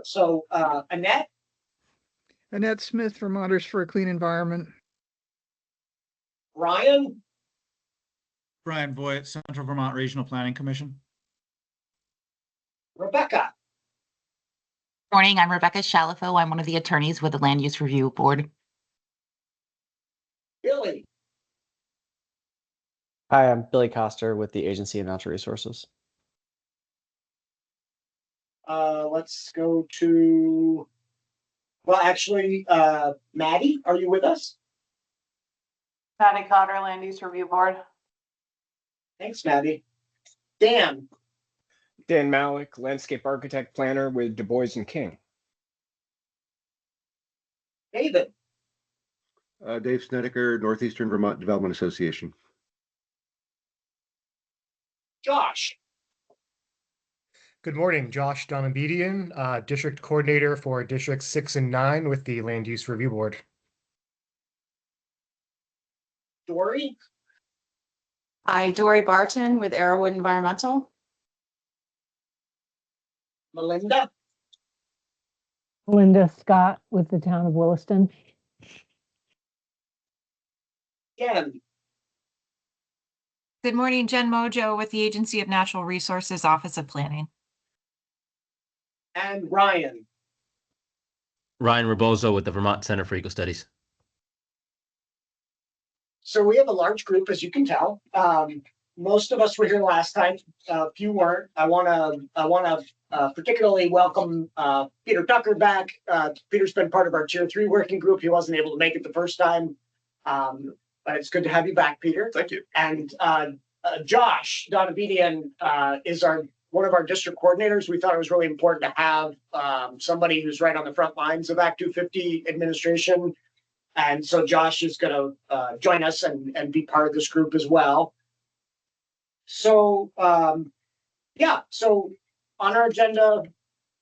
So Annette, Annette Smith, Vermonters for a Clean Environment. Ryan, Brian Voigt, Central Vermont Regional Planning Commission. Rebecca. Morning, I'm Rebecca Shalafo. I'm one of the attorneys with the Land Use Review Board. Billy. Hi, I'm Billy Coster with the Agency of Natural Resources. Let's go to, well, actually, Maddie, are you with us? Maddie Cotter, Land Use Review Board. Thanks, Maddie. Dan. Dan Malik, landscape architect planner with Du Bois and King. David. Dave Snedeker, Northeastern Vermont Development Association. Josh. Good morning, Josh Donabedian, District Coordinator for Districts 6 and 9 with the Land Use Review Board. Dory. Hi, Dory Barton with Arrowwood Environmental. Melinda. Linda Scott with the Town of Williston. Jen. Good morning, Jen Mojo with the Agency of Natural Resources, Office of Planning. And Ryan. Ryan Rebozo with the Vermont Center for Eco Studies. So we have a large group, as you can tell. Most of us were here last time. A few weren't. I want to particularly welcome Peter Tucker back. Peter's been part of our Tier 3 working group. He wasn't able to make it the first time, but it's good to have you back, Peter. Thank you. And Josh Donabedian is one of our district coordinators. We thought it was really important to have somebody who's right on the front lines of Act 250 administration. And so Josh is going to join us and be part of this group as well. So, so on our agenda,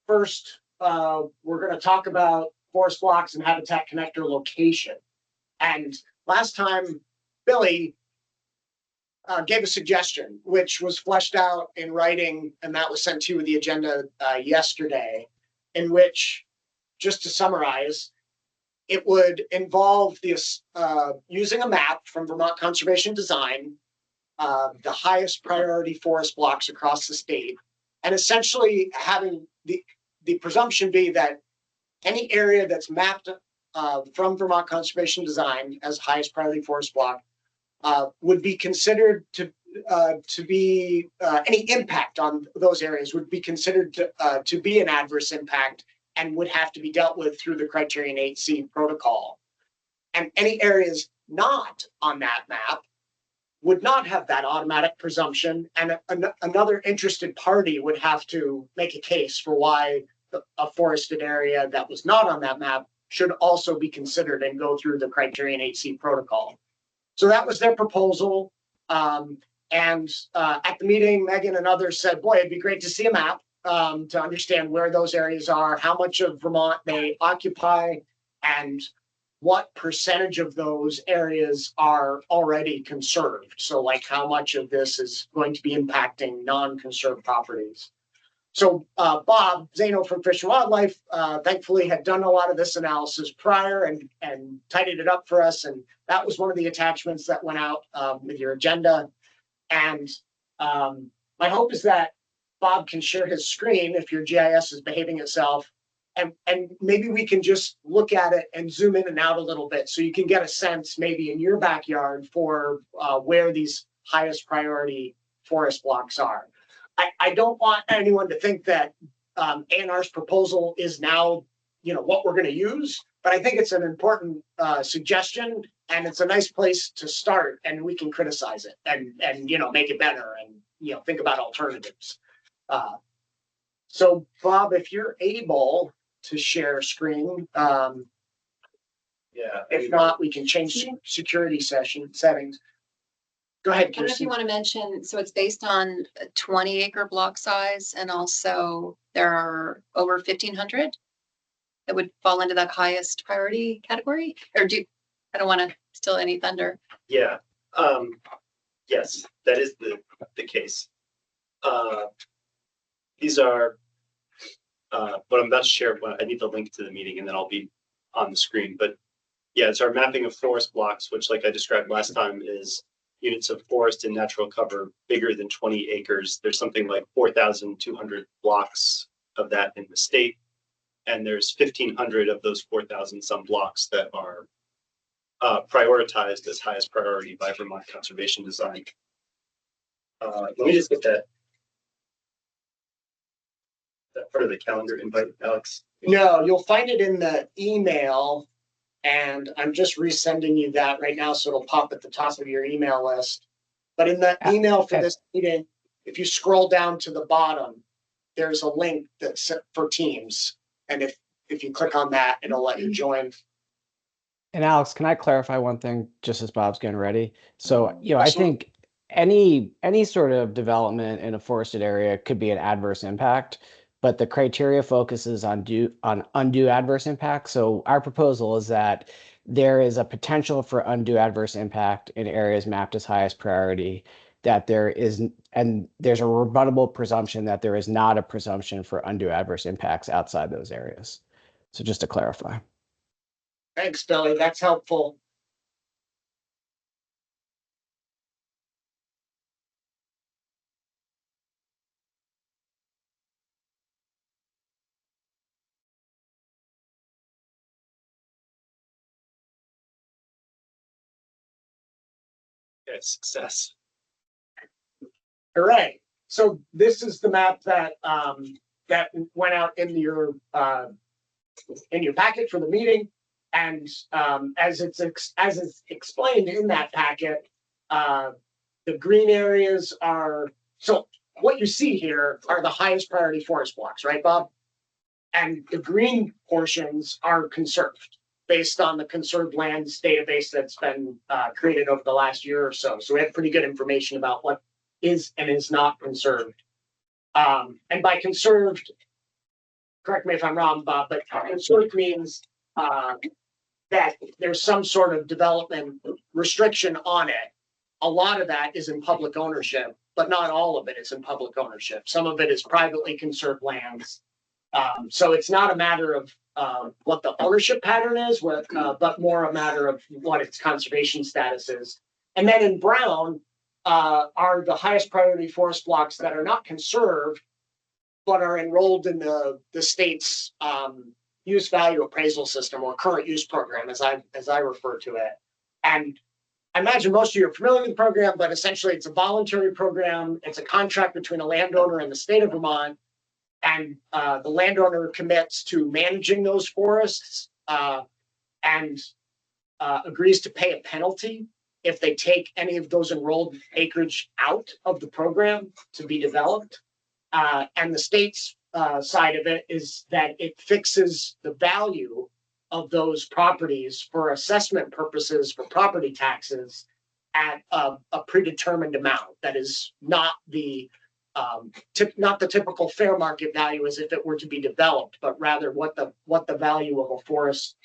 first, we're going to talk about forest blocks and habitat connector location. And last time, Billy gave a suggestion, which was fleshed out in writing, and that was sent to you with the agenda yesterday, in which, just to summarize, it would involve this using a map from Vermont Conservation Design, the highest priority forest blocks across the state, and essentially having the presumption be that any area that's mapped from Vermont Conservation Design as highest priority forest block would be considered to be any impact on those areas would be considered to be an adverse impact and would have to be dealt with through the Criterion 8C protocol. And any areas not on that map would not have that automatic presumption, and another interested party would have to make a case for why a forested area that was not on that map should also be considered and go through the Criterion 8C protocol. So that was their proposal. And at the meeting, Megan and others said, boy, it'd be great to see a map to understand where those areas are, how much of Vermont they occupy, and what percentage of those areas are already conserved. So like how much of this is going to be impacting non-conserved properties. So Bob Zano from Fish and Wildlife thankfully had done a lot of this analysis prior and tidied it up for us. And that was one of the attachments that went out with your agenda. And my hope is that Bob can share his screen if your GIS is behaving itself. And maybe we can just look at it and zoom in and out a little bit so you can get a sense maybe in your backyard for where these highest priority forest blocks are. I don't want anyone to think that A&R's proposal is now, what we're going to use, but I think it's an important suggestion, and it's a nice place to start, and we can criticize it and make it better and think about alternatives. So Bob, if you're able to share screen, if not, we can change security settings. Go ahead, Kirsten. I don't know if you want to mention, so it's based on a 20-acre block size, and also there are over 1,500 that would fall into that highest priority category. Or I don't want to steal any thunder. Yeah. Yes, that is the case. These are what I'm about to share, I need the link to the meeting and then I'll be on the screen. But yeah, it's our mapping of forest blocks, which like I described last time is units of forest and natural cover bigger than 20 acres. There's something like 4,200 blocks of that in the state. And there's 1,500 of those 4,000 some blocks that are prioritized as highest priority by Vermont Conservation Design. Let me just get that part of the calendar invite, Alex. No, you'll find it in the email, and I'm just resending you that right now, so it'll pop at the top of your email list. But in the email for this meeting, if you scroll down to the bottom, there's a link that's for Teams, and if you click on that, it'll let you join. And Alex, can I clarify one thing just as Bob's getting ready? So, I Absolutely. think any sort of development in a forested area could be an adverse impact, but the criteria focuses on undue adverse impact. So our proposal is that there is a potential for undue adverse impact in areas mapped as highest priority, that there is, and there's a rebuttable presumption that there is not a presumption for undue adverse impacts outside those areas. So just to clarify. Thanks, Billy. That's helpful. Okay, success. All right. So this is the map that that went out in your packet for the meeting, and as it's explained in that packet, the green areas are, so what you see here are the highest priority forest blocks, right, Bob? And the green portions are conserved based on the conserved lands database that's been created over the last year or so. So we have pretty good information about what is and is not conserved. And by conserved, correct me if I'm wrong, Bob, but conserved means that there's some sort of development restriction on it. A lot of that is in public ownership, but not all of it is in public ownership. Some of it is privately conserved lands. So it's not a matter of what the ownership pattern is, but more a matter of what its conservation status is. And then in brown are the highest priority forest blocks that are not conserved, but are enrolled in the state's use value appraisal system, or current use program, as I refer to it. And I imagine most of you are familiar with the program, but essentially it's a voluntary program. It's a contract between a landowner and the state of Vermont. And the landowner commits to managing those forests and agrees to pay a penalty if they take any of those enrolled acreage out of the program to be developed. And the state's side of it is that it fixes the value of those properties for assessment purposes for property taxes at a predetermined amount that is not the typical fair market value as if it were to be developed, but rather what the value of a forest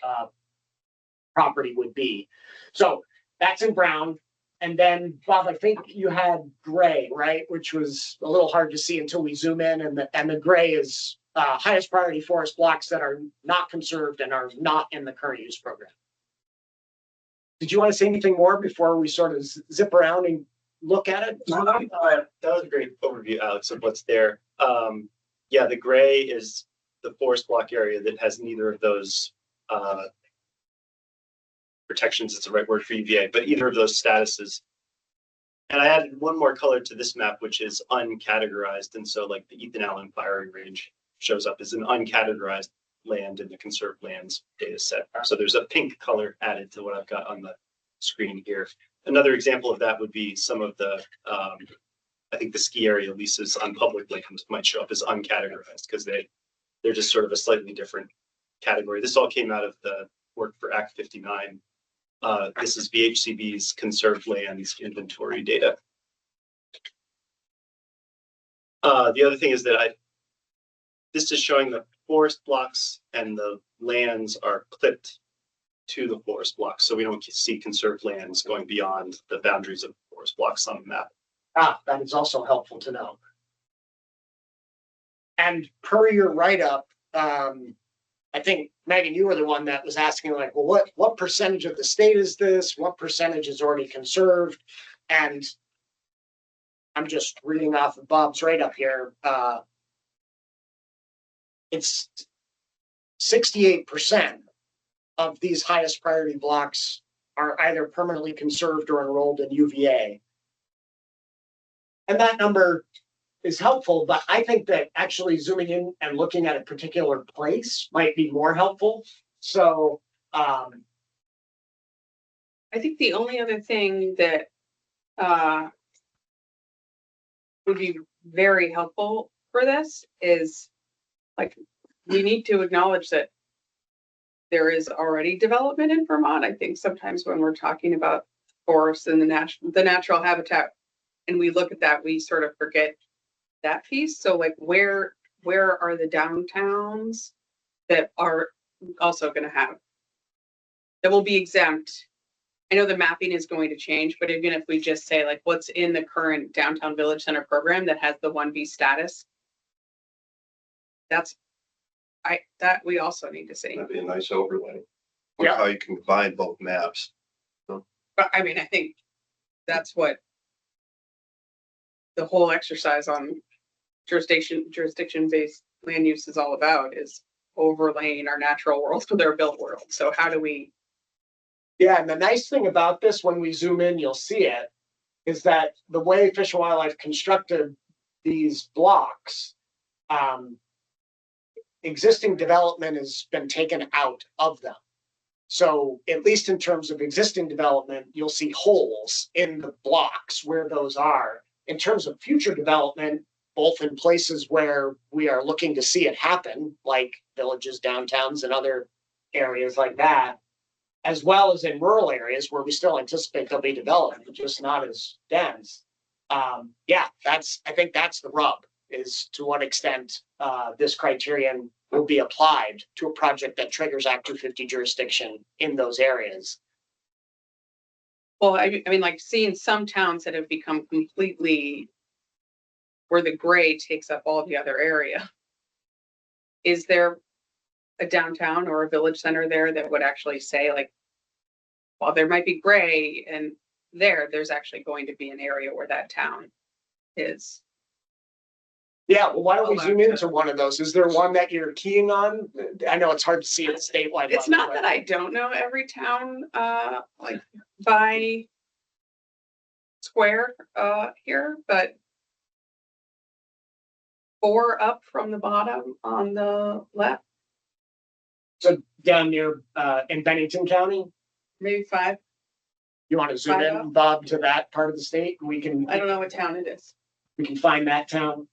property would be. So that's in brown. And then, Bob, I think you had gray, right? Which was a little hard to see until we zoom in. And the gray is highest priority forest blocks that are not conserved and are not in the current use program. Did you want to say anything more before we sort of zip around and look at it? That was a great overview, Alex, of what's there. Yeah, the gray is the forest block area that has neither of those protections, it's the right word for UVA, but either of those statuses. And I added one more color to this map, which is uncategorized. And so like the Ethan Allen firing range shows up as an uncategorized land in the conserved lands data set. So there's a pink color added to what I've got on the screen here. Another example of that would be some of the, I think the ski area leases on public lands might show up as uncategorized because they're just sort of a slightly different category. This all came out of the work for Act 59. This is VHCB's conserved lands inventory data. The other thing is that this is showing the forest blocks and the lands are clipped to the forest blocks. So we don't see conserved lands going beyond the boundaries of forest blocks on the map. That is also helpful to know. And per your write-up, I think Megan, you were the one that was asking like, well, what percentage of the state is this? What percentage is already conserved? And I'm just reading off of Bob's right up here. It's 68% of these highest priority blocks are either permanently conserved or enrolled in UVA. And that number is helpful, but I think that actually zooming in and looking at a particular place might be more helpful. So I think the only other thing that would be very helpful for this is like we need to acknowledge that there is already development in Vermont. I think sometimes when we're talking about forests and the natural habitat and we look at that, we sort of forget that piece. So like where are the downtowns that are also going to have that will be exempt? I know the mapping is going to change, but even if we just say like what's in the current downtown village center program that has the 1B status, that we also need to see. That'd be a nice overlay. Yeah. How you can combine both maps. But I mean, I think that's what the whole exercise on jurisdiction-based land use is all about, is overlaying our natural world with our built world. So how do we? yeah, and the nice thing about this, when we zoom in, you'll see it, is that the way Fish and Wildlife constructed these blocks, existing development has been taken out of them. So at least in terms of existing development, you'll see holes in the blocks where those are. In terms of future development, both in places where we are looking to see it happen, like villages, downtowns, and other areas like that, as well as in rural areas where we still anticipate there'll be development, but just not as dense. Yeah, I think that's the rub, is to what extent this criterion will be applied to a project that triggers Act 250 jurisdiction in those areas. Well, I mean, like seeing some towns that have become completely where the gray takes up all the other area. Is there a downtown or a village center there that would actually say like, well, there might be gray and there's actually going to be an area where that town is. Yeah, well, why don't we zoom into one of those? Is there one that you're keying on? I know it's hard to see it statewide. It's not that I don't know every town like by square here, but 4 up from the bottom on the left. So down near in Bennington County? Maybe 5. You want to zoom 5 in, up? Bob, to that part of the state? We can. I don't know what town it is. We can find that town.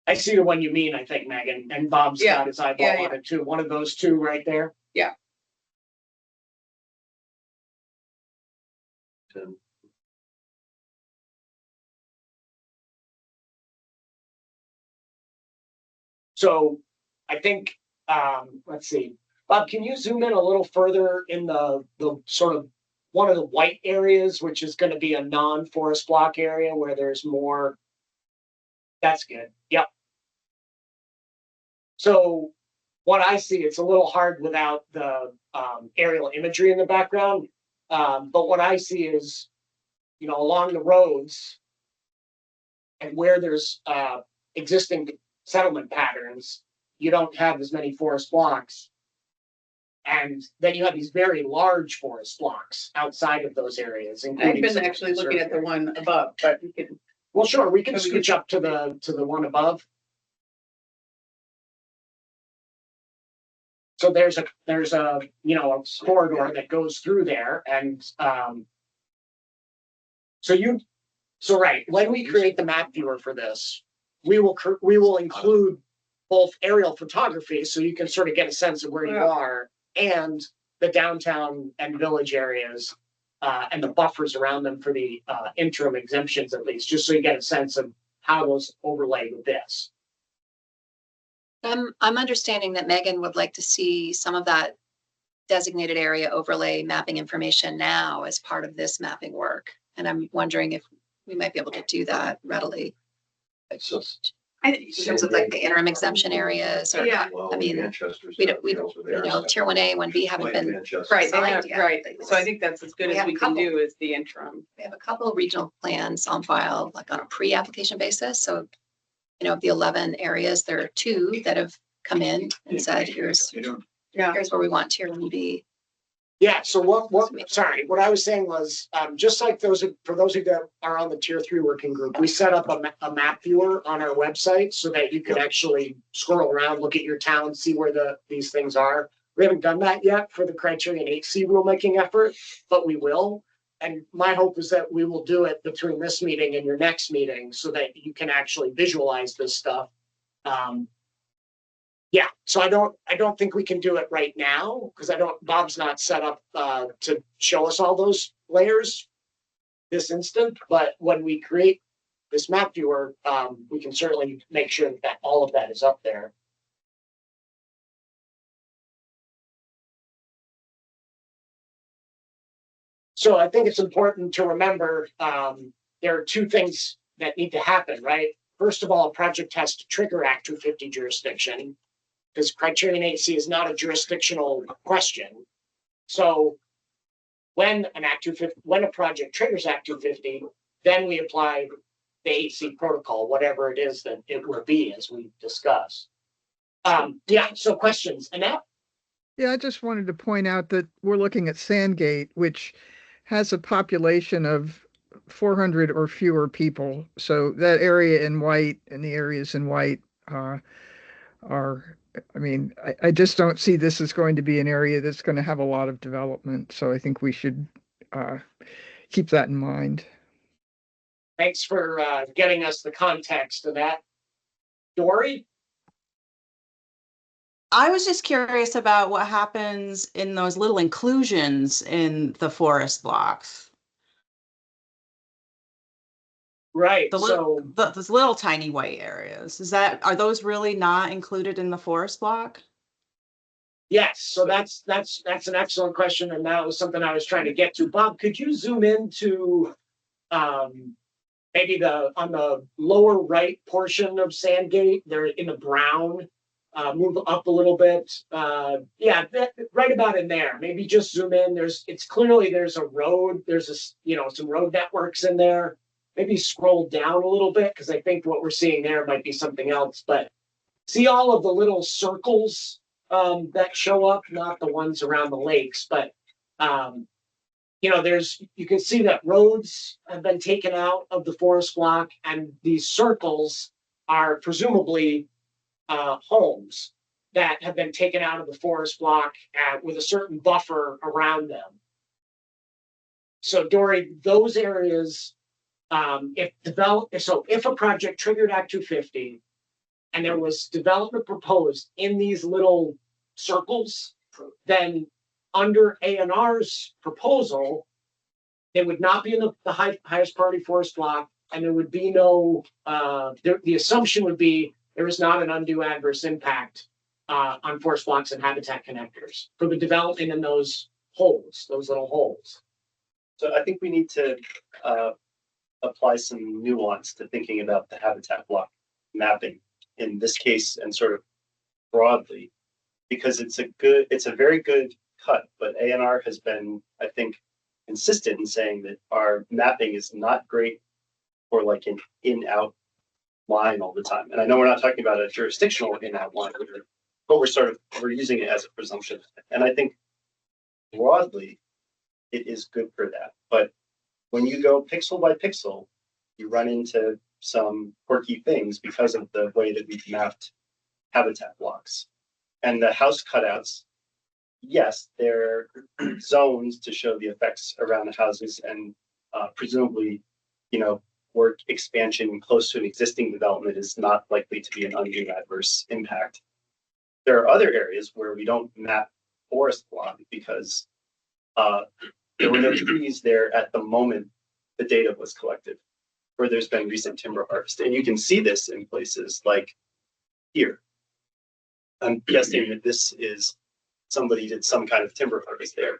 I see the one you mean, I think, Megan, and Bob's got his eyeball on it too. One of those two right there. Yeah. So I think, let's see, Bob, can you zoom in a little further in the sort of one of the white areas, which is going to be a non-forest block area where there's more. That's good. Yep. So what I see, it's a little hard without the aerial imagery in the background. But what I see is, along the roads and where there's existing settlement patterns, you don't have as many forest blocks. And then you have these very large forest blocks outside of those areas. I've been actually looking at the one above, but we can. Well, sure, we can scooch up to the one above. So there's a corridor that goes through there, and so right, when we create the map viewer for this, we will include both aerial photography so you can sort of get a sense of where you are, and the downtown and village areas and the buffers around them for the interim exemptions, at least, just so you get a sense of how those overlay with this. I'm understanding that Megan would like to see some of that designated area overlay mapping information now as part of this mapping work. And I'm wondering if we might be able to do that readily. I In terms of like the interim exemption areas or, Yeah. I mean, we don't, tier 1A, 1B haven't been Right, signed yet. right. So I think that's as good We as have we a can couple. do is the interim. We have a couple of regional plans on file, like on a pre-application basis. So, of the 11 areas, there are 2 that have come in and said, here's where we want tier 1B. Yeah, so what I was saying was, just like for those of you that are on the tier 3 working group, we set up a map viewer on our website so that you can actually scroll around, look at your town, see where these things are. We haven't done that yet for the Criterion 8C rulemaking effort, but we will. And my hope is that we will do it between this meeting and your next meeting so that you can actually visualize this stuff. Yeah, so I don't think we can do it right now because Bob's not set up to show us all those layers this instant, but when we create this map viewer, we can certainly make sure that all of that is up there. So I think it's important to remember there are 2 things that need to happen, right? First of all, a project has to trigger Act 250 jurisdiction, because Criterion 8C is not a jurisdictional question. So when a project triggers Act 250, then we apply the 8C protocol, whatever it is that it will be, as we discussed. Yeah, so questions. Annette? Yeah, I just wanted to point out that we're looking at Sandgate, which has a population of 400 or fewer people. So that area in white and the areas in white are, I mean, I just don't see this as going to be an area that's going to have a lot of development. So I think we should keep that in mind. Thanks for getting us the context of that. Dory? I was just curious about what happens in those little inclusions in the forest blocks. Right. Those little tiny white areas. Are those really not included in the forest block? Yes. So that's an excellent question, and that was something I was trying to get to. Bob, could you zoom into maybe on the lower right portion of Sandgate? They're in the brown. Move up a little bit. Yeah, right about in there. Maybe just zoom in. It's clearly there's a road. There's some road networks in there. Maybe scroll down a little bit because I think what we're seeing there might be something else. But see all of the little circles that show up, not the ones around the lakes, but you can see that roads have been taken out of the forest block, and these circles are presumably homes that have been taken out of the forest block with a certain buffer around them. So Dory, those areas, if a project triggered Act 250 and there was development proposed in these little circles, then under A&R's proposal, they would not be in the highest priority forest block, and there would be no, the assumption would be there is not an undue adverse impact on forest blocks and habitat connectors for the development in those little holes. So I think we need to apply some nuance to thinking about the habitat block mapping in this case and sort of broadly, because it's a very good cut, but A&R has been, I think, consistent in saying that our mapping is not great for like an in-out line all the time. And I know we're not talking about a jurisdictional in-out line, but we're using it as a presumption. And I think broadly, it is good for that. But when you go pixel by pixel, you run into some quirky things because of the way that we've mapped habitat blocks. And the house cutouts, yes, they're zones to show the effects around the houses and presumably, work expansion close to an existing development is not likely to be an undue adverse impact. There are other areas where we don't map forest block because there were no trees there at the moment the data was collected, where there's been recent timber harvest. And you can see this in places like here. I'm guessing that this is somebody did some kind of timber harvest there,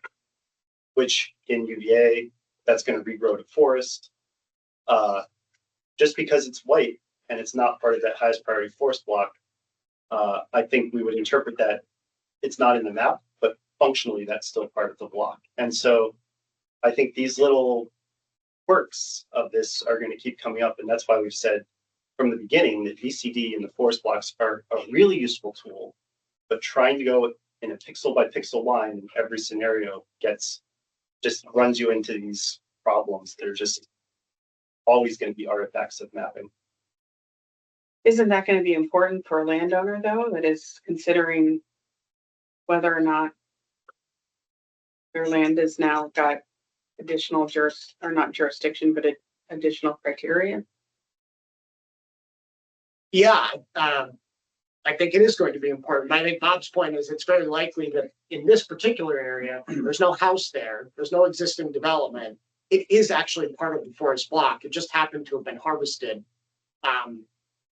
which in UVA, that's going to regrow to forest. Just because it's white and it's not part of that highest priority forest block, I think we would interpret that it's not in the map, but functionally that's still part of the block. And so I think these little quirks of this are going to keep coming up. And that's why we've said from the beginning that VCD and the forest blocks are a really useful tool, but trying to go in a pixel by pixel line in every scenario just runs you into these problems. They're just always going to be artifacts of mapping. Isn't that going to be important for a landowner though, that is considering whether or not their land is now got additional not jurisdiction, but additional criteria? Yeah, I think it is going to be important. I think Bob's point is it's very likely that in this particular area, there's no house there, there's no existing development. It is actually part of the forest block. It just happened to have been harvested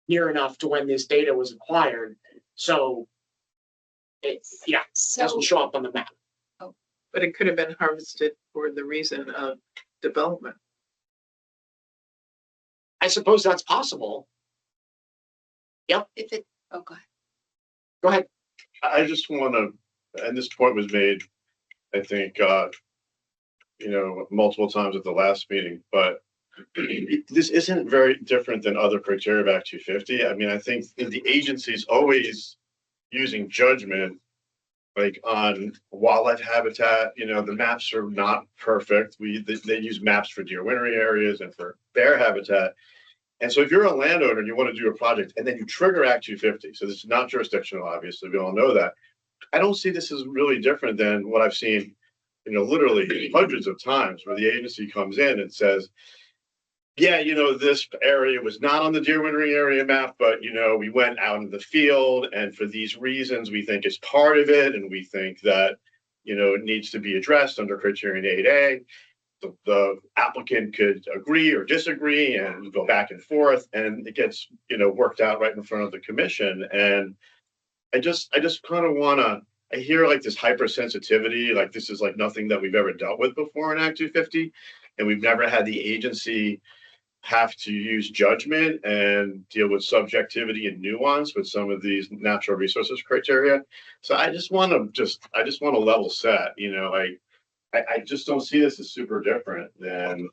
near enough to when this data was acquired. So it doesn't show up on the map. But it could have been harvested for the reason of development. I suppose that's possible. Yep. Go ahead. Go ahead. I just want to, and this point was made, I think, multiple times at the last meeting, but this isn't very different than other criteria of Act 250. I mean, I think the agency's always using judgment, like on wildlife habitat. The maps are not perfect. They use maps for deer wintering areas and for bear habitat. And so if you're a landowner and you want to do a project and then you trigger Act 250, so this is not jurisdictional, obviously, we all know that. I don't see this as really different than what I've seen, literally hundreds of times where the agency comes in and says, yeah, this area was not on the deer wintering area map, but, we went out in the field and for these reasons, we think it's part of it. And we think that, it needs to be addressed under Criterion 8A. The applicant could agree or disagree and go back and forth, and it gets worked out right in front of the commission. And I just kind of want to, I hear like this hypersensitivity, like this is like nothing that we've ever dealt with before in Act 250, and we've never had the agency have to use judgment and deal with subjectivity and nuance with some of these natural resources criteria. So I just want to level set, I just don't see this as super different than,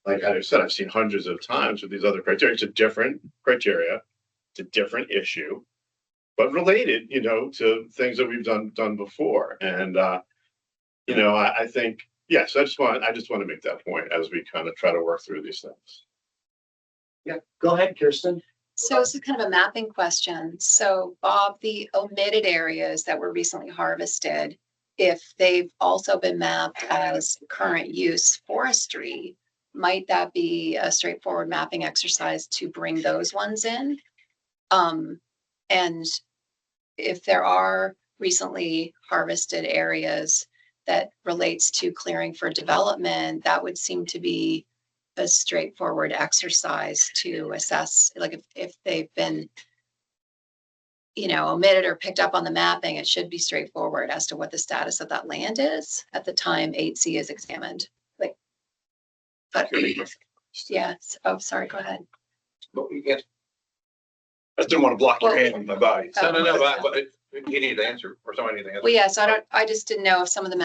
like I said, I've seen hundreds of times with these other criteria. It's a different criteria, it's a different issue, but related, to things that we've done before. And I think, yes, I just want to make that point as we kind of try to work through these things. Yeah, go ahead, Kirsten. So this is kind of a mapping question. So Bob, the omitted areas that were recently harvested, if they've also been mapped as current use forestry, might that be a straightforward mapping exercise to bring those ones in? And if there are recently harvested areas that relates to clearing for development, that would seem to be a straightforward exercise to assess, like if they've been omitted or picked up on the mapping, it should be straightforward as to what the status of that land is at the time 8C is examined. But yes. Oh, sorry, go ahead. But we get. I just didn't want to block your hand with my body. No, but you need to answer, or somebody needs to answer. Well, yeah, so I just didn't know if some of the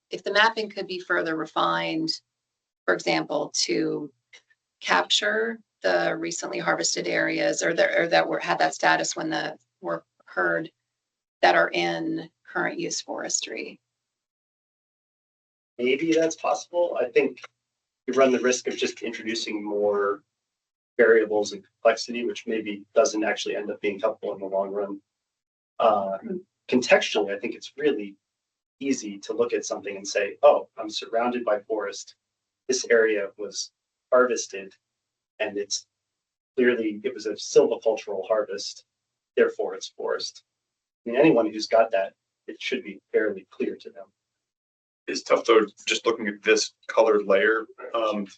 if the mapping could be further refined, for example, to capture the recently harvested areas or that had that status when the were occurred that are in current use forestry. Maybe that's possible. I think you run the risk of just introducing more variables and complexity, which maybe doesn't actually end up being helpful in the long run. Contextually, I think it's really easy to look at something and say, oh, I'm surrounded by forest. This area was harvested and it was a silvicultural harvest, therefore it's forest. I mean, anyone who's got that, it should be fairly clear to them. It's tough though, just looking at this colored layer,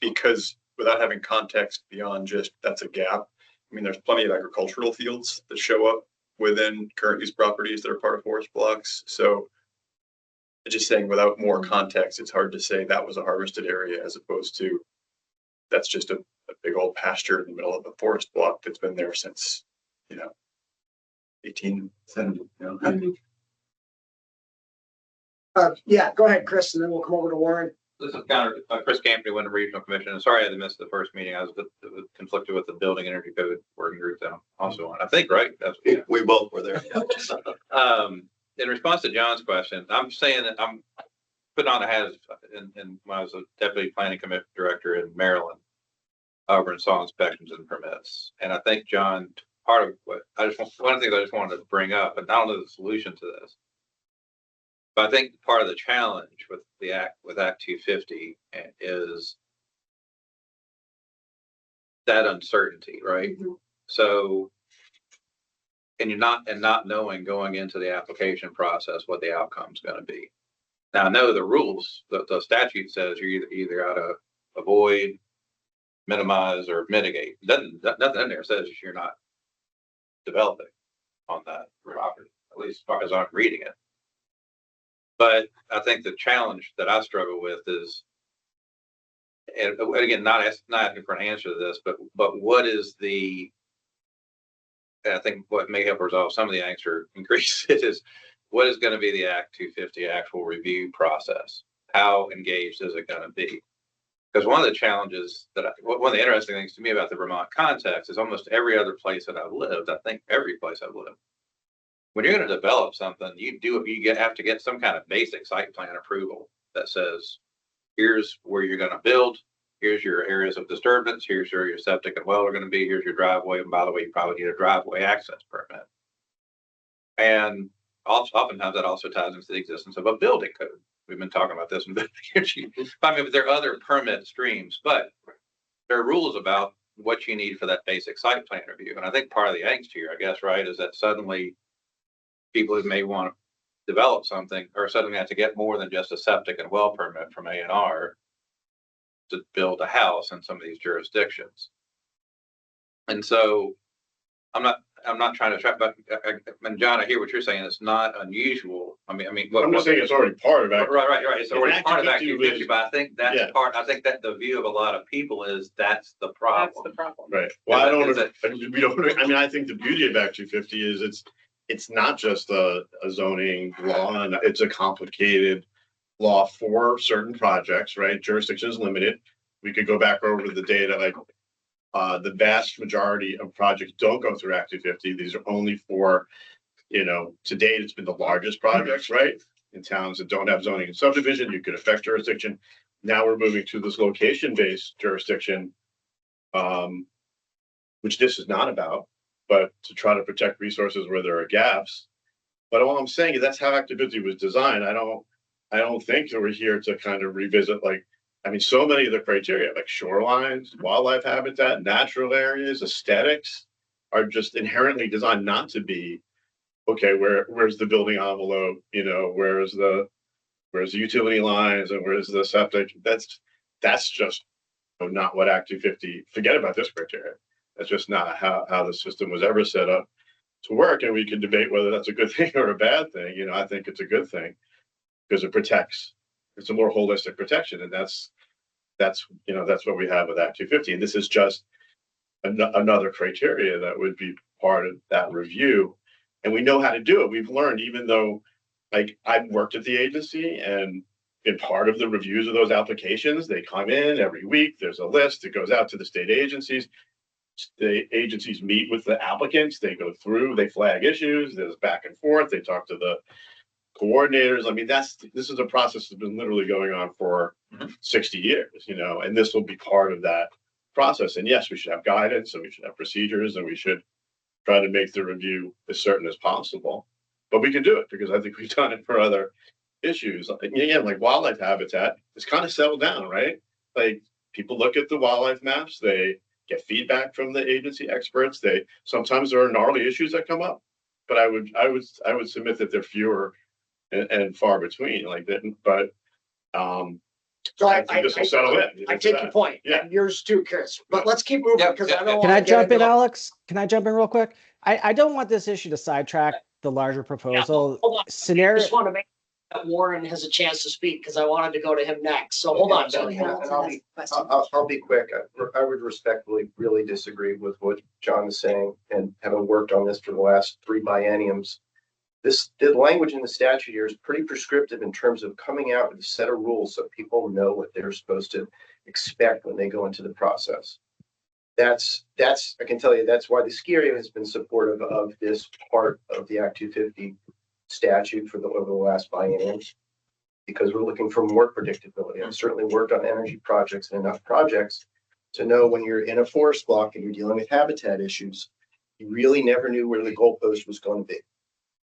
because without having context beyond just that's a gap. I mean, there's plenty of agricultural fields that show up within current use properties that are part of forest blocks. So just saying without more context, it's hard to say that was a harvested area as opposed to that's just a a big old pasture in the middle of a forest block that's been there since, 1870, Yeah, go ahead, Chris, and then we'll come over to Warren. This is Chris Campbell, Winter Regional Commission. And sorry I had to miss the first meeting. I was conflicted with the Building Energy Code working group that I'm also on. I think, right? We both were there. In response to John's question, I'm saying that I'm putting on a hat when I was a deputy planning commission director in Maryland, over in saw inspections and permits. And I think, John, part of what one of the things I just wanted to bring up, and I don't know the solution to this, but I think part of the challenge with Act 250 is that uncertainty, right? Mm-hmm. So, and not knowing going into the application process what the outcome's going to be. Now, I know the rules, the statute says you're either got to avoid, minimize, or mitigate. Nothing in there says you're not developing on that property, at least as far as I'm reading it. But I think the challenge that I struggle with is, and again, not asking for an answer to this, but what is and I think what may help resolve some of the answer increases is what is going to be the Act 250 actual review process? How engaged is it going to be? Because one of the challenges one of the interesting things to me about the Vermont context is almost every other place that I've lived, I think every place I've lived, when you're going to develop something, you have to get some kind of basic site plan approval that says, here's where you're going to build, here's your areas of disturbance, here's where your septic and well are going to be, here's your driveway, and by the way, you probably need a driveway access permit. And oftentimes that also ties into the existence of a building code. We've been talking about this in the I mean, there are other permit streams, but there are rules about what you need for that basic site plan review. And I think part of the angst here, I guess, right, is that suddenly people who may want to develop something or suddenly have to get more than just a septic and well permit from A&R to build a house in some of these jurisdictions. And so I'm not trying to trap, but and John, I hear what you're saying. It's not unusual. I mean, I'm just saying it's already part of Act. Right. It's already part of Act 250, but I think that's part. I think that the view of a lot of people is that's the problem. That's the problem. Right. Well, I think the beauty of Act 250 is it's not just a zoning law, and it's a complicated law for certain projects, right? Jurisdiction is limited. We could go back over the data, like the vast majority of projects don't go through Act 250. These are only for, to date, it's been the largest projects, right? In towns that don't have zoning and subdivision, you could affect jurisdiction. Now we're moving to this location-based jurisdiction, which this is not about, but to try to protect resources where there are gaps. But all I'm saying is that's how Act 250 was designed. I don't think that we're here to kind of revisit, so many of the criteria, like shorelines, wildlife habitat, natural areas, aesthetics, are just inherently designed not to be, okay, where's the building envelope, where's the utility lines and where's the septic? That's just not what Act 250, forget about this criteria. That's just not how the system was ever set up to work. And we can debate whether that's a good thing or a bad thing. I think it's a good thing because it protects. It's a more holistic protection, and that's what we have with Act 250. And this is just another criteria that would be part of that review. And we know how to do it. We've learned, even though I've worked at the agency and been part of the reviews of those applications. They come in every week. There's a list that goes out to the state agencies. The agencies meet with the applicants. They go through, they flag issues. There's back and forth. They talk to the coordinators. I mean, this is a process that's been literally going on for 60 years, and this will be part of that process. And yes, we should have guidance and we should have procedures and we should try to make the review as certain as possible. But we can do it because I think we've done it for other issues. Again, like wildlife habitat, it's kind of settled down, right? Like people look at the wildlife maps, they get feedback from the agency experts. Sometimes there are gnarly issues that come up, but I would submit that they're fewer and far between like that. But so I think this will settle in. I take your point, and yours too, Chris. But let's keep moving because I don't. Can I jump in, Alex? Can I jump in real quick? I don't want this issue to sidetrack the larger proposal. Hold on. Scenario. I just want to make Warren has a chance to speak because I wanted to go to him next. So hold on, Billy. Yeah, And I'll be quick. I would respectfully really disagree with what John is saying, and having worked on this for the last 3 bienniums. The language in the statute here is pretty prescriptive in terms of coming out with a set of rules so people know what they're supposed to expect when they go into the process. That's I can tell you that's why the ski area has been supportive of this part of the Act 250 statute over the last biennium, because we're looking for more predictability. I've certainly worked on energy projects and enough projects to know when you're in a forest block and you're dealing with habitat issues, you really never knew where the goalpost was going to be.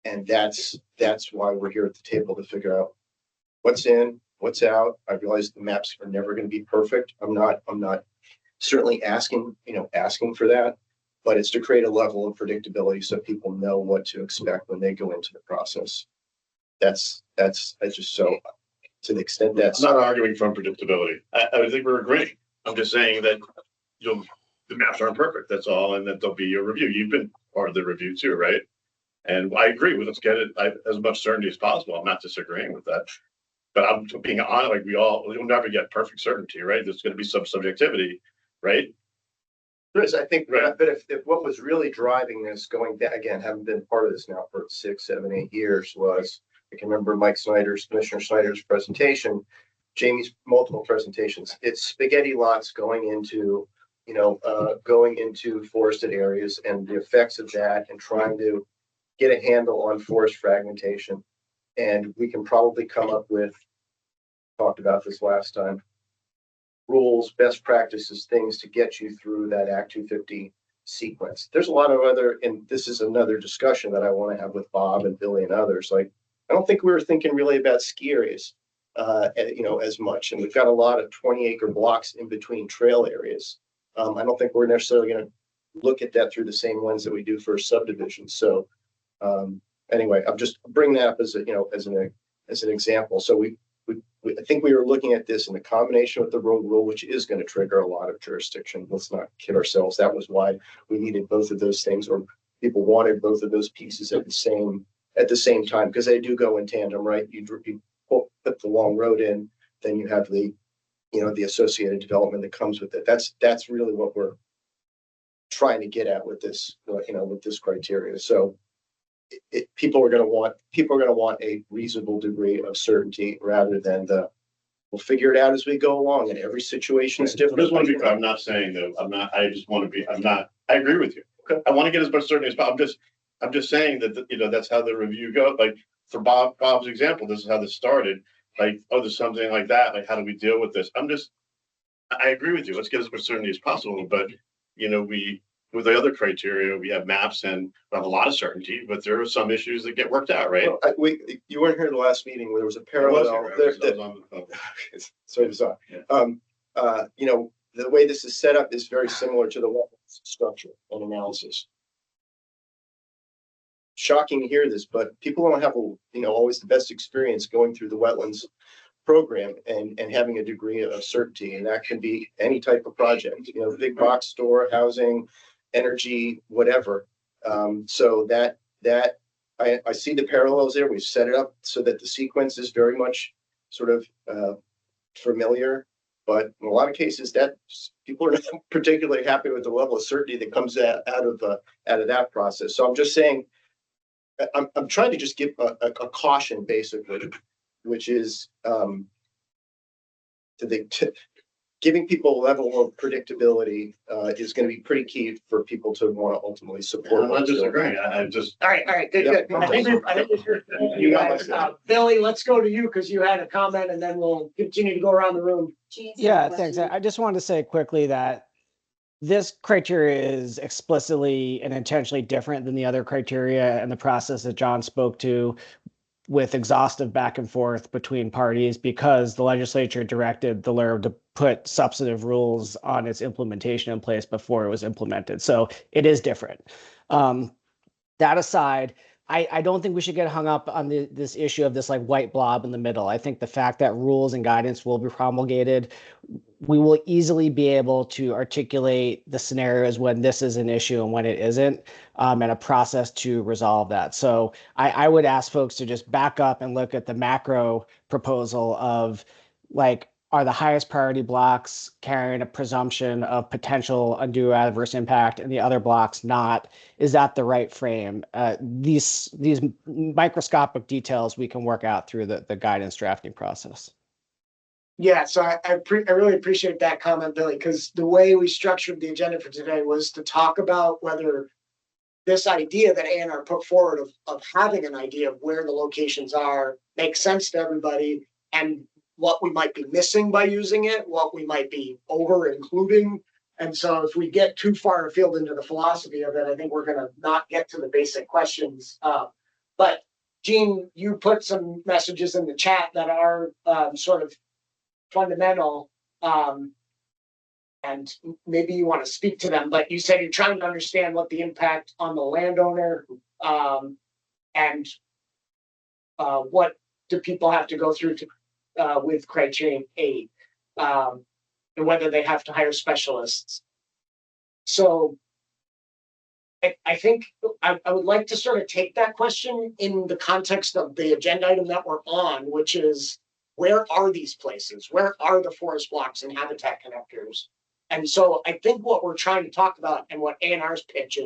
And that's why we're here at the table, to figure out what's in, what's out. I realize the maps are never going to be perfect. I'm not certainly asking for that, but it's to create a level of predictability so people know what to expect when they go into the process. That's just so, to the extent that's I'm not arguing from predictability. I think we're agreeing. I'm just saying that the maps aren't perfect. That's all, and that there'll be a review. You've been part of the review too, right? And I agree with let's get it as much certainty as possible. I'm not disagreeing with that, but I'm being honest. Like we'll never get perfect certainty, right? There's going to be some subjectivity, right? There is, I think, Right. but if what was really driving this, going back again, having been part of this now for 6, 7, 8 years, was I can remember Commissioner Snyder's presentation, Jamie's multiple presentations. It's spaghetti lots going into forested areas and the effects of that, and trying to get a handle on forest fragmentation. And we can probably come up with, talked about this last time, rules, best practices, things to get you through that Act 250 sequence. There's a lot of other, and this is another discussion that I want to have with Bob and Billy and others. Like, I don't think we were thinking really about ski areas, as much. And we've got a lot of 20-acre blocks in between trail areas. I don't think we're necessarily going to look at that through the same lens that we do for subdivisions. So anyway, I'm just bringing that up as an example. So I think we were looking at this in a combination with the road rule, which is going to trigger a lot of jurisdiction. Let's not kid ourselves. That was why we needed both of those things, or people wanted both of those pieces at the same time, because they do go in tandem, right? You put the long road in, then you have the associated development that comes with it. That's really what we're trying to get at with this, with this criteria. So people are going to want a reasonable degree of certainty, rather than we'll figure it out as we go along, and every situation is different. I just want to be clear. I'm not saying that I agree with you. Okay. I want to get as much certainty as possible. I'm just saying that, that's how the review goes. Like for Bob's example, this is how this started. Like, oh, there's something like that. Like, how do we deal with this? I agree with you. Let's get as much certainty as possible. But, with the other criteria, we have maps and we have a lot of certainty, but there are some issues that get worked out, right? Well, you weren't here the last meeting where there was a parallel. I was on the phone. Sorry, sorry. Yeah. The way this is set up is very similar to the wetlands structure and analysis. Shocking to hear this, but people don't have always the best experience going through the wetlands program and having a degree of certainty, and that can be any type of project, big box store, housing, energy, whatever. So that I see the parallels there. We've set it up so that the sequence is very much sort of familiar, but in a lot of cases that people are not particularly happy with the level of certainty that comes out of that process. So I'm just saying, I'm trying to just give a caution, basically, which is giving people a level of predictability is going to be pretty key for people to want to ultimately support. I'm not disagreeing. I just. All right, good, Yep. good. I think You got my Billy, let's go to you because you had a comment, and then we'll continue to go around the room. Yeah, thanks. I just wanted to say quickly that this criteria is explicitly and intentionally different than the other criteria and the process that John spoke to, with exhaustive back and forth between parties, because the legislature directed the LURB to put substantive rules on its implementation in place before it was implemented. So it is different. That aside, I don't think we should get hung up on this issue of this like white blob in the middle. I think the fact that rules and guidance will be promulgated, we will easily be able to articulate the scenarios when this is an issue and when it isn't, and a process to resolve that. So I would ask folks to just back up and look at the macro proposal of like, are the highest priority blocks carrying a presumption of potential undue adverse impact and the other blocks not? Is that the right frame? These microscopic details we can work out through the guidance drafting process. Yeah, so I really appreciate that comment, Billy, because the way we structured the agenda for today was to talk about whether this idea that A&R put forward of having an idea of where the locations are makes sense to everybody, and what we might be missing by using it, what we might be over including. And so if we get too far afield into the philosophy of it, I think we're going to not get to the basic questions. But Gene, you put some messages in the chat that are sort of fundamental, and maybe you want to speak to them, but you said you're trying to understand what the impact on the landowner, and what do people have to go through to with Criterion 8, and whether they have to hire specialists. So I think I would like to sort of take that question in the context of the agenda item that we're on, which is, where are these places? Where are the forest blocks and habitat connectors? And so I think what we're trying to talk about, and what A&R's pitch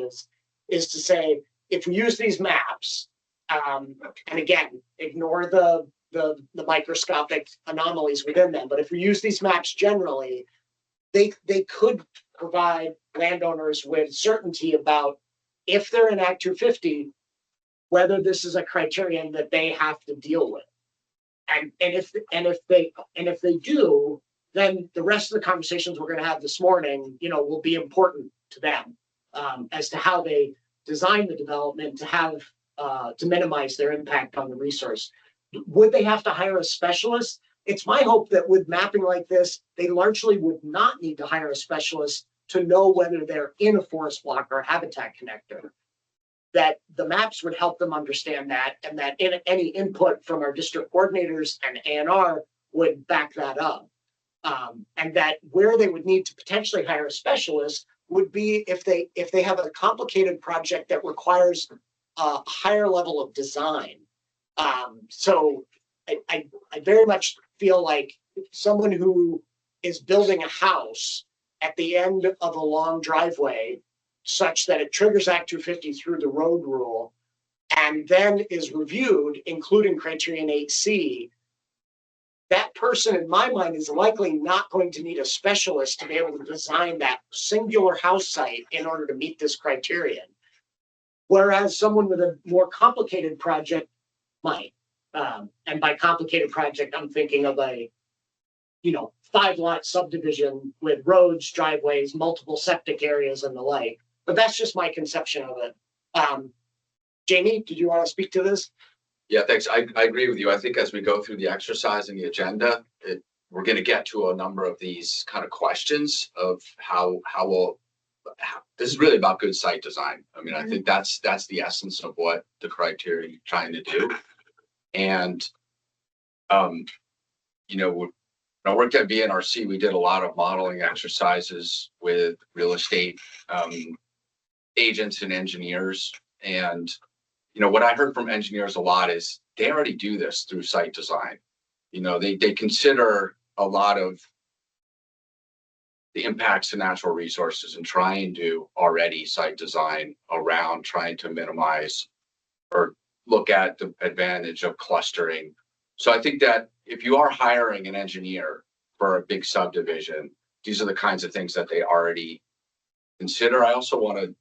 is to say, if we use these maps, and again, ignore the microscopic anomalies within them, but if we use these maps generally, they could provide landowners with certainty about, if they're in Act 250, whether this is a criterion that they have to deal with. And if they do, then the rest of the conversations we're going to have this morning, will be important to them, as to how they design the development to have to minimize their impact on the resource. Would they have to hire a specialist? It's my hope that with mapping like this, they largely would not need to hire a specialist to know whether they're in a forest block or a habitat connector. That the maps would help them understand that, and that any input from our district coordinators and A&R would back that up. And that where they would need to potentially hire a specialist would be if they have a complicated project that requires a higher level of design. So I very much feel like someone who is building a house at the end of a long driveway such that it triggers Act 250 through the road rule, and then is reviewed, including Criterion 8C, that person in my mind is likely not going to need a specialist to be able to design that singular house site in order to meet this criterion. Whereas someone with a more complicated project might. And by complicated project, I'm thinking of a 5-lot subdivision with roads, driveways, multiple septic areas, and the like. But that's just my conception of it. Jamie, did you want to speak to this? Yeah, thanks. I agree with you. I think as we go through the exercise and the agenda, we're going to get to a number of these kind of questions of how this is really about good site design. I mean, I think that's the essence of what the criteria is trying to do. And, when I worked at VNRC, we did a lot of modeling exercises with real estate agents and engineers. And, what I heard from engineers a lot is they already do this through site design. They consider a lot of the impacts to natural resources and try and do already site design around trying to minimize or look at the advantage of clustering. So I think that if you are hiring an engineer for a big subdivision, these are the kinds of things that they already consider. I also want to,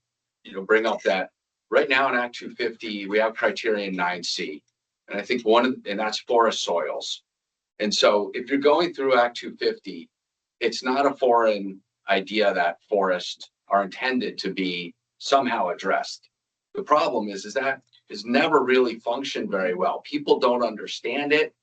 bring up that right now in Act 250, we have Criterion 9C, and I think and that's forest soils. And so if you're going through Act 250, it's not a foreign idea that forests are intended to be somehow addressed. The problem is that it's never really functioned very well. People don't understand it.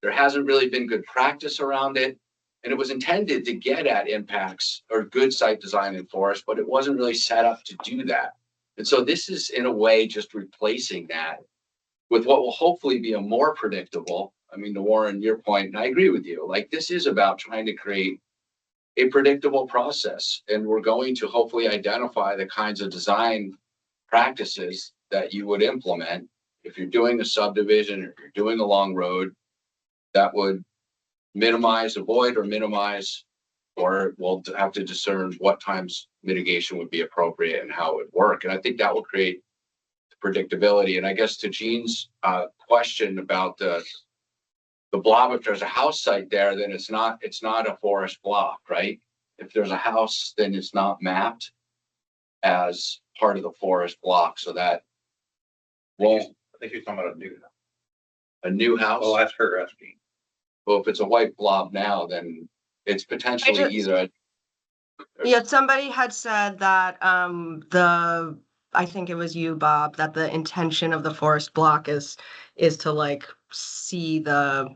There hasn't really been good practice around it. And it was intended to get at impacts or good site design in forest, but it wasn't really set up to do that. And so this is in a way just replacing that with what will hopefully be a more predictable. I mean, to Warren, your point, and I agree with you, like this is about trying to create a predictable process. And we're going to hopefully identify the kinds of design practices that you would implement if you're doing a subdivision or if you're doing a long road that would minimize, avoid, or minimize, or we'll have to discern what times mitigation would be appropriate and how it would work. And I think that will create predictability. And I guess to Gene's question about the blob, if there's a house site there, then it's not a forest block, right? If there's a house, then it's not mapped as part of the forest block. So that won't. I think you're talking about a new house. Oh, that's her asking. Well, if it's a white blob now, then it's potentially either. Yeah, somebody had said that I think it was you, Bob, that the intention of the forest block is to like see that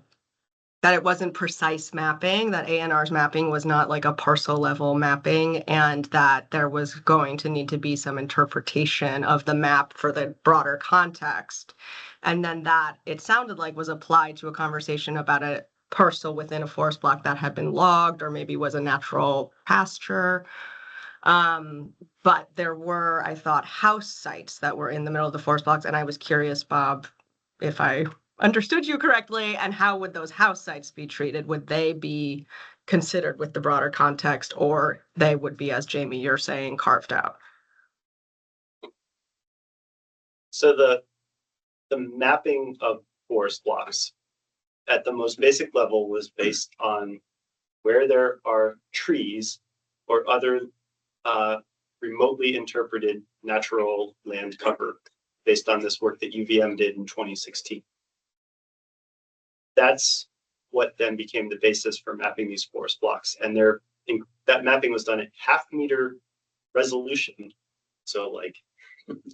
it wasn't precise mapping, that ANR's mapping was not like a parcel level mapping, and that there was going to need to be some interpretation of the map for the broader context. And then that it sounded like was applied to a conversation about a parcel within a forest block that had been logged or maybe was a natural pasture. But there were, I thought, house sites that were in the middle of the forest blocks. And I was curious, Bob, if I understood you correctly, and how would those house sites be treated? Would they be considered with the broader context, or they would be, as Jamie, you're saying, carved out? So the mapping of forest blocks at the most basic level was based on where there are trees or other remotely interpreted natural land cover based on this work that UVM did in 2016. That's what then became the basis for mapping these forest blocks. And that mapping was done at half-meter resolution. So like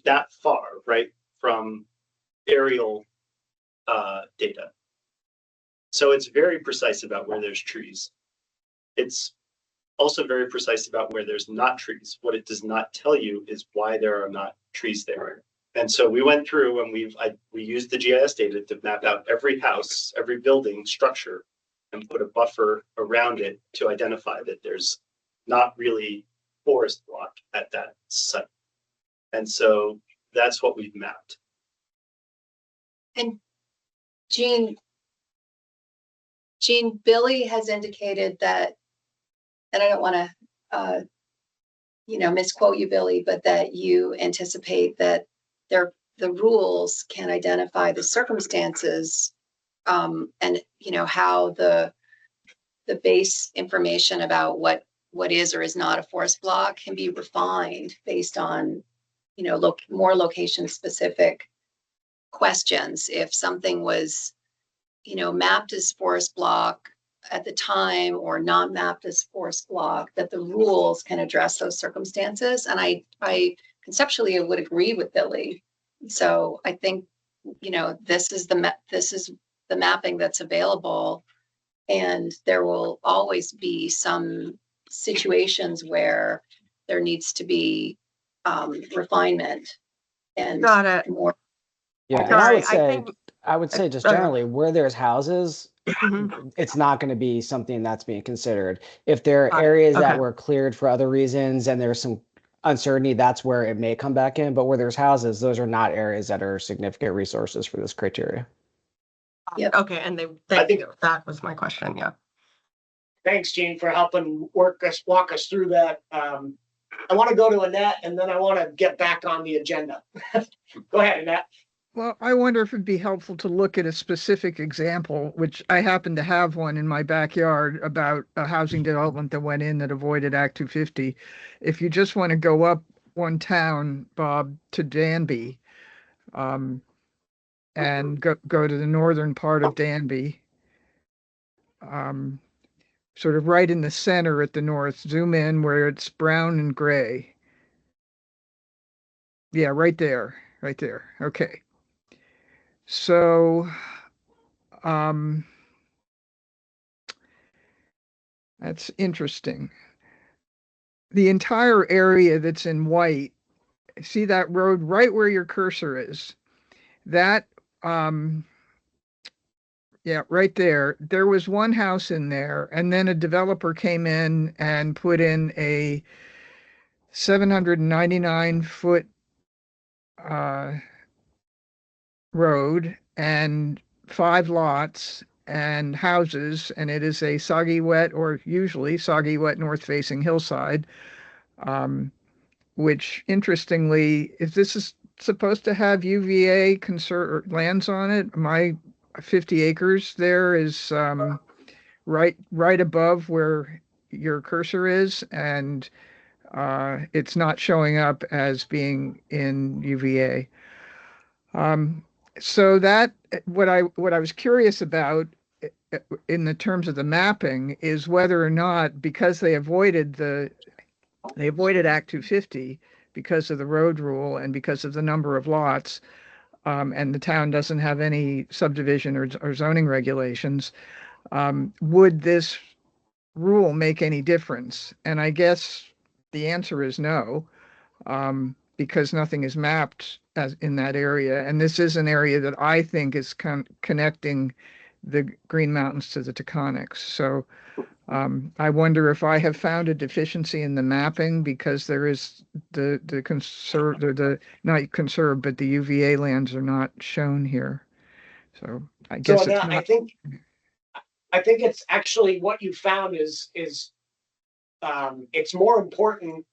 that far, right, from aerial data. So it's very precise about where there's trees. It's also very precise about where there's not trees. What it does not tell you is why there are not trees there. And so we went through and we used the GIS data to map out every house, every building structure, and put a buffer around it to identify that there's not really forest block at that site. And so that's what we've mapped. And Gene, Billy has indicated that, and I don't want to, misquote you, Billy, but that you anticipate that the rules can identify the circumstances, and how the base information about what is or is not a forest block can be refined based on, more location specific questions. If something was, mapped as forest block at the time or not mapped as forest block, that the rules can address those circumstances. And I conceptually would agree with Billy. So I think, this is the mapping that's available, and there will always be some situations where there needs to be refinement and Got it. more. Yeah, and I would say just generally where there's houses, it's not going to be something that's being considered. If there are areas that were cleared for other reasons and there's some uncertainty, that's where it may come back in. But where there's houses, those are not areas that are significant resources for this criteria. Yeah. Okay. And thank you. That was my question. Yeah. Thanks, Gene, for helping walk us through that. I want to go to Annette, and then I want to get back on the agenda. Go ahead, Annette. Well, I wonder if it'd be helpful to look at a specific example, which I happen to have one in my backyard, about a housing development that went in that avoided Act 250. If you just want to go up one town, Bob, to Danby, and go to the northern part of Danby, sort of right in the center at the north, zoom in where it's brown and gray. Yeah, right there. Okay. So, that's interesting. The entire area that's in white see that road right where your cursor is. That, yeah, right there. There was one house in there, and then a developer came in and put in a 799-foot road and 5 lots and houses, and it is a soggy wet, or usually soggy wet, north-facing hillside. Which interestingly, if this is supposed to have UVA lands on it, my 50 acres there is right above where your cursor is, and it's not showing up as being in UVA. So that what I was curious about in the terms of the mapping is whether or not, because they avoided Act 250 because of the road rule and because of the number of lots, and the town doesn't have any subdivision or zoning regulations, would this rule make any difference? And I guess the answer is no, because nothing is mapped as in that area. And this is an area that I think is connecting the Green Mountains to the Taconics. So I wonder if I have found a deficiency in the mapping, because there is the not conserved, but the UVA lands are not shown here. So I guess it's Annette, not. I think it's actually what you found is it's more important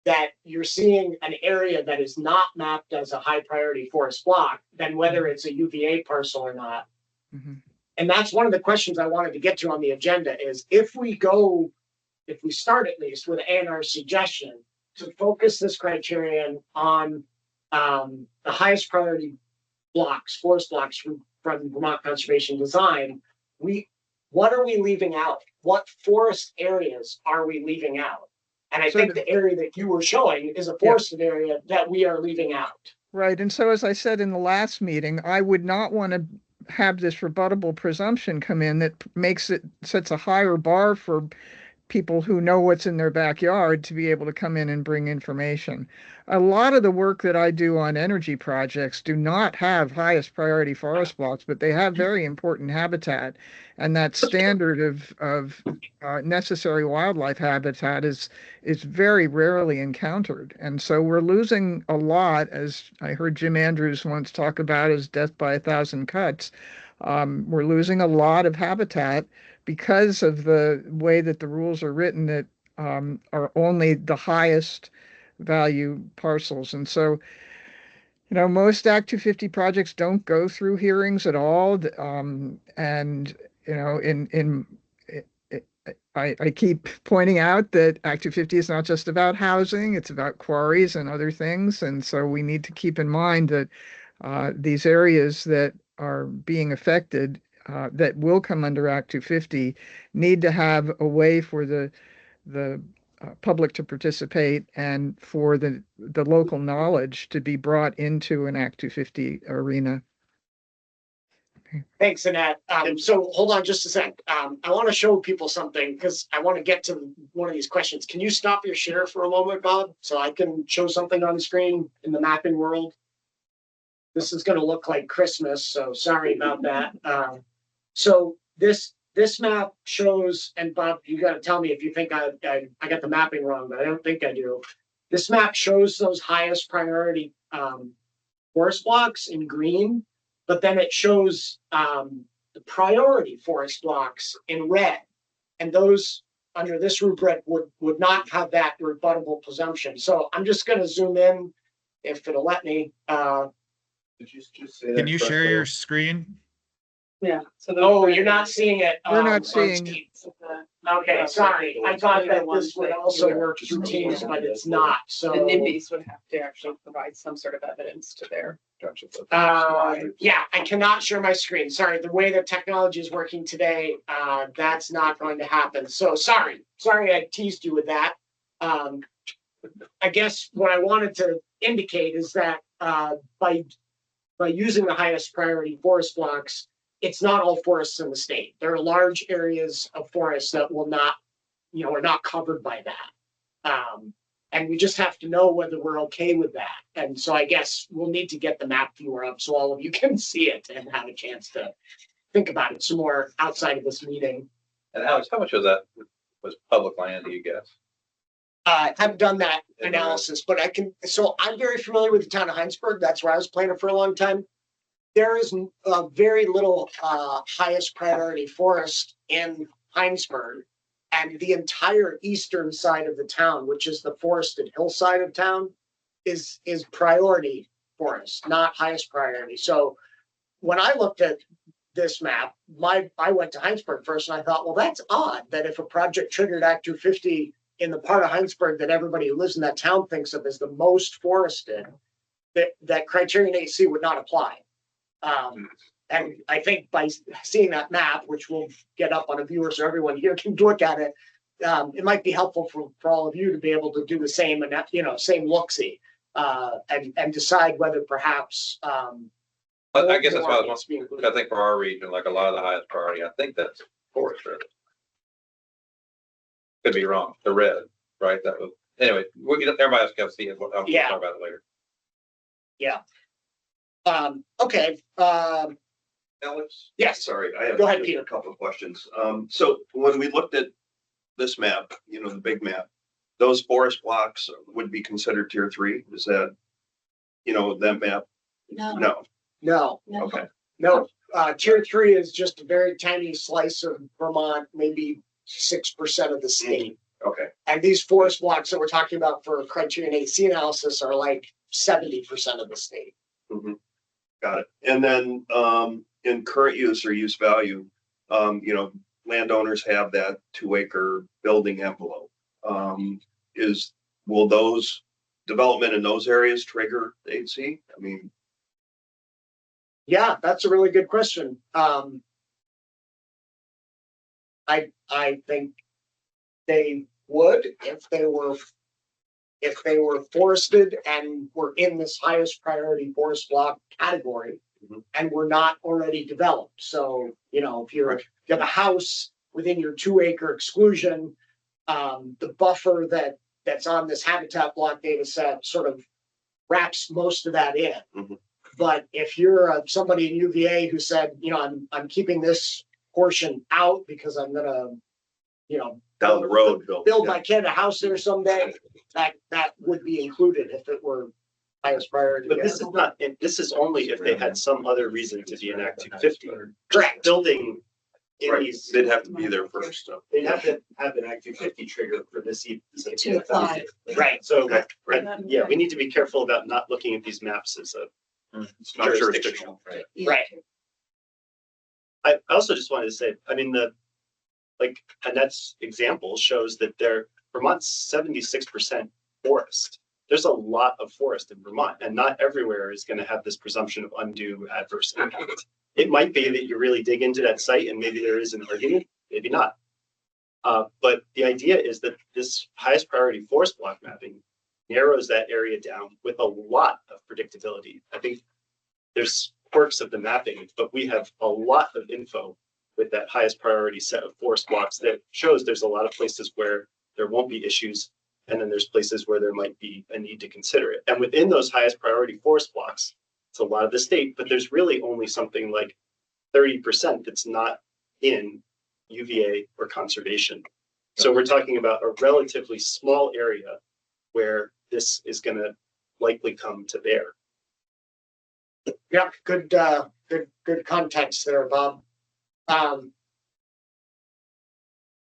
that you're seeing an area that is not mapped as a high priority forest block than whether it's a UVA parcel or not. And that's one of the questions I wanted to get to on the agenda is if we start at least with A&R's suggestion to focus this criterion on the highest priority blocks, forest blocks from Vermont Conservation Design, what are we leaving out? What forest areas are we leaving out? And I think the area that you were showing is a forested area that we are leaving out. Right. And so, as I said in the last meeting, I would not want to have this rebuttable presumption come in that sets a higher bar for people who know what's in their backyard to be able to come in and bring information. A lot of the work that I do on energy projects do not have highest priority forest blocks, but they have very important habitat. And that standard of necessary wildlife habitat is very rarely encountered. And so we're losing a lot, as I heard Jim Andrews once talk about as death by 1,000 cuts. We're losing a lot of habitat because of the way that the rules are written that are only the highest value parcels. And so, most Act 250 projects don't go through hearings at all. And, I keep pointing out that Act 250 is not just about housing, it's about quarries and other things. And so we need to keep in mind that these areas that are being affected that will come under Act 250 need to have a way for the public to participate and for the local knowledge to be brought into an Act 250 arena. Thanks, Annette. So hold on just a sec. I want to show people something because I want to get to one of these questions. Can you stop your share for a moment, Bob, so I can show something on the screen in the mapping world? This is going to look like Christmas, so sorry about that. So this map shows, and Bob, you got to tell me if you think I got the mapping wrong, but I don't think I do. This map shows those highest priority forest blocks in green, but then it shows the priority forest blocks in red, and those under this rubric would not have that rebuttable presumption. So I'm just going to zoom in if it'll let me. Did you just say that? Can you share your screen? Yeah. So you're not seeing it. We're not seeing it. Okay, sorry. I thought that this would also work through Teams, but it's not. So the NIMBYs would have to actually provide some sort of evidence to their. Yeah, I cannot share my screen. Sorry, the way that technology is working today, that's not going to happen. So sorry I teased you with that. I guess what I wanted to indicate is that by using the highest priority forest blocks, it's not all forests in the state. There are large areas of forests that will not, are not covered by that. And we just have to know whether we're okay with that. And so I guess we'll need to get the map viewer up so all of you can see it and have a chance to think about it some more outside of this meeting. And Alex, how much of that was public land, do you guess? I haven't done that analysis, but I can, so I'm very familiar with the town of Heinsberg. That's where I was planning for a long time. There is very little highest priority forest in Heinsberg. And the entire eastern side of the town, which is the forested hillside of town, is priority forest, not highest priority. So when I looked at this map, I went to Heinsberg first and I thought, well, that's odd that if a project triggered Act 250 in the part of Heinsberg that everybody who lives in that town thinks of as the most forested, that Criterion AC would not apply. And I think by seeing that map, which we'll get up on a viewer so everyone here can look at it, it might be helpful for all of you to be able to do the same and same look-see and decide whether perhaps. But I guess that's why I think for our region, like a lot of the highest priority, I think that's forest really. Could be wrong. The red, right? That was anyway. Everybody else can see it. I'll talk about it later. Yeah. Okay. Alex? Yes. Sorry, I have Go ahead, just Peter. a couple of questions. So when we looked at this map, the big map, those forest blocks would be considered tier 3. Is that, that map? No. No. Okay. No. Tier 3 is just a very tiny slice of Vermont, maybe 6% of the state. Okay. And these forest blocks that we're talking about for Criterion AC analysis are like 70% of the state. Mm-hmm. Got it. And then in current use or use value, landowners have that 2-acre building envelope. Will those development in those areas trigger AC? I mean, yeah, that's a really good question. I think they would if they were forested and were in this highest priority forest block category and were not already developed. So, if you have a house within your 2-acre exclusion, the buffer that's on this habitat block data set sort of wraps most of that in. But if you're somebody in UVA who said, I'm keeping this portion out because I'm gonna, down the road, build my kid a house there someday, that would be included if it were highest priority. But this is not, this is only if they had some other reason to be in Act 250. Correct. Building in Right. these, They'd have to be there first. they'd have to have an Act 250 trigger for this To apply. Right. So, Right. yeah, we need to be careful about not looking at these maps as It's not jurisdictional. Right. Right. I also just wanted to say, I mean, Annette's example shows that Vermont's 76% forest. There's a lot of forest in Vermont, and not everywhere is going to have this presumption of undue adverse impact. It might be that you really dig into that site and maybe there is an argument, maybe not. But the idea is that this highest priority forest block mapping narrows that area down with a lot of predictability. I think there's quirks of the mapping, but we have a lot of info with that highest priority set of forest blocks that shows there's a lot of places where there won't be issues. And then there's places where there might be a need to consider it. And within those highest priority forest blocks, it's a lot of the state, but there's really only something like 30% that's not in UVA or conservation. So we're talking about a relatively small area where this is going to likely come to bear. Yeah, good context there, Bob.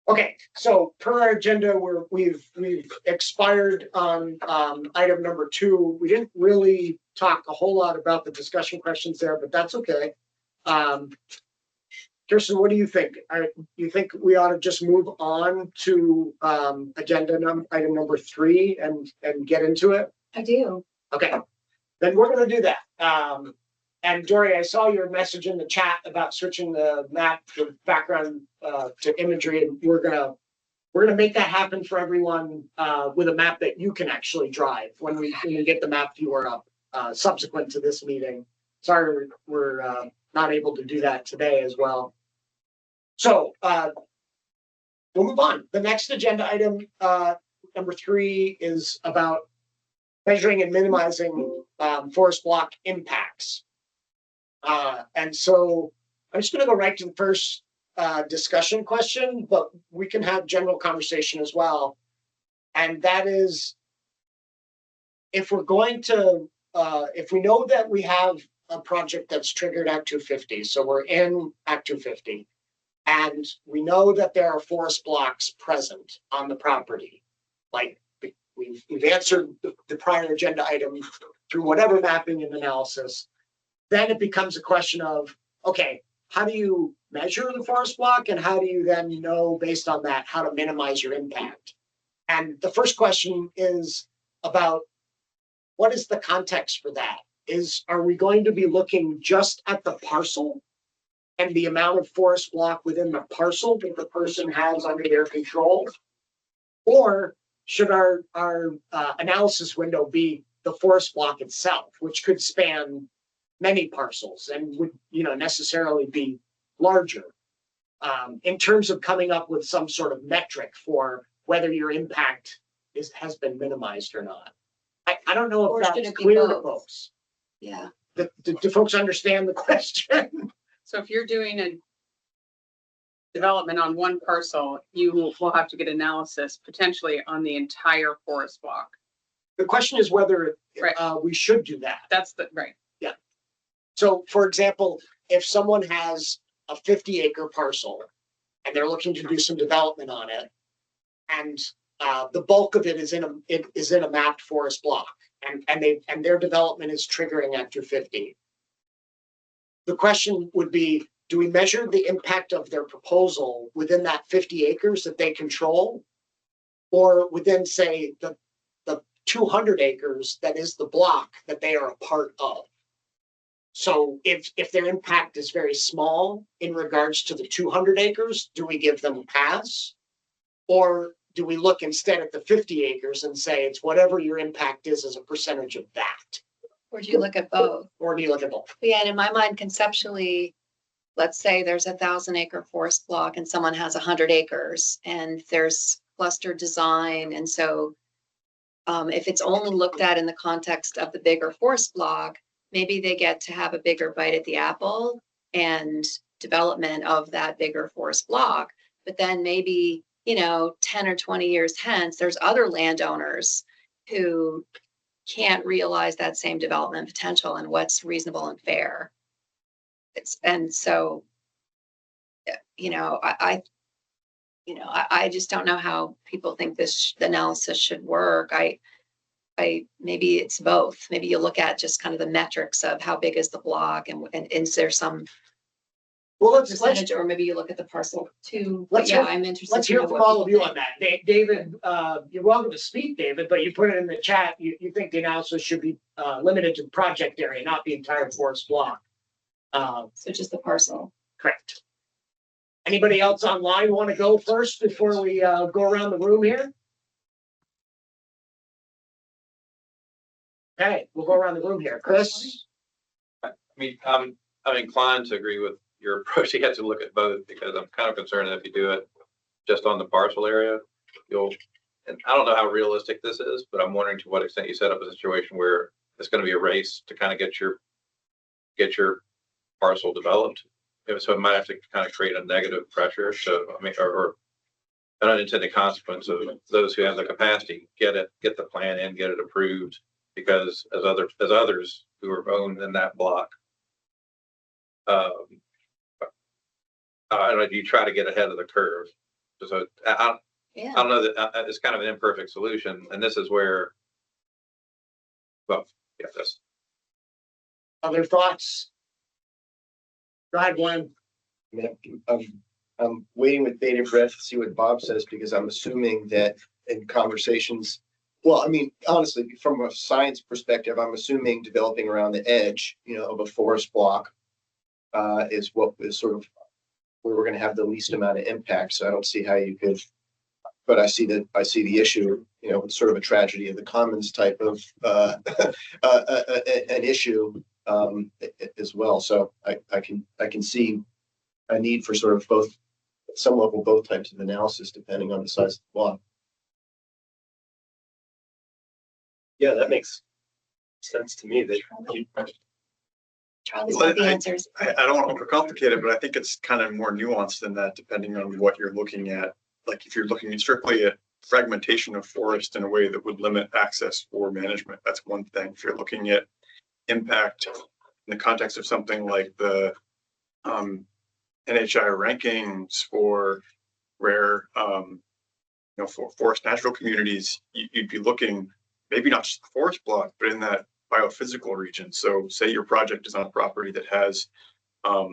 Okay, so per our agenda, we've expired on item number 2. We didn't really talk a whole lot about the discussion questions there, but that's okay. Kirsten, what do you think? You think we ought to just move on to item number 3 and get into it? I do. Okay, then we're going to do that. And Dory, I saw your message in the chat about switching the map to background to imagery, and we're gonna make that happen for everyone with a map that you can actually drive when we get the map viewer up subsequent to this meeting. Sorry, we're not able to do that today as well. So we'll move on. The next agenda item number 3 is about measuring and minimizing forest block impacts. And so I'm just going to go right to the first discussion question, but we can have general conversation as well. And that is, if we're going to, if we know that we have a project that's triggered Act 250, so we're in Act 250, and we know that there are forest blocks present on the property, like we've answered the prior agenda item through whatever mapping and analysis, then it becomes a question of, okay, how do you measure the forest block, and how do you then know based on that how to minimize your impact? And the first question is about what is the context for that? Are we going to be looking just at the parcel and the amount of forest block within the parcel that the person has under their control? Or should our analysis window be the forest block itself, which could span many parcels and would, necessarily be larger in terms of coming up with some sort of metric for whether your impact has been minimized or not? I don't know Or if should that's it be clear to both? folks. Yeah. Do folks understand the question? So if you're doing a development on one parcel, you will have to get analysis potentially on the entire forest block. The question is whether we should do that. That's right. Yeah. So, for example, if someone has a 50-acre parcel and they're looking to do some development on it, and the bulk of it is in a mapped forest block, and their development is triggering Act 250. The question would be, do we measure the impact of their proposal within that 50 acres that they control, or within, say, the 200 acres that is the block that they are a part of? So if their impact is very small in regards to the 200 acres, do we give them a pass? Or do we look instead at the 50 acres and say it's whatever your impact is as a percentage of that? Or do you look at both? Or do you look at both? Yeah, and in my mind, conceptually, let's say there's 1,000-acre forest block and someone has 100 acres and there's cluster design. And so if it's only looked at in the context of the bigger forest block, maybe they get to have a bigger bite at the apple and development of that bigger forest block. But then maybe, 10 or 20 years hence, there's other landowners who can't realize that same development potential and what's reasonable and fair. And so, I just don't know how people think this analysis should work. Maybe it's both. Maybe you look at just kind of the metrics of how big is the block and is there some percentage, or maybe you look at the parcel too. I'm interested. Let's hear from all of you on that. David, you're welcome to speak, David, but you put it in the chat. You think the analysis should be limited to the project area, not the entire forest block. So just the parcel. Correct. Anybody else online want to go first before we go around the room here? Okay, we'll go around the room here. Chris? I mean, I'm inclined to agree with your approach. You have to look at both, because I'm kind of concerned that if you do it just on the parcel area, and I don't know how realistic this is, but I'm wondering to what extent you set up a situation where it's going to be a race to kind of get your parcel developed. So it might have to kind of create a negative pressure. So, or an unintended consequence of those who have the capacity, get the plan in, get it approved, because as others who are owned in that block, I don't know, do you try to get ahead of the curve? So I don't know, that it's kind of an imperfect solution, and this is where, this. Other thoughts? Go ahead, Glenn. I'm waiting with bated breath to see what Bob says, because I'm assuming that in conversations, honestly, from a science perspective, I'm assuming developing around the edge, of a forest block is what is sort of where we're going to have the least amount of impact. So I don't see how you could, but I see the issue, it's sort of a tragedy of the commons type of an issue as well. So I can see a need for sort of both, at some level, both types of analysis depending on the size of the block. Yeah, that makes sense to me that you. Charlie's Well, got the answers. I don't want to overcomplicate it, but I think it's kind of more nuanced than that, depending on what you're looking at. Like if you're looking strictly at fragmentation of forest in a way that would limit access for management, that's one thing. If you're looking at impact in the context of something like the NHI rankings for rare, for forest natural communities, you'd be looking maybe not just the forest block, but in that biophysical region. So say your project is on a property that has a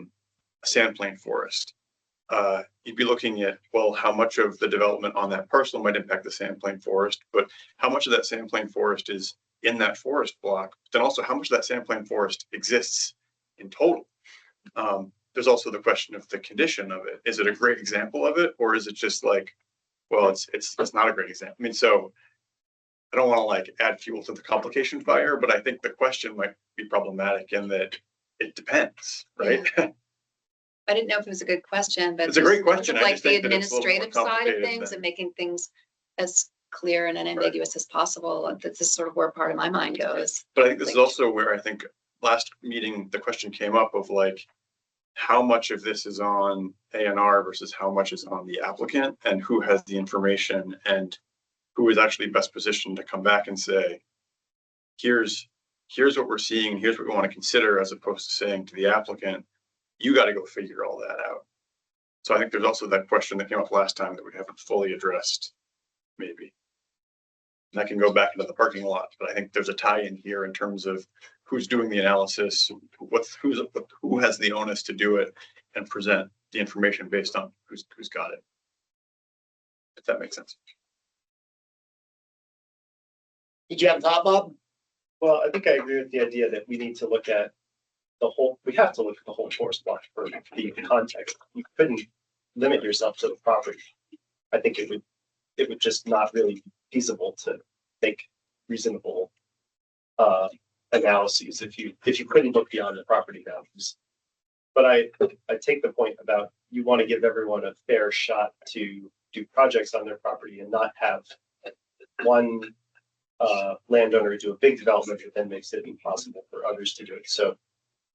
sandplain forest. You'd be looking at, well, how much of the development on that parcel might impact the sandplain forest, but how much of that sandplain forest is in that forest block, but then also how much of that sandplain forest exists in total. There's also the question of the condition of it. Is it a great example of it, or is it just like, well, it's not a great example. I mean, so I don't want to like add fuel to the complication fire, but I think the question might be problematic in that it depends, right? Yeah. I didn't know if it was a good question, but it's a great question. I like just the think that it's a little more administrative side of complicated things than- and making things as clear and unambiguous as possible. This is sort of where part of my mind goes. But I think this is also where I think last meeting, the question came up of like, how much of this is on A&R versus how much is on the applicant, and who has the information and who is actually best positioned to come back and say, here's what we're seeing, here's what we want to consider, as opposed to saying to the applicant, you got to go figure all that out. So I think there's also that question that came up last time that we haven't fully addressed, maybe. And that can go back into the parking lot, but I think there's a tie-in here in terms of who's doing the analysis, who has the onus to do it and present the information based on who's got it. If that makes sense. Did you have a thought, Bob? Well, I think I agree with the idea that we need to look at we have to look at the whole forest block for the context. You couldn't limit yourself to the property. I think it would just not really be feasible to make reasonable analyses if you couldn't look beyond the property boundaries. But I take the point about you want to give everyone a fair shot to do projects on their property and not have one landowner do a big development that then makes it impossible for others to do it. So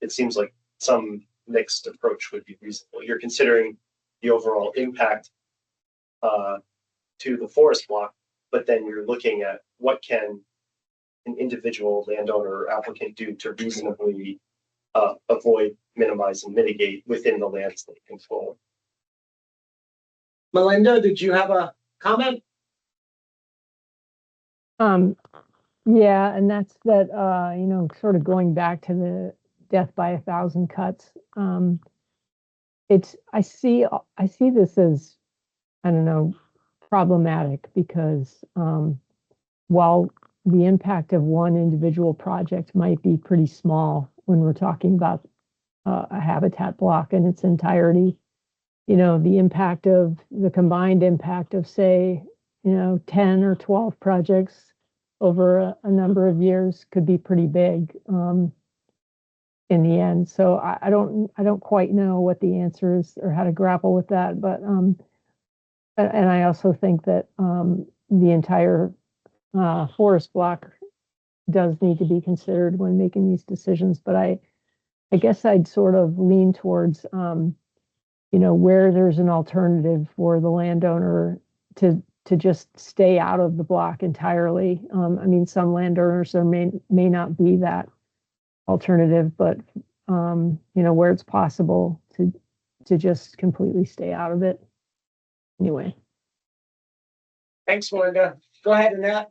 it seems like some mixed approach would be reasonable. You're considering the overall impact to the forest block, but then you're looking at what can an individual landowner or applicant do to reasonably avoid, minimize, and mitigate within the lands they control. Melinda, did you have a comment? Yeah, and that's that, sort of going back to the death by 1,000 cuts. I see this as, I don't know, problematic because while the impact of one individual project might be pretty small when we're talking about a habitat block in its entirety, the combined impact of, say, 10 or 12 projects over a number of years could be pretty big in the end. So I don't quite know what the answer is or how to grapple with that. But and I also think that the entire forest block does need to be considered when making these decisions. But I guess I'd sort of lean towards where there's an alternative for the landowner to just stay out of the block entirely. I mean, some landowners there may not be that alternative, but where it's possible to just completely stay out of it. Anyway. Thanks, Melinda. Go ahead, Annette.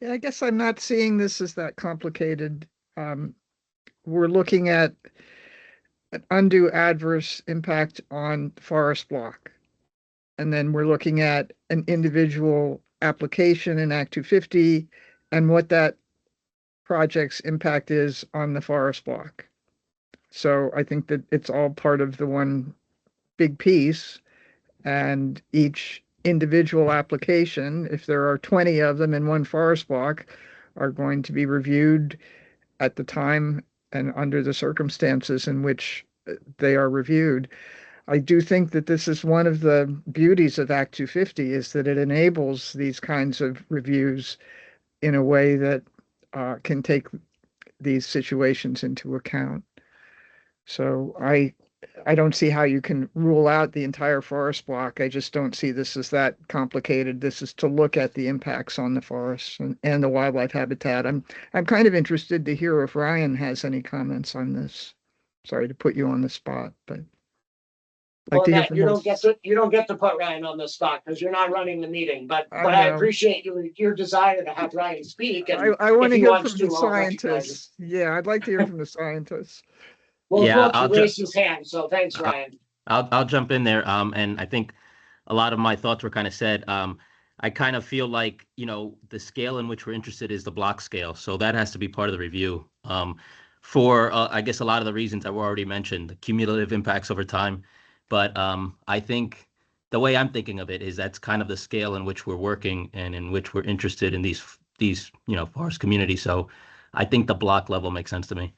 Yeah, I guess I'm not seeing this as that complicated. We're looking at an undue adverse impact on the forest block. And then we're looking at an individual application in Act 250 and what that project's impact is on the forest block. So I think that it's all part of the one big piece, and each individual application, if there are 20 of them in one forest block, are going to be reviewed at the time and under the circumstances in which they are reviewed. I do think that this is one of the beauties of Act 250 is that it enables these kinds of reviews in a way that can take these situations into account. So I don't see how you can rule out the entire forest block. I just don't see this as that complicated. This is to look at the impacts on the forests and the wildlife habitat. I'm kind of interested to hear if Ryan has any comments on this. Sorry to put you on the spot, but Well, Matt, you don't get to put Ryan on the spot because you're not running the meeting. But I know. appreciate your desire to have Ryan speak. And I want if to he hear wants from to, the I'll recognize him. scientists. Yeah, I'd like to hear from the scientists. Well, Yeah, Brooks raised his hand, so thanks, Ryan. I'll jump in there. And I think a lot of my thoughts were kind of said. I kind of feel like, the scale in which we're interested is the block scale. So that has to be part of the review. For I guess a lot of the reasons I've already mentioned, the cumulative impacts over time. But I think the way I'm thinking of it is that's kind of the scale in which we're working and in which we're interested in these forest communities. So I think the block level makes sense to me.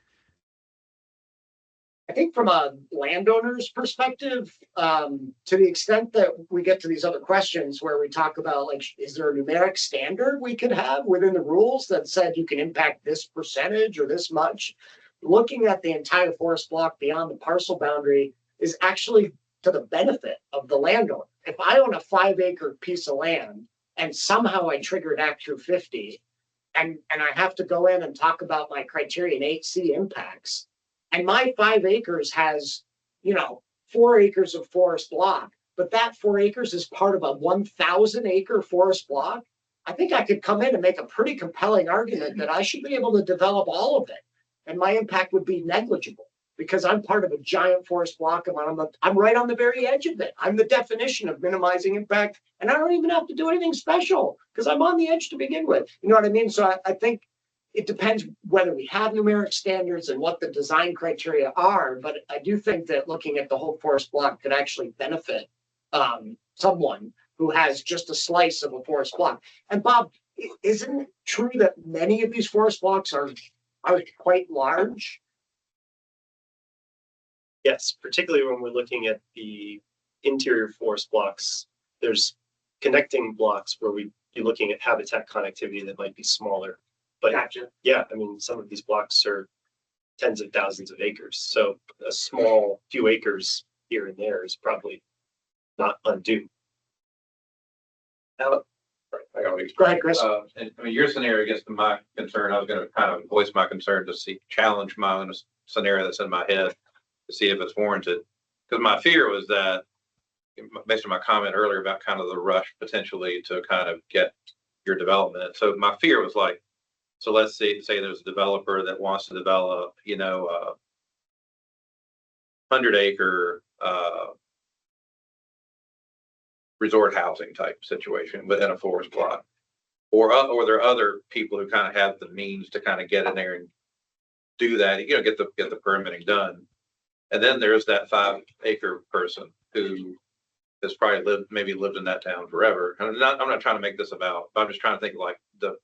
I think from a landowner's perspective, to the extent that we get to these other questions where we talk about, like, is there a numeric standard we could have within the rules that said you can impact this percentage or this much? Looking at the entire forest block beyond the parcel boundary is actually to the benefit of the landowner. If I own a 5-acre piece of land and somehow I triggered Act 250 and I have to go in and talk about my Criterion 8C impacts, and my 5 acres has, 4 acres of forest block, but that 4 acres is part of a 1,000-acre forest block, I think I could come in and make a pretty compelling argument that I should be able to develop all of it. And my impact would be negligible because I'm part of a giant forest block and I'm right on the very edge of it. I'm the definition of minimizing impact. And I don't even have to do anything special because I'm on the edge to begin with. You know what I mean? So I think it depends whether we have numeric standards and what the design criteria are, but I do think that looking at the whole forest block could actually benefit someone who has just a slice of a forest block. And Bob, isn't it true that many of these forest blocks are quite large? Yes, particularly when we're looking at the interior forest blocks, there's connecting blocks where we'd be looking at habitat connectivity that might be smaller. But Gotcha. Yeah, I mean, some of these blocks are tens of thousands of acres. So a small few acres here and there is probably not undue. Now, Go ahead, Chris. And I mean, your scenario gets to my concern. I was going to kind of voice my concern to challenge my own scenario that's in my head to see if it's warranted. Because my fear was that, based on my comment earlier about kind of the rush potentially to kind of get your development. So my fear was like, so let's say there's a developer that wants to develop, 100-acre resort housing type situation within a forest block, or there are other people who kind of have the means to kind of get in there and do that, get the permitting done. And then there's that 5-acre person who has probably lived in that town forever. And I'm not trying to make this about, but I'm just trying to think like the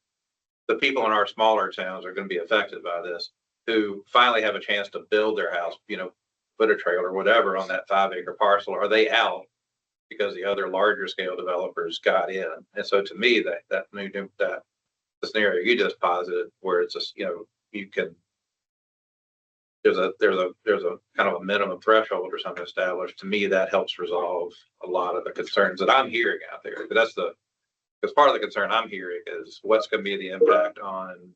people in our smaller towns are going to be affected by this, who finally have a chance to build their house, put a trailer or whatever on that 5-acre parcel. Are they out because the other larger scale developers got in? And so to me, that the scenario you just posited, where it's just, you can, there's a kind of a minimum threshold or something established. To me, that helps resolve a lot of the concerns that I'm hearing out there. But because part of the concern I'm hearing is what's going to be the impact on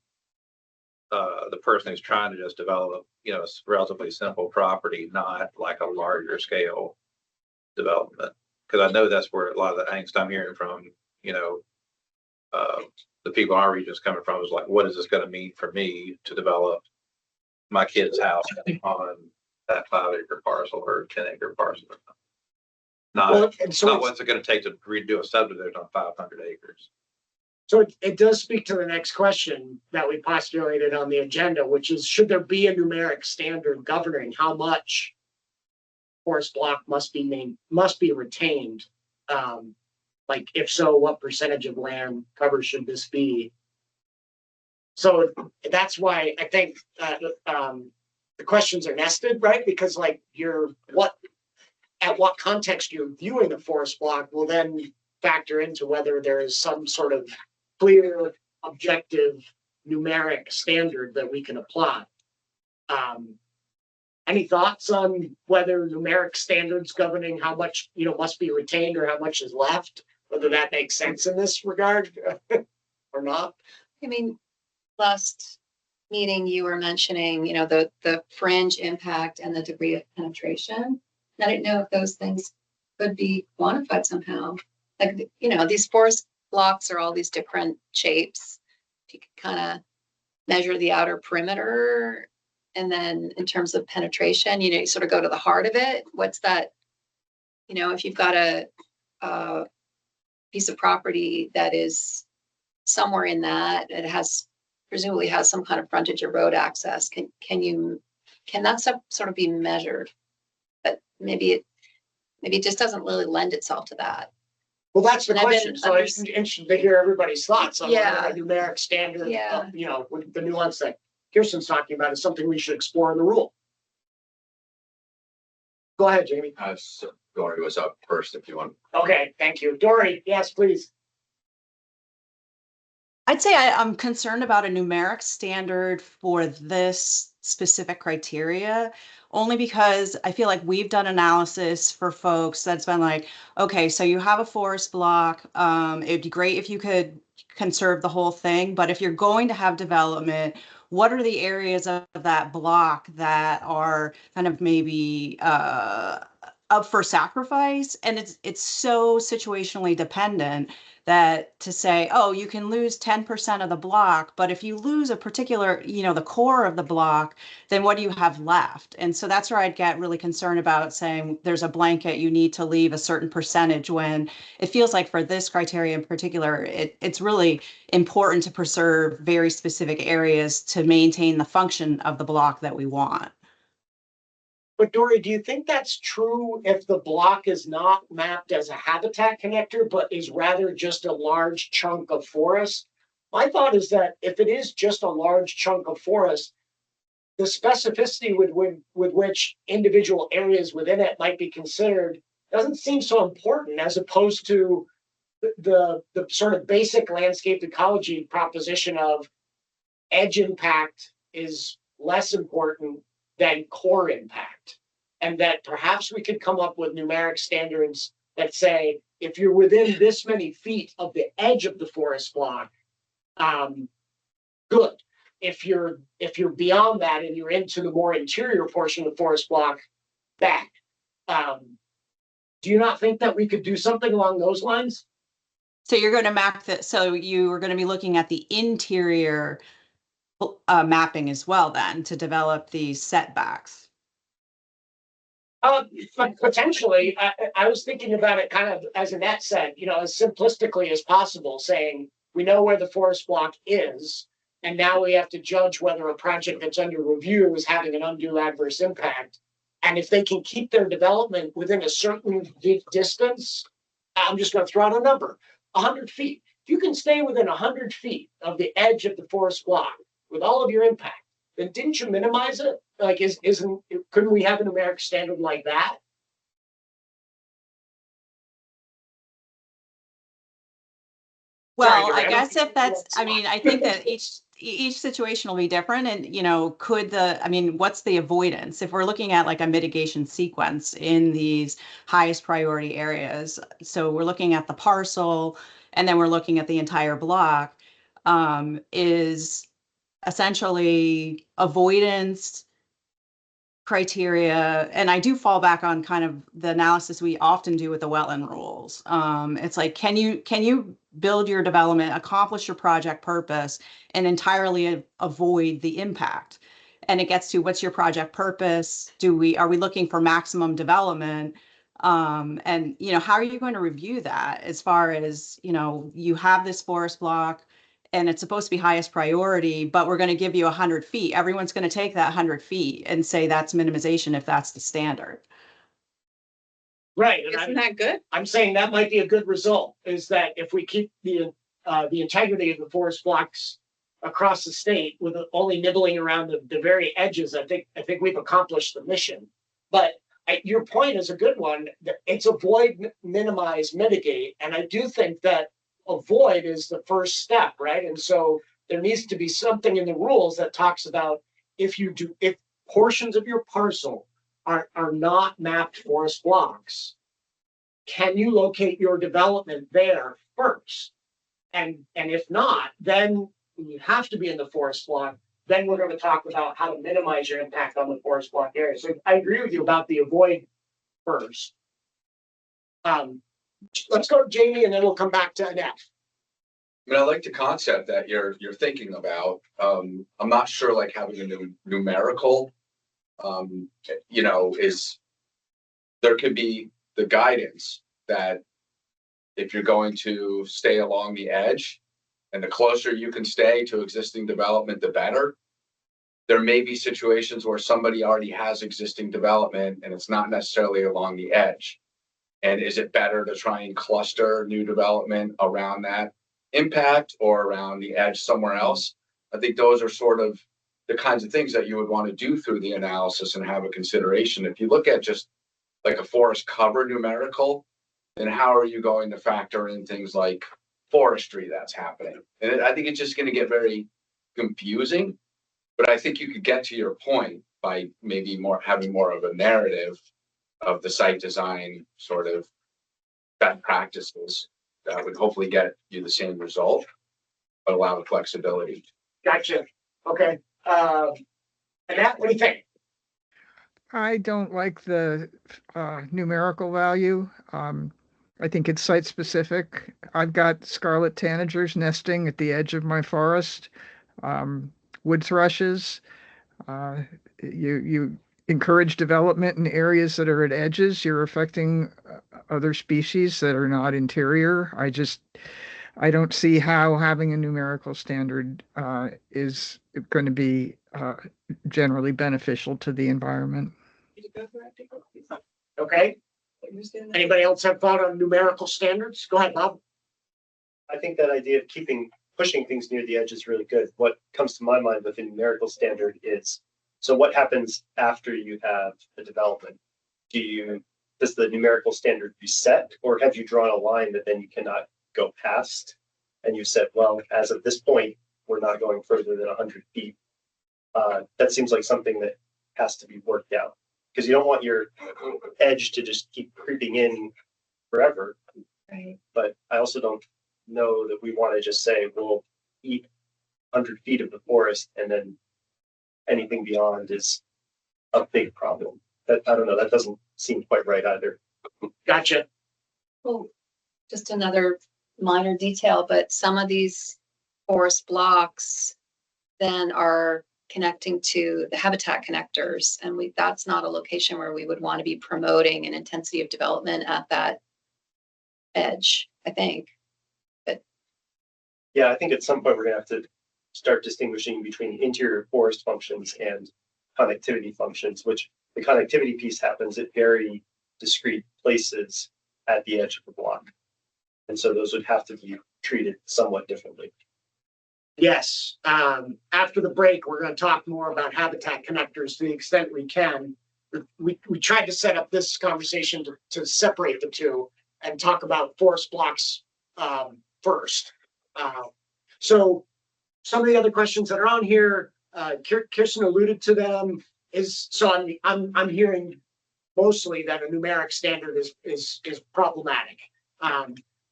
the person who's trying to just develop, a relatively simple property, not like a larger scale development. Because I know that's where a lot of the angst I'm hearing from, the people in our region is coming from, is like, what is this going to mean for me to develop my kid's house on that 5-acre parcel or 10-acre parcel? Not what's it going to take to redo a subdivision on 500 acres. So it does speak to the next question that we postulated on the agenda, which is, should there be a numeric standard governing how much forest block must be retained? Like, if so, what percentage of land cover should this be? So that's why I think the questions are nested, right? Because like at what context you're viewing the forest block will then factor into whether there is some sort of clear objective numeric standard that we can apply. Any thoughts on whether numeric standards governing how much, must be retained or how much is left, whether that makes sense in this regard or not? I mean, last meeting you were mentioning, the fringe impact and the degree of penetration. I didn't know if those things could be quantified somehow. Like, these forest blocks are all these different shapes. If you could kind of measure the outer perimeter, and then in terms of penetration, you sort of go to the heart of it. What's that? If you've got a piece of property that is somewhere in that, it presumably has some kind of frontage or road access. Can that stuff sort of be measured? But maybe it just doesn't really lend itself to that. Well, that's the question. So I'm interested to hear everybody's thoughts on whether a numeric standard, with the nuance that Kirsten's talking about is something we should explore in the rule. Go ahead, Jamie. So Dory was up first if you want. Okay, thank you. Dory, yes, please. I'd say I'm concerned about a numeric standard for this specific criteria, only because I feel like we've done analysis for folks that's been like, okay, so you have a forest block. It'd be great if you could conserve the whole thing, but if you're going to have development, what are the areas of that block that are kind of maybe up for sacrifice? And it's so situationally dependent that to say, oh, you can lose 10% of the block, but if you lose a particular, the core of the block, then what do you have left? And so that's where I'd get really concerned about saying there's a blanket, you need to leave a certain percentage, when it feels like for this criteria in particular, it's really important to preserve very specific areas to maintain the function of the block that we want. But Dory, do you think that's true if the block is not mapped as a habitat connector, but is rather just a large chunk of forest? My thought is that if it is just a large chunk of forest, the specificity with which individual areas within it might be considered doesn't seem so important, as opposed to the sort of basic landscape ecology proposition of edge impact is less important than core impact, and that perhaps we could come up with numeric standards that say, if you're within this many feet of the edge of the forest block, good. If you're beyond that and you're into the more interior portion of the forest block, bad. Do you not think that we could do something along those lines? So you're going to map that. So you are going to be looking at the interior mapping as well, then, to develop these setbacks. Potentially. I was thinking about it kind of, as Annette said, as simplistically as possible, saying we know where the forest block is, and now we have to judge whether a project that's under review is having an undue adverse impact. And if they can keep their development within a certain distance, I'm just going to throw out a number, 100 feet. If you can stay within 100 feet of the edge of the forest block with all of your impact, then didn't you minimize it? Like, couldn't we have a numeric standard like that? Well, I guess if that's, I think that each situation will be different, and what's the avoidance? If we're looking at like a mitigation sequence in these highest priority areas, so we're looking at the parcel and then we're looking at the entire block, is essentially avoidance criteria, and I do fall back on kind of the analysis we often do with the wetland rules. It's like, can you build your development, accomplish your project purpose, and entirely avoid the impact? And it gets to, what's your project purpose? Are we looking for maximum development? And how are you going to review that, as far as, you have this forest block and it's supposed to be highest priority, but we're going to give you 100 feet. Everyone's going to take that 100 feet and say that's minimization if that's the standard. Right. Isn't that good? I'm saying that might be a good result, is that if we keep the integrity of the forest blocks across the state with only nibbling around the very edges, I think we've accomplished the mission. But your point is a good one. It's avoid, minimize, mitigate. And I do think that avoid is the first step, right? And so there needs to be something in the rules that talks about if portions of your parcel are not mapped forest blocks, can you locate your development there first? And if not, then you have to be in the forest block. Then we're going to talk about how to minimize your impact on the forest block area. So I agree with you about the avoid first. Let's go to Jamie and then we'll come back to Annette. I mean, I like the concept that you're thinking about. I'm not sure like having a numerical, is there could be the guidance that if you're going to stay along the edge and the closer you can stay to existing development, the better. There may be situations where somebody already has existing development and it's not necessarily along the edge. And is it better to try and cluster new development around that impact or around the edge somewhere else? I think those are sort of the kinds of things that you would want to do through the analysis and have a consideration. If you look at just like a forest cover numerical, then how are you going to factor in things like forestry that's happening? And I think it's just going to get very confusing, but I think you could get to your point by maybe having more of a narrative of the site design sort of best practices that would hopefully get you the same result, but allow the flexibility. Gotcha. Okay. Annette, what do you think? I don't like the numerical value. I think it's site specific. I've got scarlet tanagers nesting at the edge of my forest, wood thrushes. You encourage development in areas that are at edges. You're affecting other species that are not interior. I don't see how having a numerical standard is going to be generally beneficial to the environment. Okay. Anybody else have thought on numerical standards? Go ahead, Bob. I think that idea of pushing things near the edge is really good. What comes to my mind with a numerical standard is, so what happens after you have the development? Does the numerical standard reset, or have you drawn a line that then you cannot go past? And you said, well, as of this point, we're not going further than 100 feet. That seems like something that has to be worked out, because you don't want your edge to just keep creeping in forever. Right. But I also don't know that we want to just say we'll eat 100 feet of the forest and then anything beyond is a big problem. I don't know. That doesn't seem quite right either. Gotcha. Well, just another minor detail, but some of these forest blocks then are connecting to the habitat connectors, and that's not a location where we would want to be promoting an intensity of development at that edge, I think. But yeah, I think at some point we're gonna have to start distinguishing between interior forest functions and connectivity functions, which the connectivity piece happens at very discrete places at the edge of the block. And so those would have to be treated somewhat differently. Yes. After the break, we're going to talk more about habitat connectors to the extent we can. We tried to set up this conversation to separate the two and talk about forest blocks first. So some of the other questions that are on here, Kirsten alluded to them. I'm hearing mostly that a numeric standard is problematic.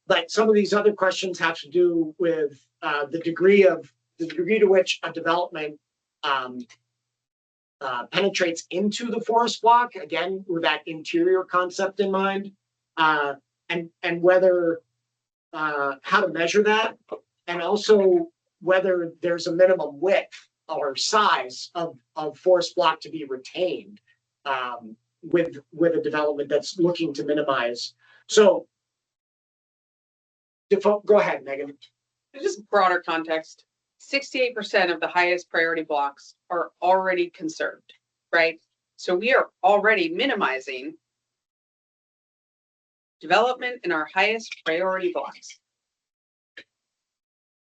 But some of these other questions have to do with the degree to which a development penetrates into the forest block, again, with that interior concept in mind, and whether how to measure that, and also whether there's a minimum width or size of forest block to be retained with a development that's looking to minimize. So go ahead, Megan. Just broader context, 68% of the highest priority blocks are already conserved, right? So we are already minimizing development in our highest priority blocks.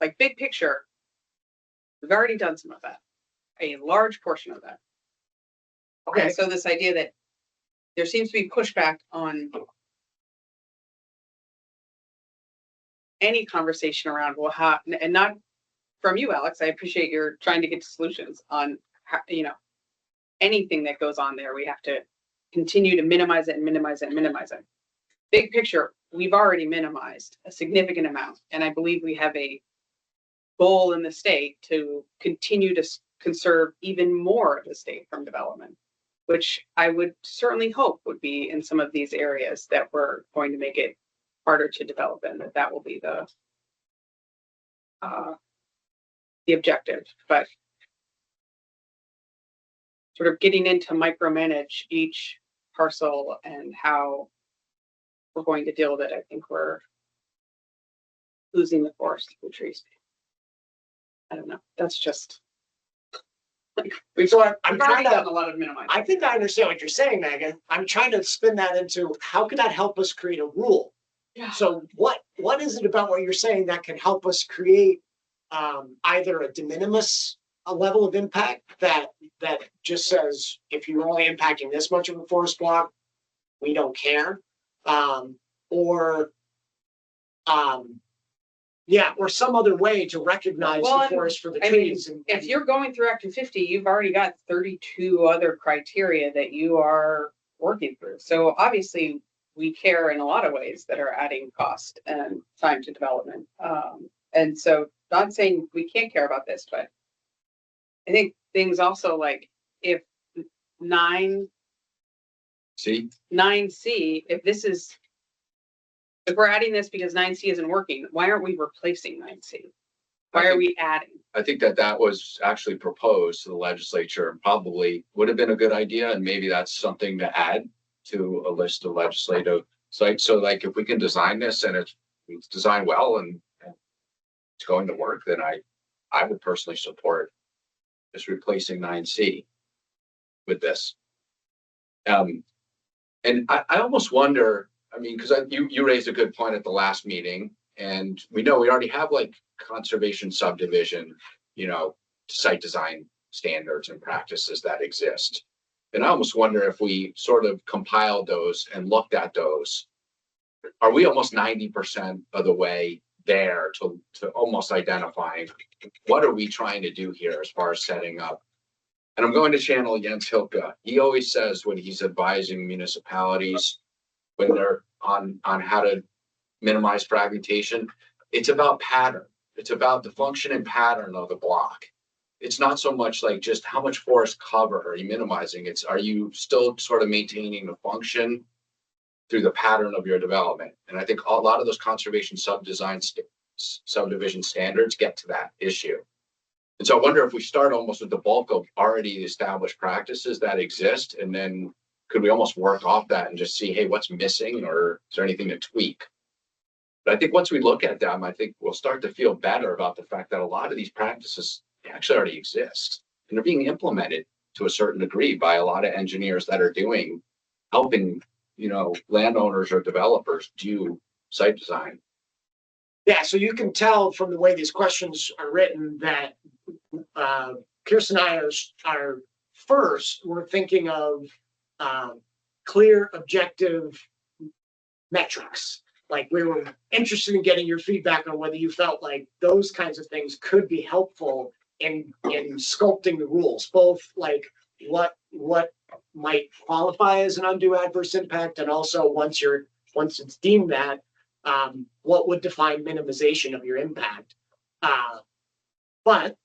Like big picture, we've already done some of that, a large portion of that. Okay. And so this idea that there seems to be pushback on any conversation around, well, how, and not from you, Alex, I appreciate you're trying to get to solutions on how, anything that goes on there, we have to continue to minimize it and minimize it and minimize it. Big picture, we've already minimized a significant amount, and I believe we have a goal in the state to continue to conserve even more of the state from development, which I would certainly hope would be in some of these areas that we're going to make it harder to develop in, that will be the objective. But sort of getting into micromanage each parcel and how we're going to deal with it, I think we're losing the forest and trees. I don't know. That's just like so I'm trying done to a lot of minimizing. I think I understand what you're saying, Megan. I'm trying to spin that into how could that help us create a rule? Yeah. So what is it about what you're saying that can help us create either a de minimis, a level of impact that just says if you're only impacting this much of a forest block, we don't care, or some other way to recognize the forest for the trees. If you're going through Act 250, you've already got 32 other criteria that you are working through. So obviously we care in a lot of ways that are adding cost and time to development. And so not saying we can't care about this, but I think things also like if 9C, if we're adding this because 9C isn't working, why aren't we replacing 9C? Why are we adding? I think that was actually proposed to the legislature and probably would have been a good idea. And maybe that's something to add to a list of legislative sites. So like if we can design this and it's designed well and it's going to work, then I would personally support just replacing 9C with this. And I almost wonder, I mean, because you raised a good point at the last meeting, and we know we already have like conservation subdivision, site design standards and practices that exist. And I almost wonder if we sort of compiled those and looked at those, are we almost 90% of the way there to almost identifying what are we trying to do here as far as setting up. And I'm going to channel Jens Hilke. He always says when he's advising municipalities when they're on how to minimize fragmentation, it's about pattern. It's about the function and pattern of the block. It's not so much like just how much forest cover are you minimizing. It's are you still sort of maintaining the function through the pattern of your development. And I think a lot of those conservation subdivision standards get to that issue. And so I wonder if we start almost with the bulk of already established practices that exist, and then could we almost work off that and just see, hey, what's missing, or is there anything to tweak? But I think once we look at them, I think we'll start to feel better about the fact that a lot of these practices actually already exist, and they're being implemented to a certain degree by a lot of engineers that are helping landowners or developers do site design. Yeah, so you can tell from the way these questions are written that Kirsten and I are first, we're thinking of clear, objective metrics. Like we were interested in getting your feedback on whether you felt like those kinds of things could be helpful in sculpting the rules, both like what might qualify as an undue adverse impact, and also once it's deemed that, what would define minimization of your impact. But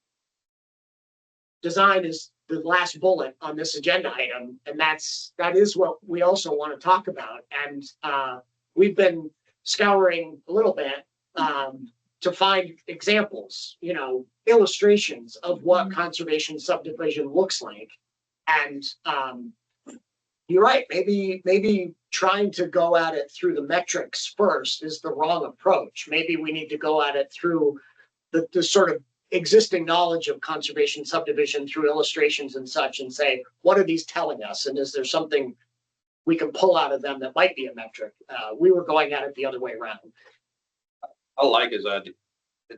design is the last bullet on this agenda item, and that is what we also want to talk about. And we've been scouring a little bit to find examples, illustrations of what conservation subdivision looks like. And you're right, maybe trying to go at it through the metrics first is the wrong approach. Maybe we need to go at it through the sort of existing knowledge of conservation subdivision through illustrations and such, and say, what are these telling us? And is there something we can pull out of them that might be a metric? We were going at it the other way around. I like his idea. In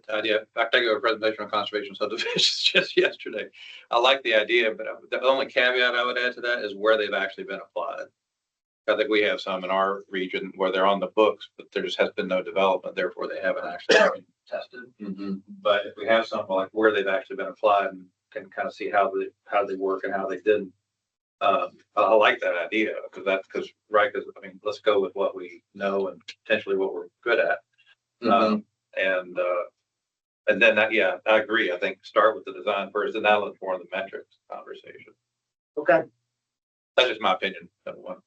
fact, I gave a presentation on conservation subdivisions just yesterday. I like the idea, but the only caveat I would add to that is where they've actually been applied. I think we have some in our region where they're on the books, but there just has been no development, therefore they haven't actually been tested. But if we have something like where they've actually been applied and can kind of see how they work and how they didn't, I like that idea because I mean, let's go with what we know and potentially what we're good at. And then that, yeah, I agree. I think start with the design first and that'll inform the metrics conversation. Okay. That's just my opinion. Number one.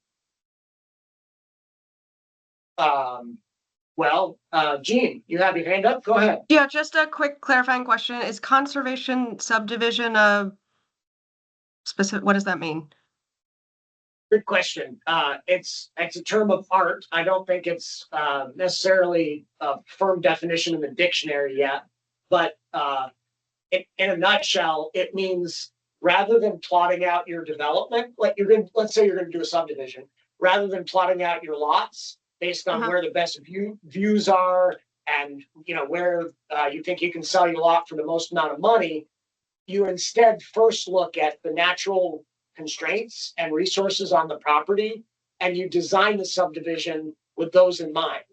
Gene, you have your hand up. Go ahead. Yeah, just a quick clarifying question. Is conservation subdivision a specific, what does that mean? Good question. It's a term of art. I don't think it's necessarily a firm definition in the dictionary yet, but in a nutshell, it means rather than plotting out your development, like let's say you're going to do a subdivision, rather than plotting out your lots based on where the best views are and where you think you can sell your lot for the most amount of money, you instead first look at the natural constraints and resources on the property, and you design the subdivision with those in mind.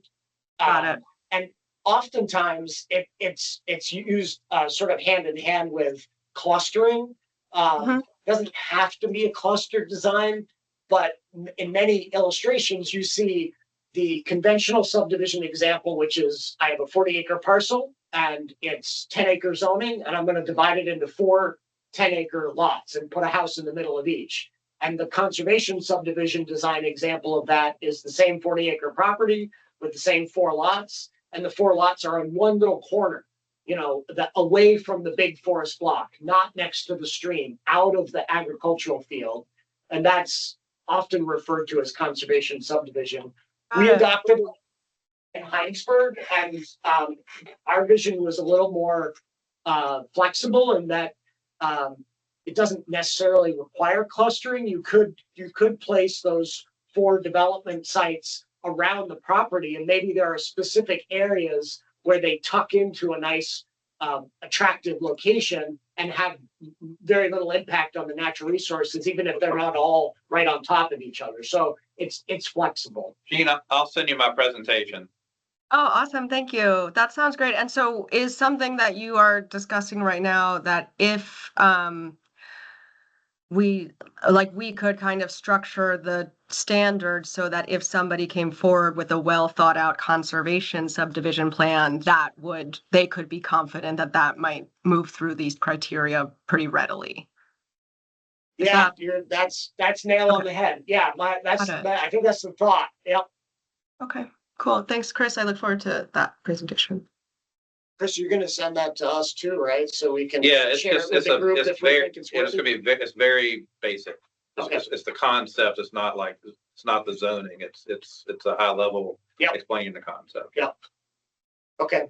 Got it. And oftentimes it's used sort of hand in hand with clustering. Doesn't have to be a clustered design, but in many illustrations you see the conventional subdivision example, which is I have a 40-acre parcel and it's 10-acre zoning, and I'm going to divide it into 4 10-acre lots and put a house in the middle of each. And the conservation subdivision design example of that is the same 40-acre property with the same 4 lots, and the 4 lots are in one little corner, away from the big forest block, not next to the stream, out of the agricultural field. And that's often referred to as conservation subdivision. We adopted in Heinsberg, and our vision was a little more flexible in that it doesn't necessarily require clustering. You could place those 4 development sites around the property, and maybe there are specific areas where they tuck into a nice attractive location and have very little impact on the natural resources, even if they're not all right on top of each other. So it's flexible. Gene, I'll send you my presentation. Oh, awesome. Thank you. That sounds great. And so is something that you are discussing right now that if we could kind of structure the standard so that if somebody came forward with a well thought out conservation subdivision plan, they could be confident that might move through these criteria pretty readily. Yeah, that's nail on the head. Yeah, I think that's the thought. Yep. Okay, cool. Thanks, Chris. I look forward to that presentation. Chris, you're going to send that to us too, right? So we can share it with the group if we think it's going to be it's very basic. Okay. It's the concept. It's not the zoning. It's a high level explaining the concept. Yeah. Okay.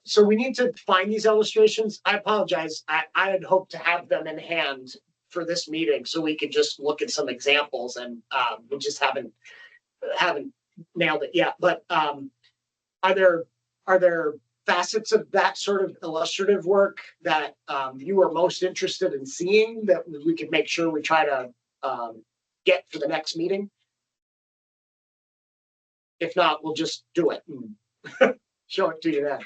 So we need to find these illustrations. I apologize. I had hoped to have them in hand for this meeting so we could just look at some examples, and we just haven't nailed it yet. But are there facets of that sort of illustrative work that you are most interested in seeing that we could make sure we try to get for the next meeting? If not, we'll just do it and show it to you then.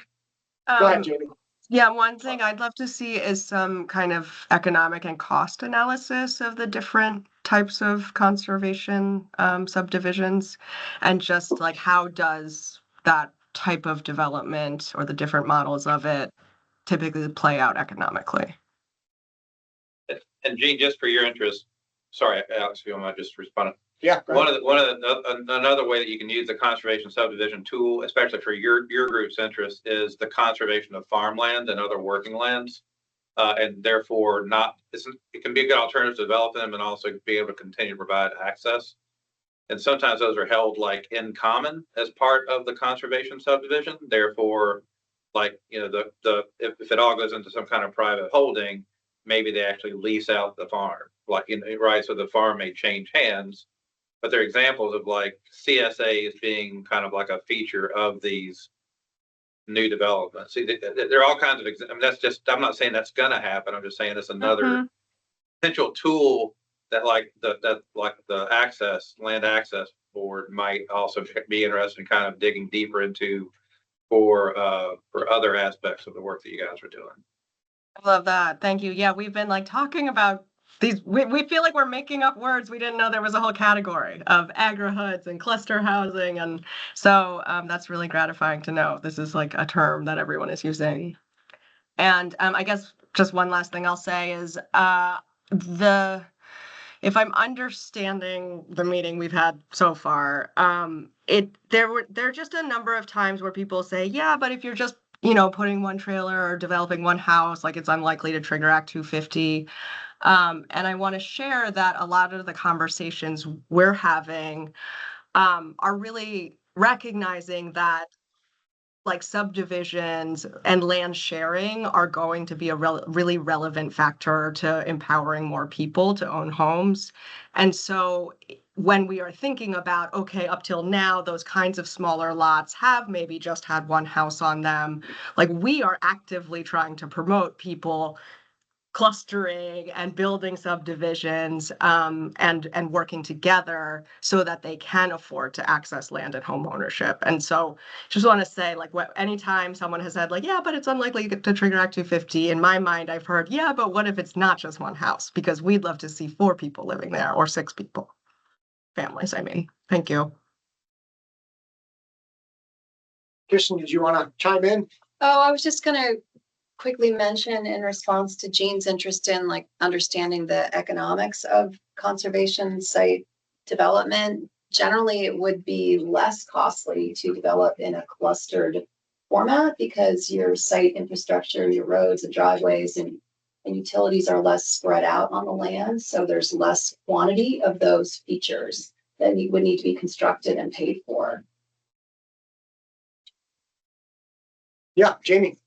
Go ahead, Jamie. Yeah, one thing I'd love to see is some kind of economic and cost analysis of the different types of conservation subdivisions, and just like how does that type of development or the different models of it typically play out economically. And Gene, just for your interest, sorry, Alex, if you want to just respond. Yeah. Another way that you can use the conservation subdivision tool, especially for your group's interest, is the conservation of farmland and other working lands, and therefore it can be a good alternative to develop them and also be able to continue to provide access. And sometimes those are held like in common as part of the conservation subdivision. Therefore, like if it all goes into some kind of private holding, maybe they actually lease out the farm, right? So the farm may change hands. But they're examples of like CSAs being kind of like a feature of these new developments. See, there are all kinds of, I'm not saying that's going to happen. I'm just saying it's another potential tool that the land access board might also be interested in kind of digging deeper into for other aspects of the work that you guys are doing. I love that. Thank you. Yeah, we've been like talking about these. We feel like we're making up words. We didn't know there was a whole category of agri-hoods and cluster housing. And so that's really gratifying to know. This is like a term that everyone is using. And I guess just one last thing I'll say is if I'm understanding the meeting we've had so far, there are just a number of times where people say, yeah, but if you're just putting one trailer or developing one house, like it's unlikely to trigger Act 250. And I want to share that a lot of the conversations we're having are really recognizing that like subdivisions and land sharing are going to be a really relevant factor to empowering more people to own homes. And so when we are thinking about, okay, up till now, those kinds of smaller lots have maybe just had one house on them, like we are actively trying to promote people clustering and building subdivisions and working together so that they can afford to access land and home ownership. And so just want to say, like, anytime someone has said, like, yeah, but it's unlikely to trigger Act 250, in my mind, I've heard, yeah, but what if it's not just one house? Because we'd love to see 4 people living there or 6 people. Families, I mean. Thank you. Kirsten, did you want to chime in? Oh, I was just going to quickly mention in response to Jean's interest in like understanding the economics of conservation site development. Generally, it would be less costly to develop in a clustered format because your site infrastructure, your roads and driveways and utilities are less spread out on the land. So there's less quantity of those features that would need to be constructed and paid for. Yeah, Jamie.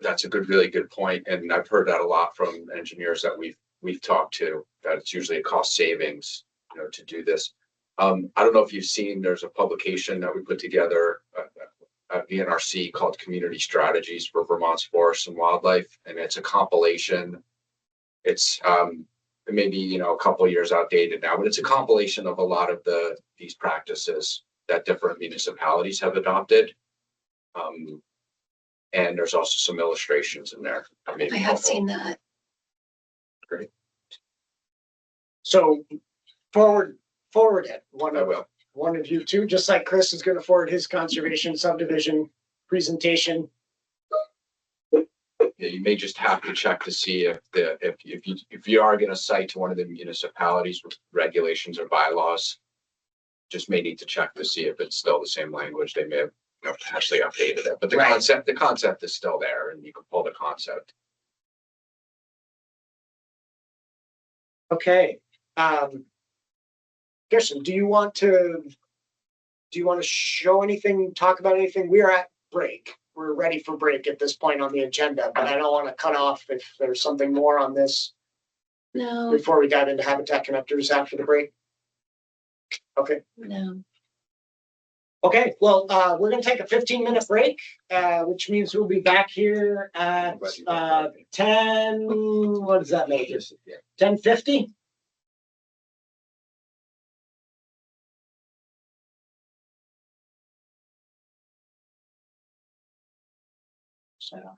That's a really good point. And I've heard that a lot from engineers that we've talked to, that it's usually a cost savings, to do this. I don't know if you've seen, there's a publication that we put together at VNRC called Community Strategies for Vermont's Forests and Wildlife. And it's a compilation. It's maybe, a couple of years outdated now, but it's a compilation of a lot of these practices that different municipalities have adopted. And there's also some illustrations in there. I have seen that. Great. So forward it. One of you two, just like Chris is going to forward his conservation subdivision presentation. Yeah, you may just have to check to see if you are going to cite to one of the municipalities with regulations or bylaws, just may need to check to see if it's still the same language. They may have actually updated it, but the concept is still there, and you can pull the concept. Okay. Kirsten, do you want to show anything, talk about anything? We are at break. We're ready for break at this point on the agenda, but I don't want to cut off if there's something more on this. No. Before we dive into habitat connectors after the break. Okay. No. Okay, well, we're going to take a 15-minute break, which means we'll be back here at 10, what does that make it? 10:50? Shut off.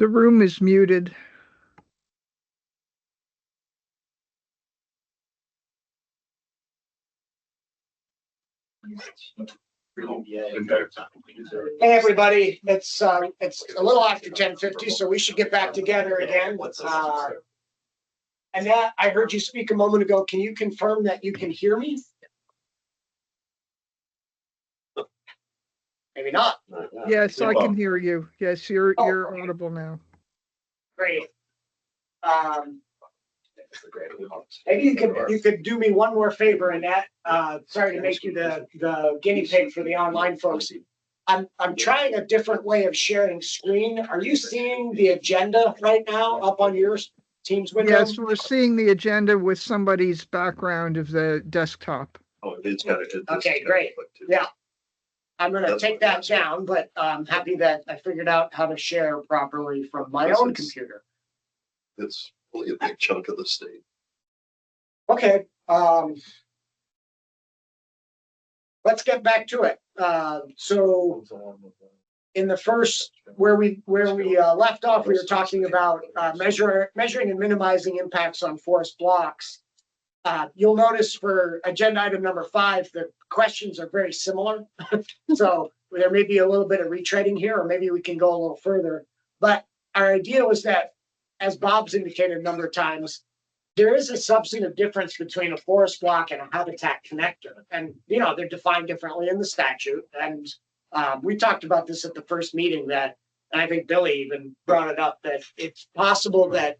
The room is muted. Hey, everybody, it's a little after 10:50, so we should get back together again. Annette, I heard you speak a moment ago. Can you confirm that you can hear me? Maybe not. Yes, I can hear you. Yes, you're audible now. Great. Maybe you could do me one more favor, Annette. Sorry to make you the guinea pig for the online folks. I'm trying a different way of sharing screen. Are you seeing the agenda right now up on your Teams window? Yes, we're seeing the agenda with somebody's background of the desktop. Oh, it's got it. Okay, great. Yeah. I'm gonna take that down, but I'm happy that I figured out how to share properly from my own computer. It's only a big chunk of the state. Okay, let's get back to it. So in the first, where we left off, we were talking about measuring and minimizing impacts on forest blocks. You'll notice for agenda item number 5, the questions are very similar. So there may be a little bit of retreading here, or maybe we can go a little further. But our idea was that, as Bob's indicated a number of times, there is a substantive difference between a forest block and a habitat connector. And, they're defined differently in the statute. And we talked about this at the first meeting and I think Billy even brought it up, that it's possible that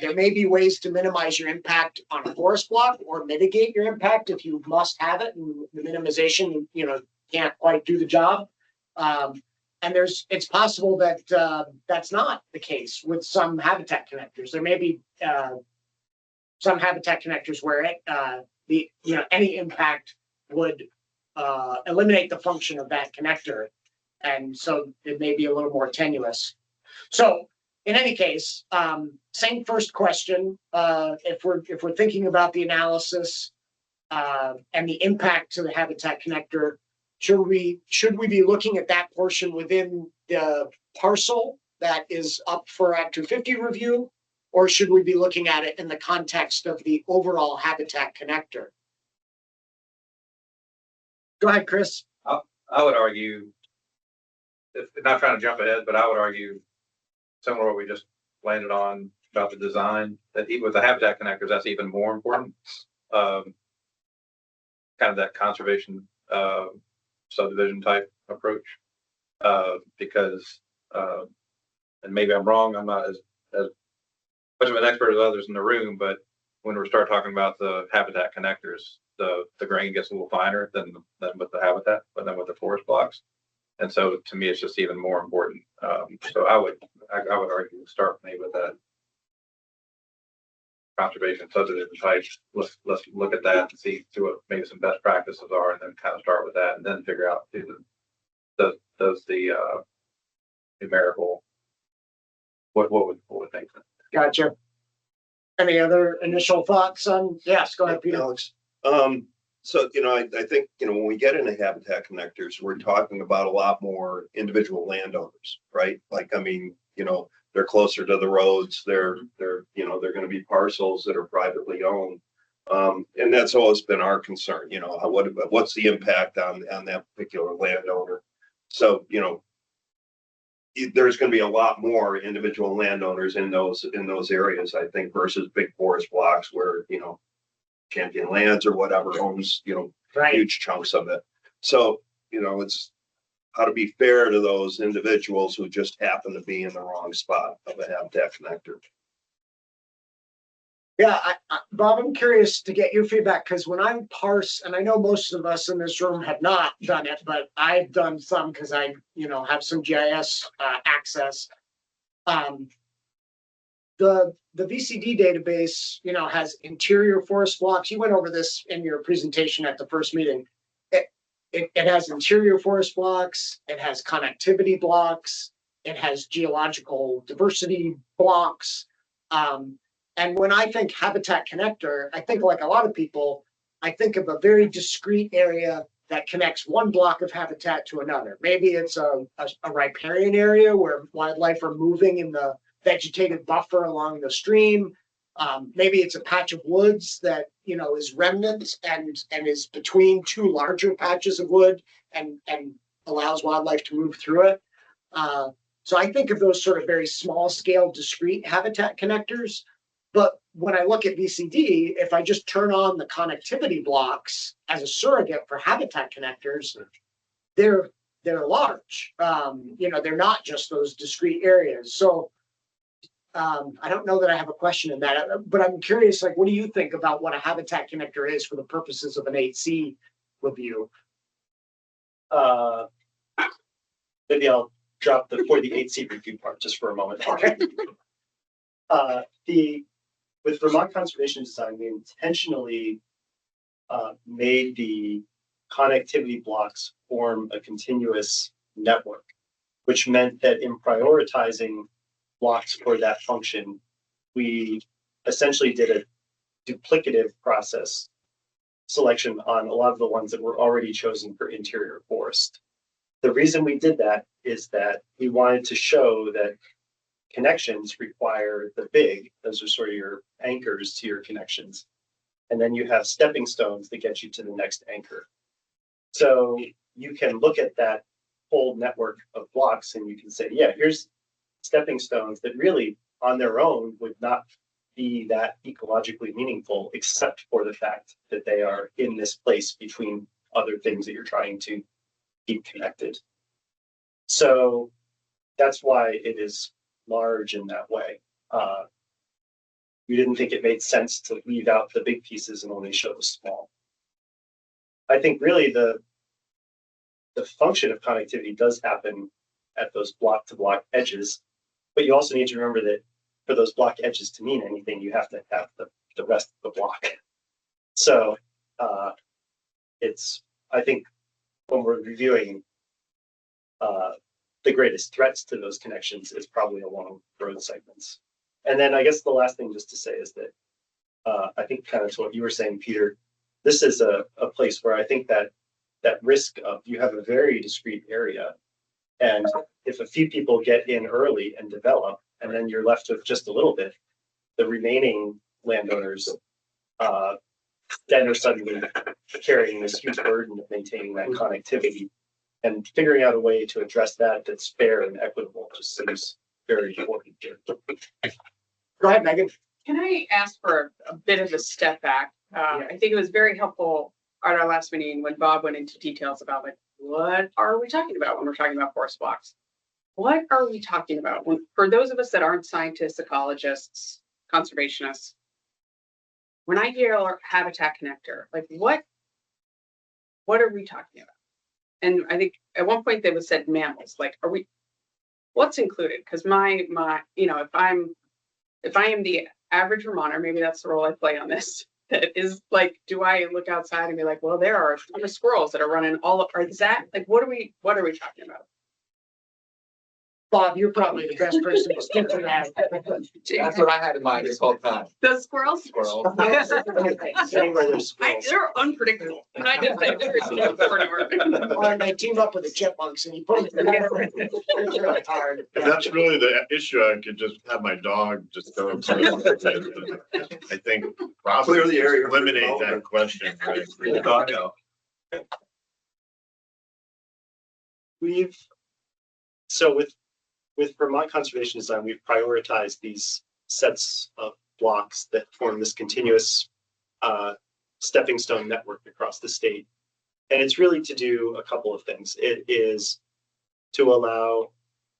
there may be ways to minimize your impact on a forest block or mitigate your impact if you must have it, and the minimization, can't quite do the job. And it's possible that that's not the case with some habitat connectors. There may be some habitat connectors where any impact would eliminate the function of that connector, and so it may be a little more tenuous. So in any case, same first question. If we're thinking about the analysis and the impact to the habitat connector, should we be looking at that portion within the parcel that is up for Act 250 review, or should we be looking at it in the context of the overall habitat connector? Go ahead, Chris. I would argue, not trying to jump ahead, but I would argue similar to what we just landed on about the design, that even with the habitat connectors, that's even more important. Kind of that conservation subdivision type approach, because and maybe I'm wrong, I'm not as much of an expert as others in the room, but when we start talking about the habitat connectors, the grain gets a little finer than with the habitat, but then with the forest blocks. And so to me, it's just even more important. So I would argue start maybe with that conservation subdivision type. Let's look at that and see what maybe some best practices are, and then kind of start with that, and then figure out does the numerical what would think. Gotcha. Any other initial thoughts on? Yes, go ahead, Peter. Alex. So, I think, when we get into habitat connectors, we're talking about a lot more individual landowners, right? Like, they're closer to the roads. They're going to be parcels that are privately owned. And that's always been our concern, what's the impact on that particular landowner? So, there's going to be a lot more individual landowners in those areas, I think, versus big forest blocks where, Champion Lands or whatever owns, right, huge chunks of it. So, it's how to be fair to those individuals who just happen to be in the wrong spot of a habitat connector. Yeah, Bob, I'm curious to get your feedback because when I parse, and I know most of us in this room have not done it, but I've done some because I, have some GIS access. The VCD database, has interior forest blocks. You went over this in your presentation at the first meeting. It has interior forest blocks. It has connectivity blocks. It has geological diversity blocks. And when I think habitat connector, I think like a lot of people, I think of a very discrete area that connects one block of habitat to another. Maybe it's a riparian area where wildlife are moving in the vegetated buffer along the stream. Maybe it's a patch of woods that is remnant and is between two larger patches of wood and allows wildlife to move through it. So I think of those sort of very small scale discrete habitat connectors. But when I look at VCD, if I just turn on the connectivity blocks as a surrogate for habitat connectors, they're large. They're not just those discrete areas. So I don't know that I have a question in that, but I'm curious, like, what do you think about what a habitat connector is for the purposes of an 8C review? Maybe I'll drop the 8C review part just for a moment. With Vermont Conservation Design, we intentionally made the connectivity blocks form a continuous network, which meant that in prioritizing blocks for that function, we essentially did a duplicative process selection on a lot of the ones that were already chosen for interior forest. The reason we did that is that we wanted to show that connections require the big, those are sort of your anchors to your connections. And then you have stepping stones that get you to the next anchor. So you can look at that whole network of blocks and you can say, yeah, here's stepping stones that really on their own would not be that ecologically meaningful, except for the fact that they are in this place between other things that you're trying to keep connected. So that's why it is large in that way. We didn't think it made sense to leave out the big pieces and only show the small. I think really the function of connectivity does happen at those block to block edges, but you also need to remember that for those block edges to mean anything, you have to have the rest of the block. So I think when we're reviewing the greatest threats to those connections is probably along road segments. And then I guess the last thing just to say is that I think kind of to what you were saying, Peter, this is a place where I think that risk of you have a very discrete area. And if a few people get in early and develop, and then you're left with just a little bit, the remaining landowners then are suddenly carrying this huge burden of maintaining that connectivity. And figuring out a way to address that that's fair and equitable just seems very important here. Go ahead, Megan. Can I ask for a bit of a step back? I think it was very helpful at our last meeting when Bob went into details about like, what are we talking about when we're talking about forest blocks? What are we talking about? For those of us that aren't scientists, ecologists, conservationists, when I hear habitat connector, like what are we talking about? And I think at one point they was said mammals, like, what's included? Because my, if I am the average Vermonter, maybe that's the role I play on this, that is like, do I look outside and be like, well, there are a ton of squirrels that are running or is that like, what are we talking about? Bob, you're probably the best person to speak to that. That's what I had in mind this whole time. The squirrels? Squirrels. They're unpredictable. And I just think or they team up with the chipmunks and you put them together. It's really hard. If that's really the issue, I could just have my dog just go. I think probably Clear the area. Eliminate that question. Right? The dog out. With Vermont Conservation Design, we've prioritized these sets of blocks that form this continuous stepping stone network across the state. And it's really to do a couple of things. It is to allow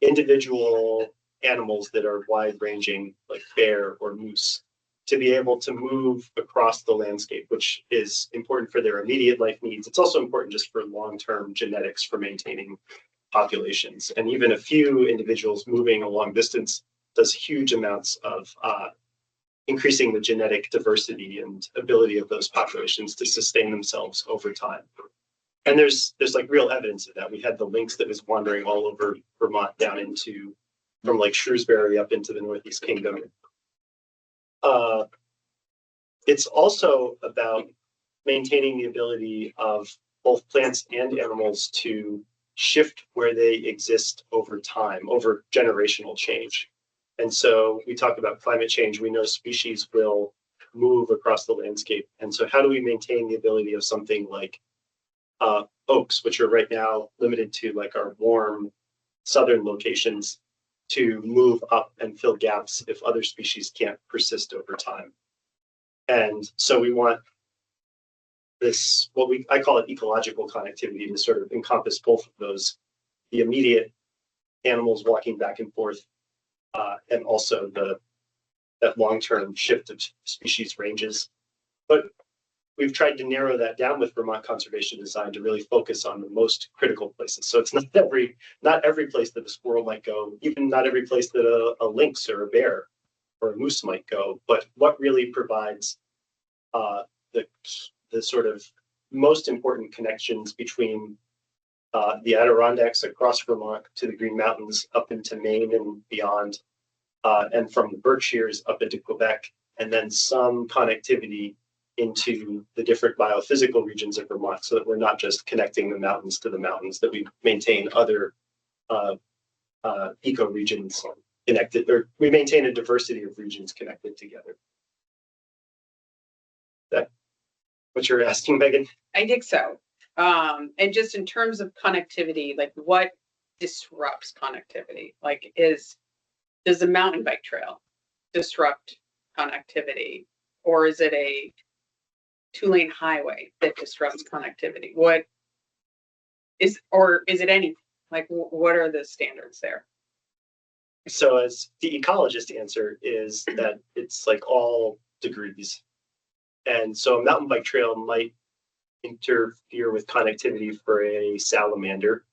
individual animals that are wide ranging, like bear or moose, to be able to move across the landscape, which is important for their immediate life needs. It's also important just for long-term genetics for maintaining populations. And even a few individuals moving a long distance does huge amounts of increasing the genetic diversity and ability of those populations to sustain themselves over time. And there's like real evidence of that. We had the lynx that was wandering all over Vermont down into, from like Shrewsbury up into the Northeast Kingdom. It's also about maintaining the ability of both plants and animals to shift where they exist over time, over generational change. And so we talk about climate change. We know species will move across the landscape. And so how do we maintain the ability of something like oaks, which are right now limited to like our warm southern locations, to move up and fill gaps if other species can't persist over time? And so we want this, I call it ecological connectivity, to sort of encompass both of those, the immediate animals walking back and forth, and also that long-term shift of species ranges. But we've tried to narrow that down with Vermont Conservation Design to really focus on the most critical places. So it's not every place that a squirrel might go, even not every place that a lynx or a bear or a moose might go, but what really provides the sort of most important connections between the Adirondacks across Vermont to the Green Mountains up into Maine and beyond, and from the Berkshires up into Quebec, and then some connectivity into the different biophysical regions of Vermont, so that we're not just connecting the mountains to the mountains, that we maintain other ecoregions connected, or we maintain a diversity of regions connected together. That what you're asking, Megan? I think so. And just in terms of connectivity, like what disrupts connectivity? Like does the mountain bike trail disrupt connectivity? Or is it a 2-lane highway that disrupts connectivity? Is it anything? Like what are the standards there? So as the ecologist answer is that it's like all degrees. And so a mountain bike trail might interfere with connectivity for a salamander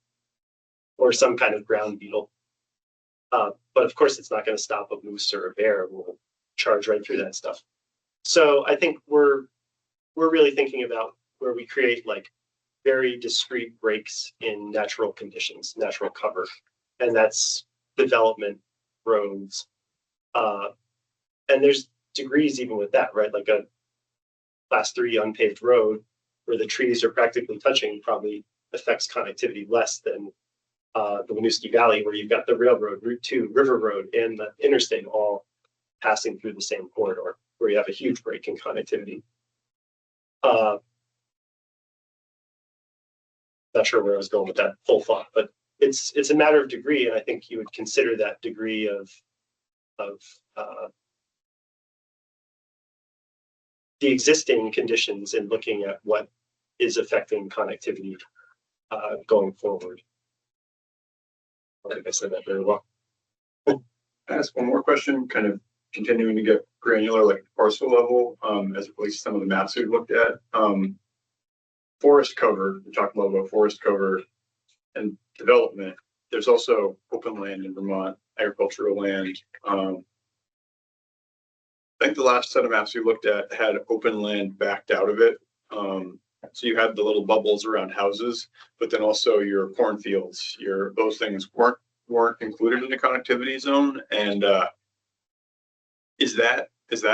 or some kind of ground beetle. But of course, it's not going to stop a moose or a bear. We'll charge right through that stuff. So I think we're really thinking about where we create like very discrete breaks in natural conditions, natural cover. And that's development, roads. And there's degrees even with that, right? Like a class 3 unpaved road where the trees are practically touching probably affects connectivity less than the Winooski Valley, where you've got the railroad, Route 2, River Road, and the interstate all passing through the same corridor, where you have a huge break in connectivity. Not sure where I was going with that full thought, but it's a matter of degree, and I think you would consider that degree of the existing conditions in looking at what is affecting connectivity going forward. I think I said that very well. Ask one more question, kind of continuing to get granular, like parcel level, as it relates to some of the maps we've looked at. Forest cover, we talked a lot about forest cover and development. There's also open land in Vermont, agricultural land. I think the last set of maps we looked at had open land backed out of it. So you had the little bubbles around houses, but then also your cornfields, those things weren't included in the connectivity zone. And is that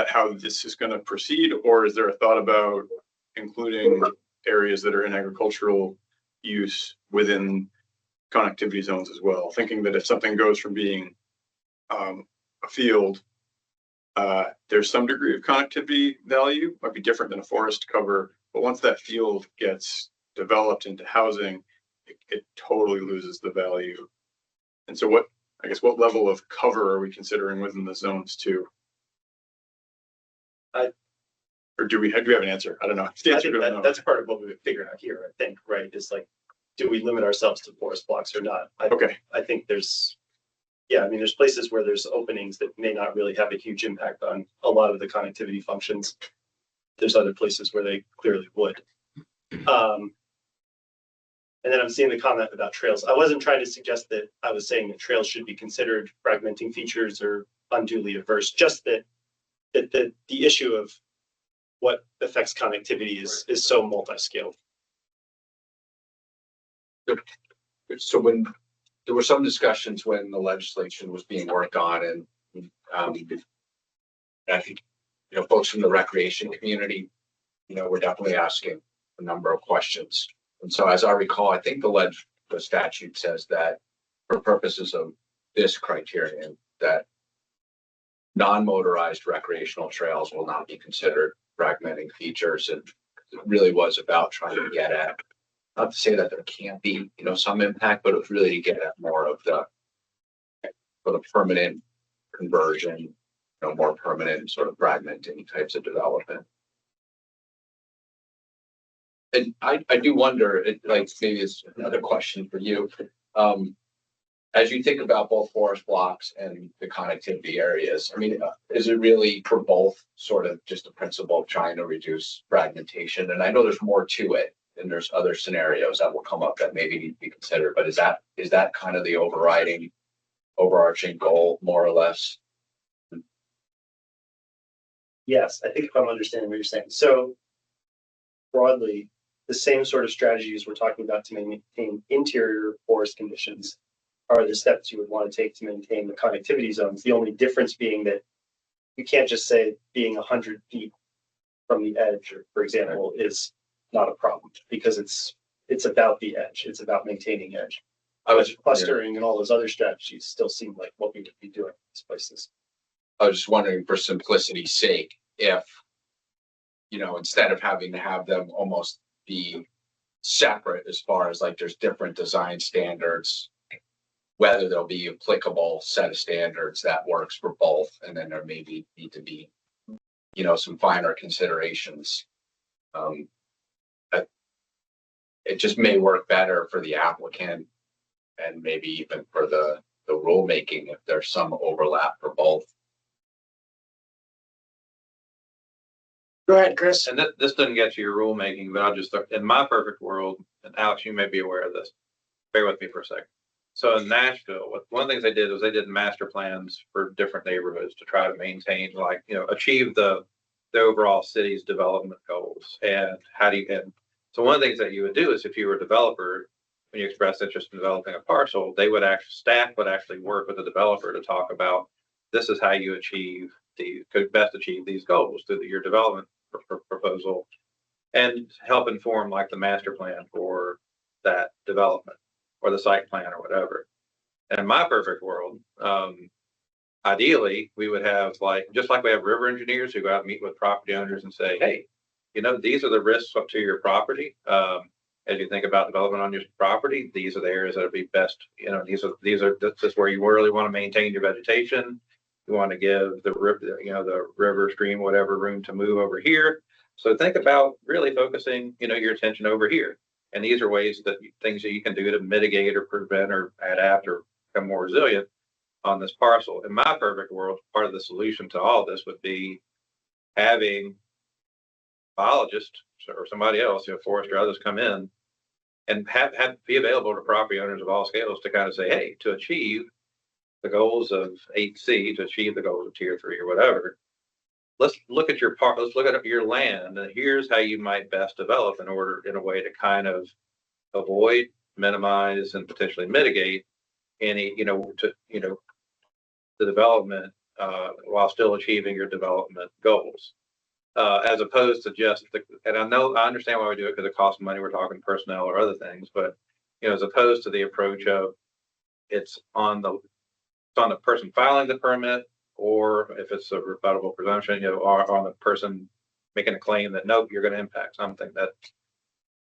how this is going to proceed, or is there a thought about including areas that are in agricultural use within connectivity zones as well? Thinking that if something goes from being a field, there's some degree of connectivity value, might be different than a forest cover, but once that field gets developed into housing, it totally loses the value. And so what level of cover are we considering within the zones too? Or do we have an answer? I don't know. That's part of what we would figure out here, I think, right? Is like, do we limit ourselves to forest blocks or not? I think there's, yeah, I mean, there's places where there's openings that may not really have a huge impact on a lot of the connectivity functions. There's other places where they clearly would. And then I'm seeing the comment about trails. I wasn't trying to suggest that I was saying that trails should be considered fragmenting features or unduly adverse, just that the issue of what affects connectivity is so multi-scaled. So when there were some discussions when the legislation was being worked on, and I think, folks from the recreation community, were definitely asking a number of questions. And so as I recall, I think the statute says that for purposes of this criterion, that non-motorized recreational trails will not be considered fragmenting features. And it really was about trying to get at, not to say that there can't be, some impact, but it was really to get at more of for the permanent conversion, more permanent sort of fragmenting types of development. And I do wonder, like maybe it's another question for you. As you think about both forest blocks and the connectivity areas, I mean, is it really for both sort of just the principle of trying to reduce fragmentation? And I know there's more to it, and there's other scenarios that will come up that maybe need to be considered, but is that kind of the overarching goal, more or less? Yes, I think if I'm understanding what you're saying. So broadly, the same sort of strategies we're talking about to maintain interior forest conditions are the steps you would want to take to maintain the connectivity zones. The only difference being that you can't just say being 100 feet from the edge, or, for example, is not a problem, because it's about the edge. It's about maintaining edge. Clustering and all those other strategies still seem like what we could be doing in these places. I was just wondering, for simplicity's sake, if, instead of having to have them almost be separate as far as like there's different design standards, whether there'll be applicable set of standards that works for both, and then there maybe need to be, some finer considerations. It just may work better for the applicant and maybe even for the rulemaking if there's some overlap for both. Go ahead, Chris. And this doesn't get to your rulemaking, but I'll just, in my perfect world, and Alex, you may be aware of this, bear with me for a second. So in Nashville, one of the things they did was they did master plans for different neighborhoods to try to maintain, achieve the overall city's development goals. And so one of the things that you would do is, if you were a developer, when you express interest in developing a parcel, staff would actually work with the developer to talk about, this is how you could best achieve these goals through your development proposal, and help inform like the master plan for that development or the site plan or whatever. And in my perfect world, ideally we would have just like we have river engineers who go out and meet with property owners and say, hey, these are the risks up to your property. As you think about development on your property, these are the areas that would be best, this is where you really want to maintain your vegetation. You want to give the river, stream, whatever, room to move over here. So think about really focusing, your attention over here. And these are things that you can do to mitigate or prevent or adapt or become more resilient on this parcel. In my perfect world, part of the solution to all this would be having biologists or somebody else, forest or others, come in and be available to property owners of all scales to kind of say, hey, to achieve the goals of 8C, to achieve the goals of Tier 3 or whatever, let's look at your land, and here's how you might best develop in a way to kind of avoid, minimize, and potentially mitigate any, the development while still achieving your development goals. As opposed to just and I understand why we do it, because it costs money. We're talking personnel or other things, but as opposed to the approach of it's on the person filing the permit, or if it's a rebuttable presumption, or on the person making a claim that nope, you're going to impact something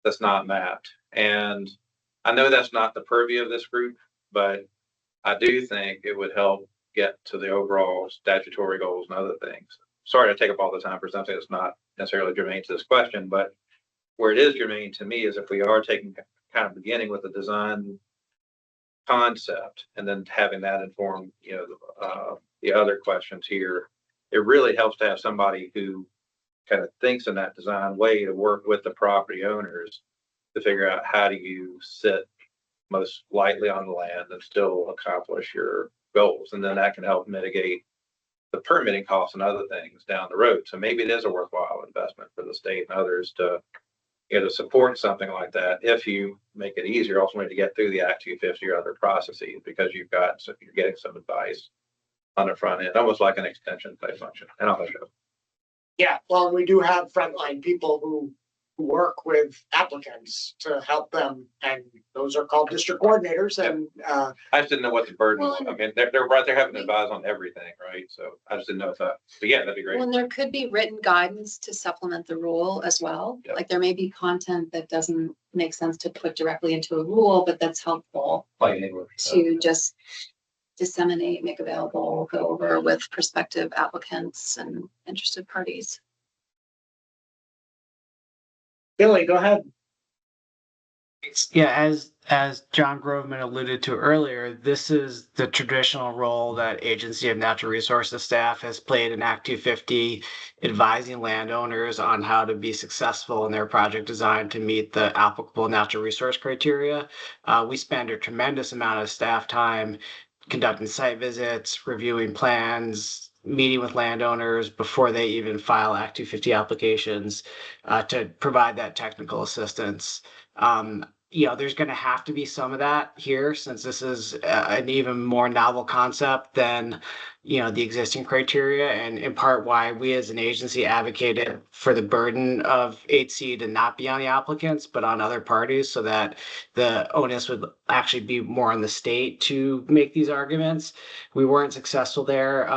that's not mapped. And I know that's not the purview of this group, but I do think it would help get to the overall statutory goals and other things. Sorry to take up all the time for something that's not necessarily germane to this question, but where it is germane to me is if we are kind of beginning with the design concept and then having that inform, the other questions here, it really helps to have somebody who kind of thinks in that design way to work with the property owners to figure out how do you sit most lightly on the land and still accomplish your goals. And then that can help mitigate the permitting costs and other things down the road. So maybe it is a worthwhile investment for the state and others to, to support something like that if you make it easier ultimately to get through the Act 250 or other processes, because you're getting some advice on the front end, almost like an extension type function. And I'll show. Yeah, well, we do have frontline people who work with applicants to help them, and those are called district coordinators. And I just didn't know what the burden Well, was. I mean, they're right there having to advise on everything, right? So I just didn't know if that. But yeah, that'd be great. Well, there could be written guidance to supplement the rule as well. Yep. Like there may be content that doesn't make sense to put directly into a rule, but that's helpful to just disseminate, make available, go over with prospective applicants and interested parties. Billy, go ahead. Yeah, as John Groveman alluded to earlier, this is the traditional role that Agency of Natural Resources staff has played in Act 250, advising landowners on how to be successful in their project design to meet the applicable natural resource criteria. We spend a tremendous amount of staff time conducting site visits, reviewing plans, meeting with landowners before they even file Act 250 applications to provide that technical assistance. There's going to have to be some of that here, since this is an even more novel concept than, the existing criteria, and in part why we as an agency advocated for the burden of 8C to not be on the applicants, but on other parties, so that the onus would actually be more on the state to make these arguments. We weren't successful there.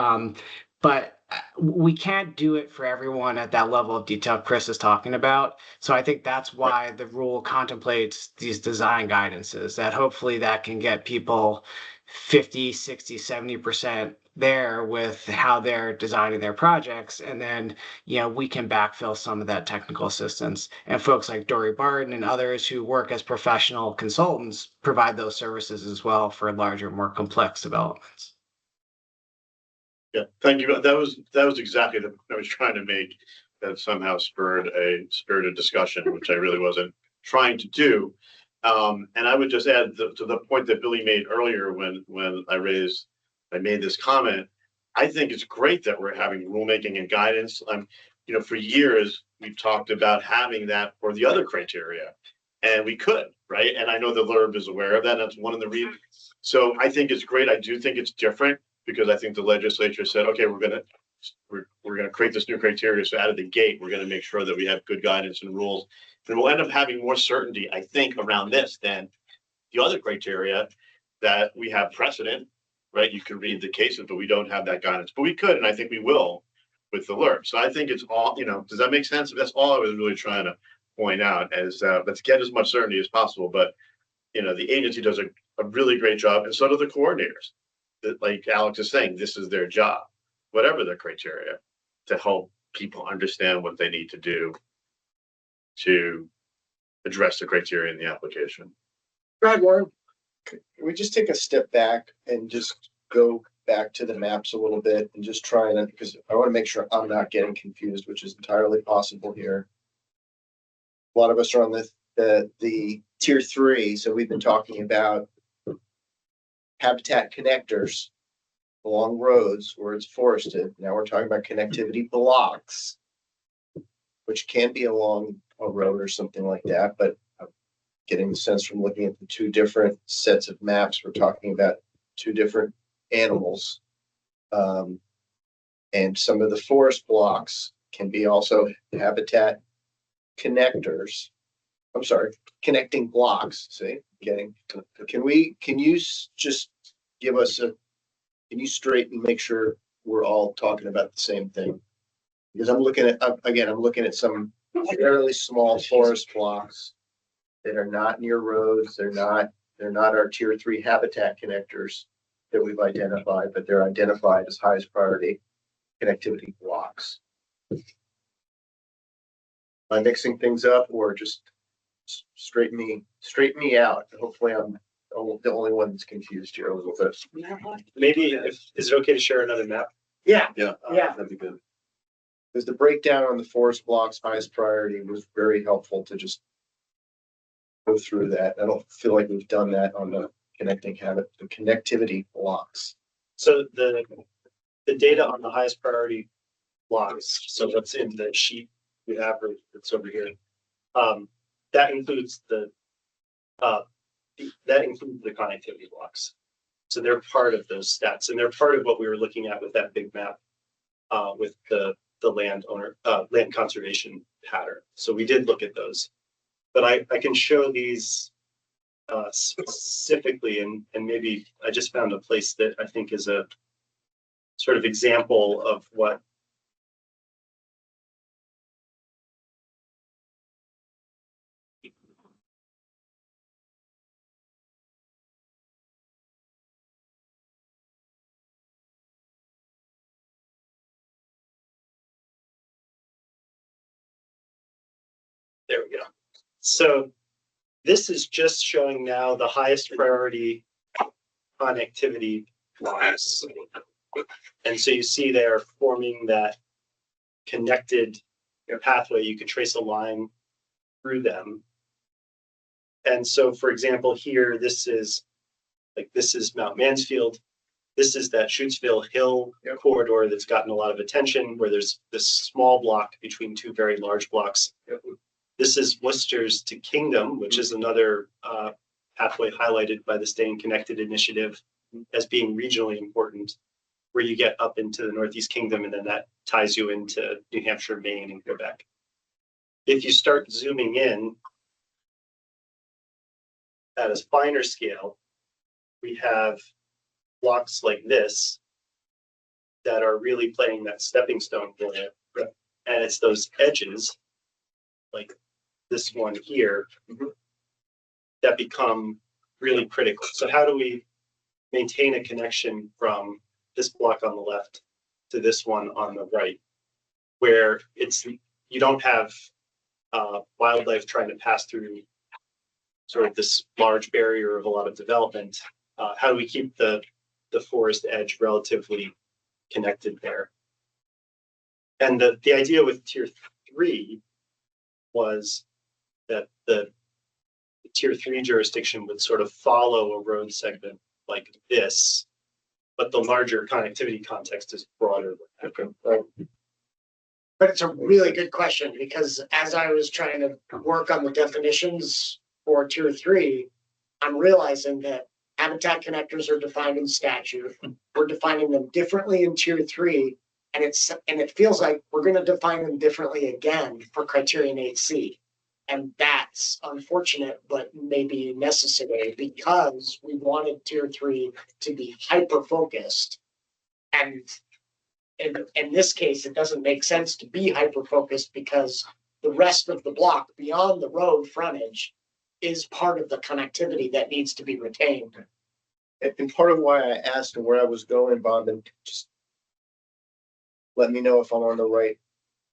But we can't do it for everyone at that level of detail Chris is talking about. So I think that's why the rule contemplates these design guidances, that hopefully that can get people 50, 60, 70% there with how they're designing their projects. And then, we can backfill some of that technical assistance. And folks like Dory Barton and others who work as professional consultants provide those services as well for larger, more complex developments. Yeah, thank you. That was exactly the point I was trying to make. That somehow spurred a spirited discussion, which I really wasn't trying to do. And I would just add to the point that Billy made earlier when I made this comment. I think it's great that we're having rulemaking and guidance. For years we've talked about having that for the other criteria, and we could, right? And I know the LURB is aware of that. That's one of the reasons. So I think it's great. I do think it's different, because I think the legislature said, okay, we're gonna create this new criteria. So out of the gate, we're gonna make sure that we have good guidance and rules, and we'll end up having more certainty, I think, around this than the other criteria that we have precedent, right? You can read the cases, but we don't have that guidance, but we could, and I think we will with the LURB. So I think it's all, does that make sense? That's all I was really trying to point out, as let's get as much certainty as possible. But the agency does a really great job, and so do the coordinators. That, like Alex is saying, this is their job, whatever their criteria, to help people understand what they need to do to address the criteria in the application. Brad Warren. Can we just take a step back and just go back to the maps a little bit and just try and, because I want to make sure I'm not getting confused, which is entirely possible here. A lot of us are on the tier 3, so we've been talking about habitat connectors along roads where it's forested. Now we're talking about connectivity blocks, which can be along a road or something like that. But I'm getting the sense from looking at the two different sets of maps, we're talking about two different animals. And some of the forest blocks can be also habitat connectors. I'm sorry, connecting blocks. See, can you just give us can you straighten, make sure we're all talking about the same thing? Because I'm looking at some fairly small forest blocks that are not near roads. They're not our tier 3 habitat connectors that we've identified, but they're identified as highest priority connectivity blocks. Am I mixing things up, or just straighten me out? Hopefully I'm the only one that's confused here a little bit. Maybe is it okay to share another map? Yeah, Yeah. yeah. That'd be good. Because the breakdown on the forest blocks highest priority was very helpful to just go through that. I don't feel like we've done that on the the connectivity blocks. So the data on the highest priority blocks, so what's in the sheet we have, or it's over here, that includes that includes the connectivity blocks. So they're part of those stats, and they're part of what we were looking at with that big map, with the land conservation pattern. So we did look at those, but I can show these specifically, and maybe I just found a place that I think is a sort of example of what there we go. So this is just showing now the highest priority connectivity blocks. And so you see they're forming that connected pathway. You could trace a line through them. And so, for example, here, this is Mount Mansfield. This is that Shutesville Hill corridor that's gotten a lot of attention, where there's this small block between two very large blocks. This is Worcester's to Kingdom, which is another pathway highlighted by the Staying Connected initiative as being regionally important, where you get up into the Northeast Kingdom, and then that ties you into New Hampshire, Maine, and Quebec. If you start zooming in at a finer scale, we have blocks like this that are really playing that stepping stone role. And it's those edges, like this one here, that become really critical. So how do we maintain a connection from this block on the left to this one on the right, where you don't have wildlife trying to pass through sort of this large barrier of a lot of development? How do we keep the forest edge relatively connected there? And the idea with tier 3 was that the tier 3 jurisdiction would sort of follow a road segment like this, but the larger connectivity context is broader. But it's a really good question, because as I was trying to work on the definitions for tier 3, I'm realizing that habitat connectors are defined in statute. We're defining them differently in tier 3, and it feels like we're going to define them differently again for Criterion 8C. And that's unfortunate, but maybe necessary, because we wanted tier 3 to be hyper-focused. And in this case, it doesn't make sense to be hyper-focused, because the rest of the block beyond the road frontage is part of the connectivity that needs to be retained. And part of why I asked and where I was going, Bob, and just let me know if I'm on the right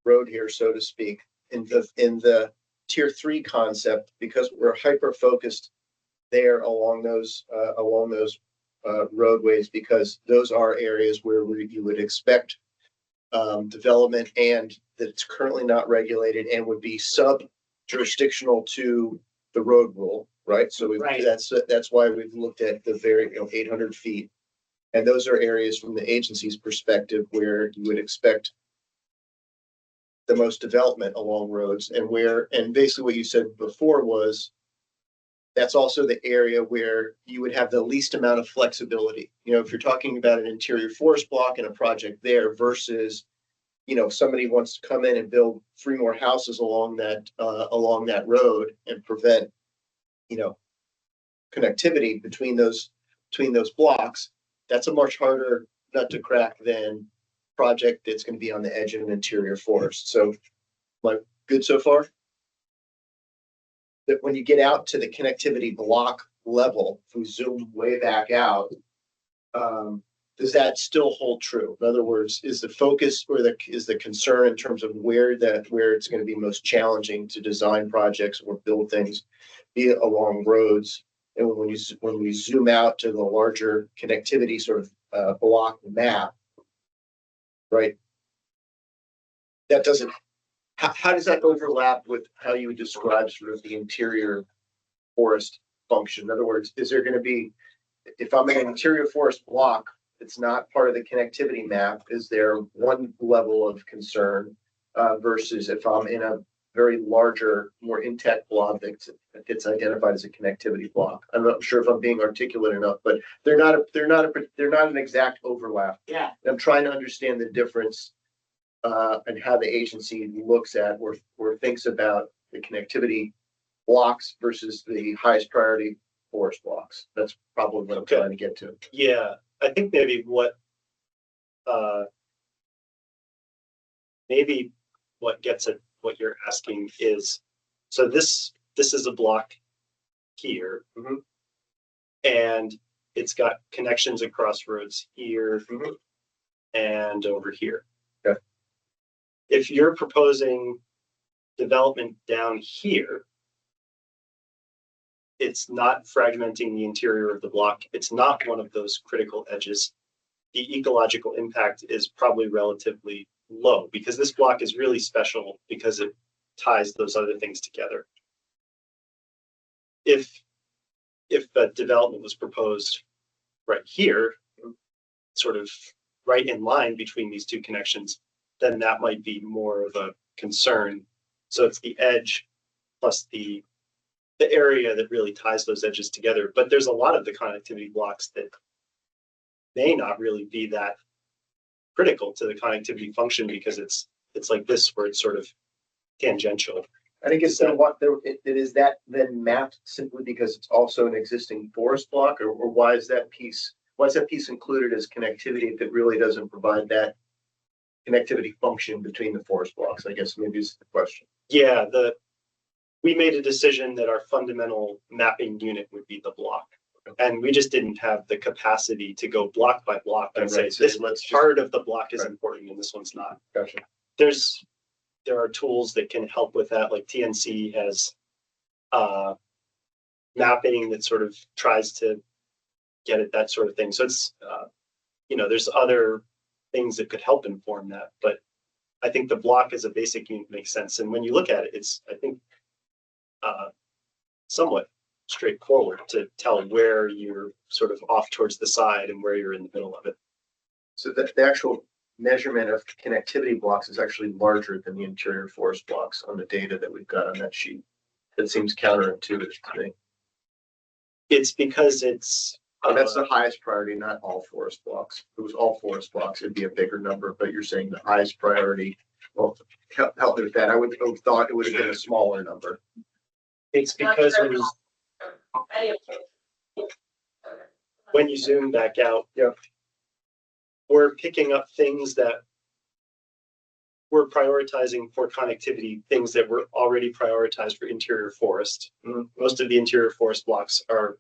road here, so to speak. In the tier 3 concept, because we're hyper focused there along those roadways, because those are areas where you would expect development, and that it's currently not regulated and would be sub jurisdictional to the road rule, right? So that's why we've looked at the very 800 feet, and those are areas from the agency's perspective where you would expect the most development along roads, and basically what you said before was that's also the area where you would have the least amount of flexibility. If you're talking about an interior forest block and a project there versus, somebody wants to come in and build 3 more houses along that road and prevent, connectivity between those blocks, that's a much harder nut to crack than project that's going to be on the edge of an interior forest. So, am I good so far? That when you get out to the connectivity block level, if we zoom way back out, does that still hold true? In other words, is the focus or is the concern in terms of where it's going to be most challenging to design projects or build things, be it along roads And when we zoom out to the larger connectivity sort of block map, right? That doesn't, how does that overlap with how you would describe sort of the interior forest function? In other words, is there going to be, if I'm in an interior forest block, it's not part of the connectivity map, is there one level of concern versus if I'm in a very larger, more intact block that gets identified as a connectivity block? I'm not sure if I'm being articulate enough, but they're not an exact overlap. Yeah. I'm trying to understand the difference and how the agency looks at or thinks about the connectivity blocks versus the highest priority forest blocks. That's probably what I'm trying to get to. Yeah, I think maybe what gets at what you're asking is, so this is a block here, and it's got connections across roads here and over here. Okay. If you're proposing development down here, it's not fragmenting the interior of the block. It's not one of those critical edges. The ecological impact is probably relatively low because this block is really special because it ties those other things together. If a development was proposed right here, sort of right in line between these two connections, then that might be more of a concern. So it's the edge plus the area that really ties those edges together. But there's a lot of the connectivity blocks that may not really be that critical to the connectivity function because it's like this where it's sort of tangential. I think it's is that then mapped simply because it's also an existing forest block, or why is that piece included as connectivity if it really doesn't provide that connectivity function between the forest blocks? I guess maybe is the question. Yeah, we made a decision that our fundamental mapping unit would be the block. And we just didn't have the capacity to go block by block and say this part of the block is important and this one's not. Gotcha. There are tools that can help with that, like TNC has mapping that sort of tries to get at that sort of thing. So it's there's other things that could help inform that, but I think the block as a basic unit makes sense. And when you look at it, it's I think somewhat straightforward to tell where you're sort of off towards the side and where you're in the middle of it. So the actual measurement of connectivity blocks is actually larger than the interior forest blocks on the data that we've got on that sheet. That seems counterintuitive to me. It's because it's that's the highest priority, not all forest blocks. If it was all forest blocks, it'd be a bigger number, but you're saying the highest priority. Well, help me with that. I would have thought it would have been a smaller number. It's because when you zoom back out, we're picking up things that we're prioritizing for connectivity, things that were already prioritized for interior forest. Most of the interior forest blocks are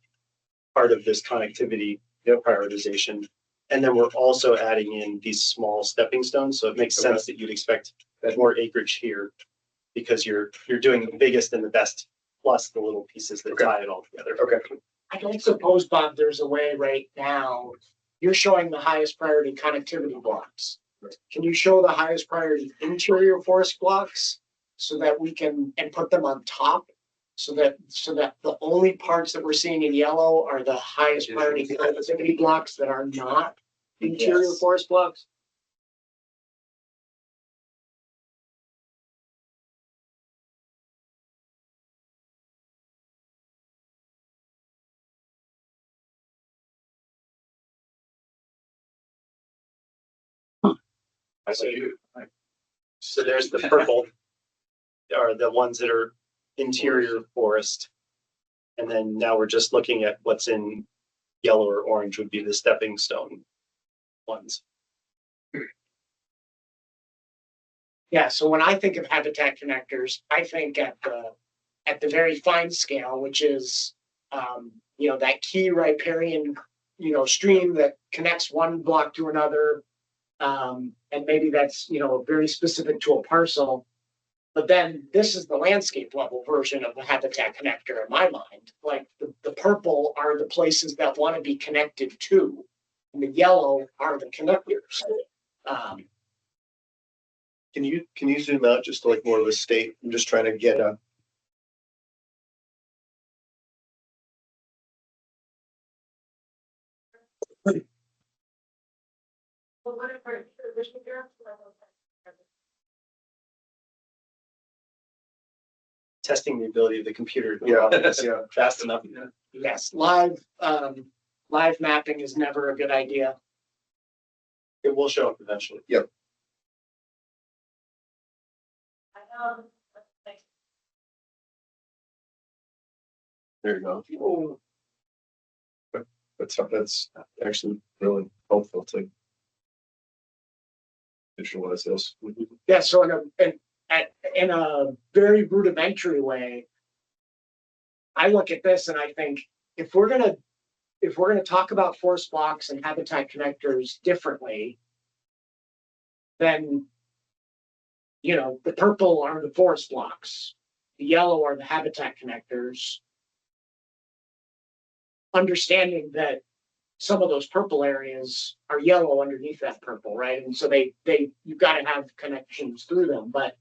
part of this connectivity prioritization. And then we're also adding in these small stepping stones. So it makes sense that you'd expect more acreage here because you're doing the biggest and the best plus the little pieces that tie it all together. Okay. I don't suppose, Bob, there's a way right now, you're showing the highest priority connectivity blocks. Can you show the highest priority interior forest blocks so that we can, and put them on top? So that the only parts that we're seeing in yellow are the highest priority connectivity blocks that are not interior forest blocks? So there's the purple, are the ones that are interior forest. And then now we're just looking at what's in yellow or orange would be the stepping stone ones. Yeah, so when I think of habitat connectors, I think at the very fine scale, which is that key riparian stream that connects one block to another, and maybe that's very specific to a parcel. But then this is the landscape level version of the habitat connector in my mind. Like the purple are the places that want to be connected to, and the yellow are the connectors. Can you zoom out just to like more of a state? I'm just trying to get a. Testing the ability of the computer. Yeah. Fast enough. Yes, live mapping is never a good idea. It will show up eventually. Yep. There you go. That's actually really helpful to visualize this. Yeah, so in a very rudimentary way, I look at this and I think if we're gonna talk about forest blocks and habitat connectors differently, then the purple are the forest blocks, the yellow are the habitat connectors. Understanding that some of those purple areas are yellow underneath that purple, right? And so you've got to have connections through them. But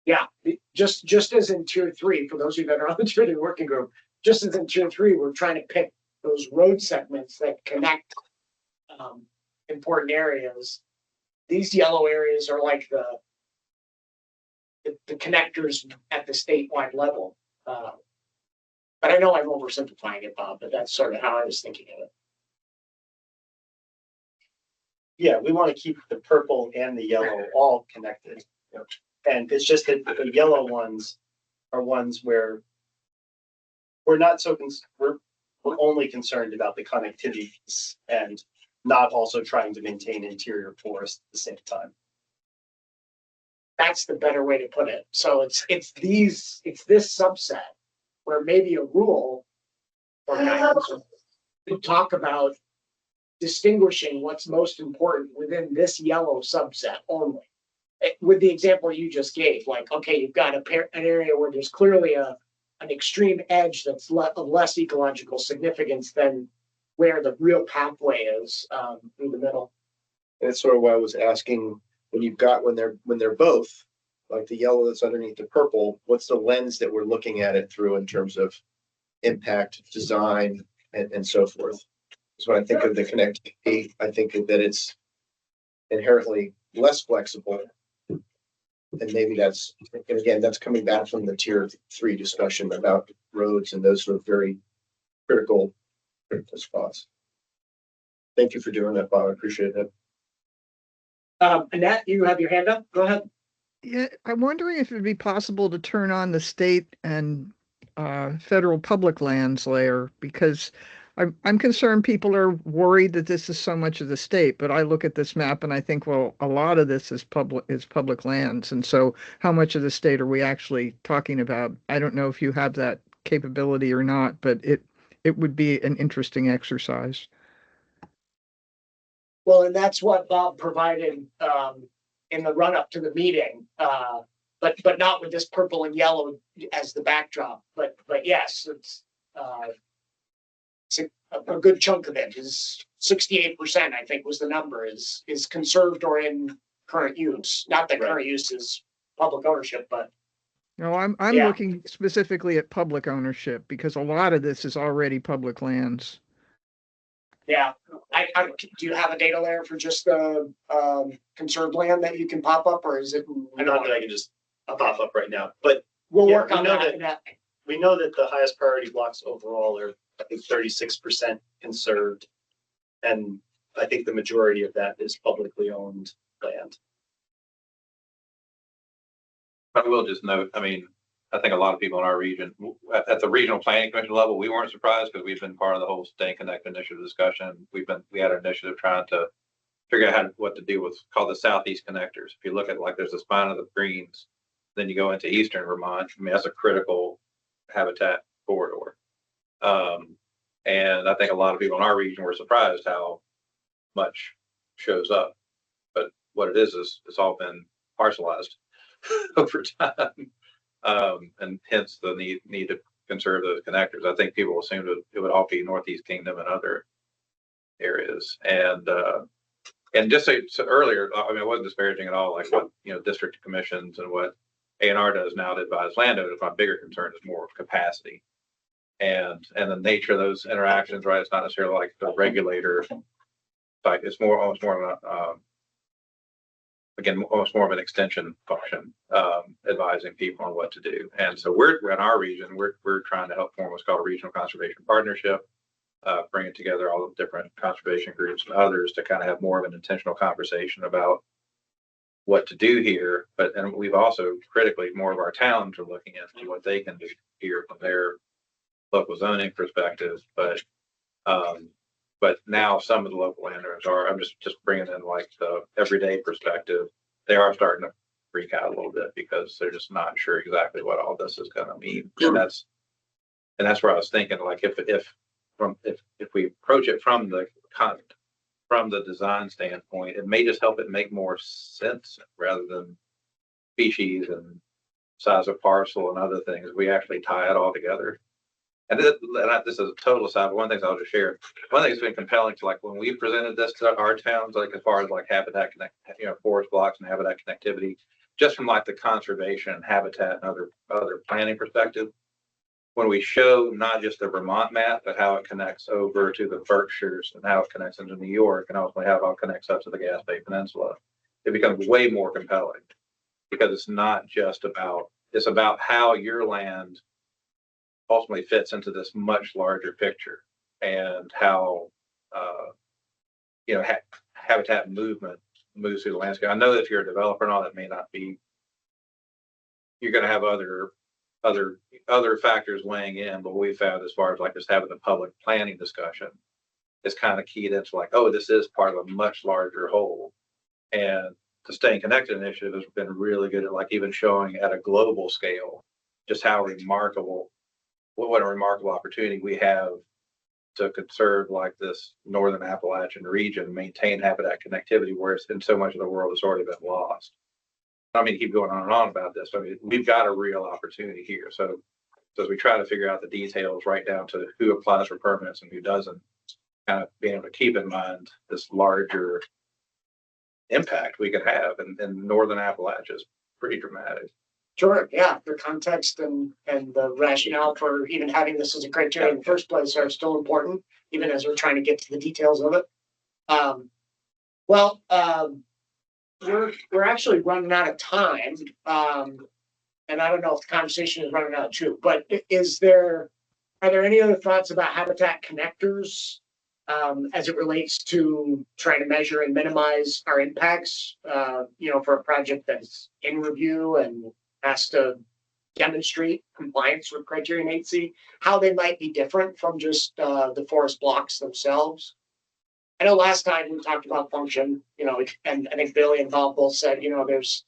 yeah, just as in tier 3, for those of you that are on the tier 3 working group, just as in tier 3, we're trying to pick those road segments that connect important areas. These yellow areas are like the connectors at the statewide level. But I know I'm oversimplifying it, Bob, but that's sort of how I was thinking of it. Yeah, we want to keep the purple and the yellow all connected. And it's just that the yellow ones are ones where we're not so we're only concerned about the connectivity and not also trying to maintain interior forest at the same time. That's the better way to put it. So it's this subset where maybe a rule or guidance would talk about distinguishing what's most important within this yellow subset only. With the example you just gave, like, okay, you've got an area where there's clearly an extreme edge that's of less ecological significance than where the real pathway is through the middle. And it's sort of why I was asking when they're both, like the yellow that's underneath the purple, what's the lens that we're looking at it through in terms of impact, design, and so forth. So when I think of the connectivity, I think that it's inherently less flexible. And maybe that's coming back from the tier 3 discussion about roads and those sort of very critical spots. Thank you for doing that, Bob. I appreciate it. Annette, you have your hand up. Go ahead. Yeah, I'm wondering if it'd be possible to turn on the state and federal public lands layer, because I'm concerned people are worried that this is so much of the state, but I look at this map and I think, well, a lot of this is public lands. And so how much of the state are we actually talking about? I don't know if you have that capability or not, but it would be an interesting exercise. Well, and that's what Bob provided in the run up to the meeting, but not with this purple and yellow as the backdrop. But yes, it's a good chunk of it is 68%. I think was the number is conserved or in current use. Not that current use is public ownership, but no, I'm looking specifically at public ownership because a lot of this is already public lands. Yeah, do you have a data layer for just the conserved land that you can pop up, or is it? Not that I can just pop up right now, but we'll work on that. We know that the highest priority blocks overall are, I think, 36% conserved, and I think the majority of that is publicly owned land. I will just note, I mean, I think a lot of people in our region, at the regional planning commission level, we weren't surprised because we've been part of the whole Staying Connected initiative discussion. We had an initiative trying to figure out what to do with called the Southeast connectors. If you look at there's the spine of the Greens, then you go into Eastern Vermont. I mean, that's a critical habitat corridor. And I think a lot of people in our region were surprised how much shows up. But what it is it's all been parcelized over time. And hence the need to conserve those connectors. I think people assumed it would all be Northeast Kingdom and other areas. And just so earlier, I mean, I wasn't disparaging at all, like what, district commissions and what A&R does now to advise landowners. My bigger concern is more of capacity and the nature of those interactions, right? It's not necessarily like the regulator, like it's almost more of almost more of an extension function, advising people on what to do. And so we're in our region, we're trying to help form what's called a regional conservation partnership, bringing together all the different conservation groups and others to kind of have more of an intentional conversation about what to do here. And we've also critically, more of our towns are looking into what they can do here from their local zoning perspective. But now some of the local landowners are, I'm just bringing in like the everyday perspective. They are starting to freak out a little bit because they're just not sure exactly what all this is going to mean. And that's where I was thinking, like if we approach it from the design standpoint, it may just help it make more sense rather than species and size of parcel and other things. We actually tie it all together. And this is a total aside, but one thing I'll just share. One thing that's been compelling to, like, when we presented this to our towns, like as far as like habitat forest blocks and habitat connectivity, just from like the conservation and habitat and other planning perspective, when we show not just the Vermont map, but how it connects over to the Berkshires and how it connects into New York and ultimately how it all connects up to the Gaspé Peninsula, it becomes way more compelling because it's not just about, it's about how your land ultimately fits into this much larger picture and how habitat movement moves through the landscape. I know that if you're a developer and all, that may not be, you're going to have other factors weighing in, but we found as far as like just having the public planning discussion is kind of keyed into like, oh, this is part of a much larger whole. And the Staying Connected initiative has been really good at like even showing at a global scale just how remarkable, what a remarkable opportunity we have to conserve like this northern Appalachian region, maintain habitat connectivity, whereas in so much of the world it's already been lost. I mean, keep going on and on about this. I mean, we've got a real opportunity here. So as we try to figure out the details right down to who applies for permits and who doesn't, kind of being able to keep in mind this larger impact we could have in northern Appalachia is pretty dramatic. Sure, yeah, the context and the rationale for even having this as a criteria in the first place are still important, even as we're trying to get to the details of it. We're actually running out of time, and I don't know if the conversation is running out too. But are there any other thoughts about habitat connectors as it relates to trying to measure and minimize our impacts? For a project that's in review and has to demonstrate compliance with Criterion 8C, how they might be different from just the forest blocks themselves. I know last time we talked about function, and I think Billy and Bob both said, there's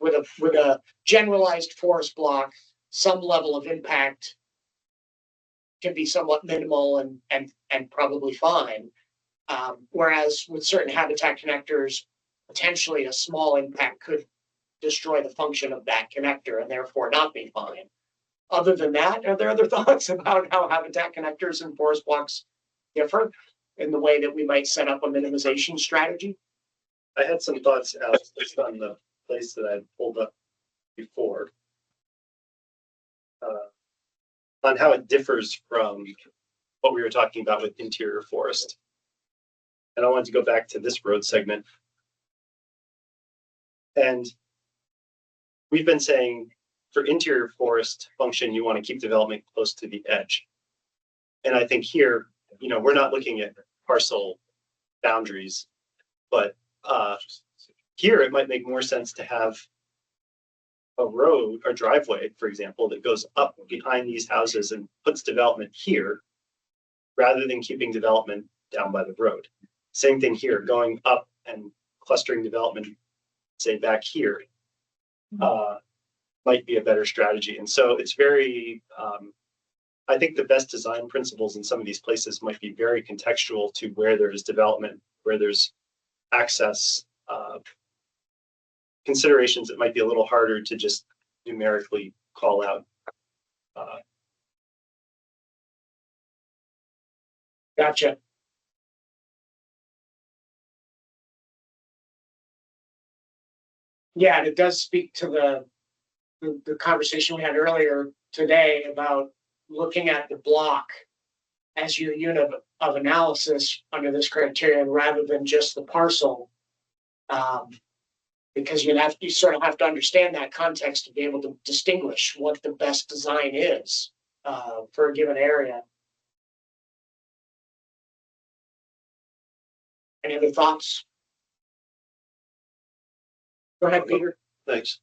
with a generalized forest block, some level of impact can be somewhat minimal and probably fine. Whereas with certain habitat connectors, potentially a small impact could destroy the function of that connector and therefore not be fine. Other than that, are there other thoughts about how habitat connectors and forest blocks differ in the way that we might set up a minimization strategy? I had some thoughts, Alex, based on the place that I pulled up before, on how it differs from what we were talking about with interior forest. And I wanted to go back to this road segment. And we've been saying for interior forest function, you want to keep development close to the edge. And I think here, we're not looking at parcel boundaries, but here it might make more sense to have a road or driveway, for example, that goes up behind these houses and puts development here rather than keeping development down by the road. Same thing here, going up and clustering development, say back here, might be a better strategy. And so it's very, I think the best design principles in some of these places might be very contextual to where there is development, where there's access, considerations that might be a little harder to just numerically call out. Gotcha. Yeah, and it does speak to the conversation we had earlier today about looking at the block as your unit of analysis under this criterion rather than just the parcel. Because you sort of have to understand that context to be able to distinguish what the best design is for a given area. Any other thoughts? Go ahead, Peter. Thanks.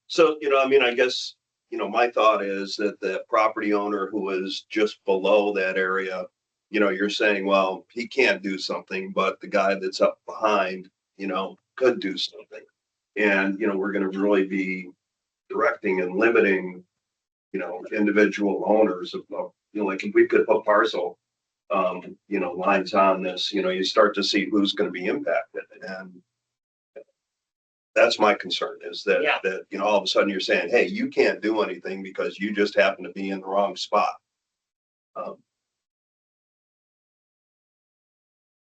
So, I mean, I guess, my thought is that the property owner who is just below that area, you're saying, well, he can't do something, but the guy that's up behind, could do something. And, we're going to really be directing and limiting, individual owners of, like if we could put parcel, lines on this, you start to see who's going to be impacted. And that's my concern is that, all of a sudden you're saying, hey, you can't do anything because you just happen to be in the wrong spot.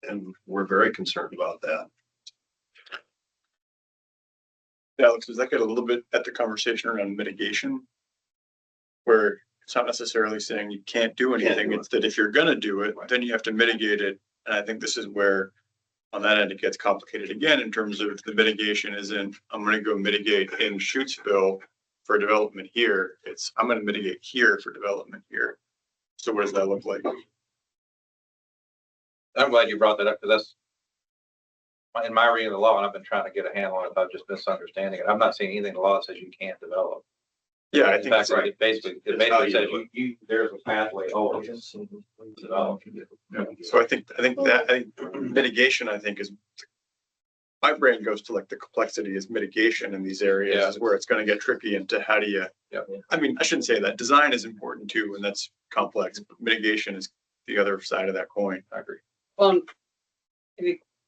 And we're very concerned about that. Alex, does that get a little bit at the conversation around mitigation? Where it's not necessarily saying you can't do anything, it's that if you're gonna do it, then you have to mitigate it. And I think this is where on that end, it gets complicated again in terms of the mitigation isn't, I'm gonna go mitigate in Shutesville for development here. It's, I'm gonna mitigate here for development here. So what does that look like? I'm glad you brought that up because that's in my reading of the law, and I've been trying to get a handle on it. I've just misunderstanding it. I'm not seeing anything in the law that says you can't develop. Yeah, I in think fact, that's right. it basically says there's a pathway over to develop. Yeah. So I think mitigation, I think is, my brain goes to like the complexity is mitigation in these areas is where it's going to get tricky into how do you, I mean, I shouldn't say that design is important too, and that's complex, but mitigation is the other side of that coin. I agree. Well,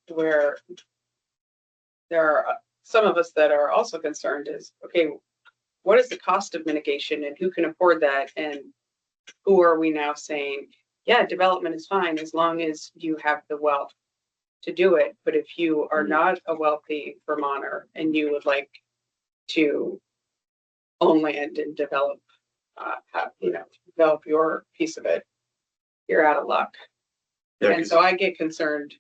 where there are some of us that are also concerned is, okay, what is the cost of mitigation and who can afford that? And who are we now saying, yeah, development is fine as long as you have the wealth to do it. But if you are not a wealthy Vermonter and you would like to own land and develop, develop your piece of it, you're out of luck. Yeah, and so I get concerned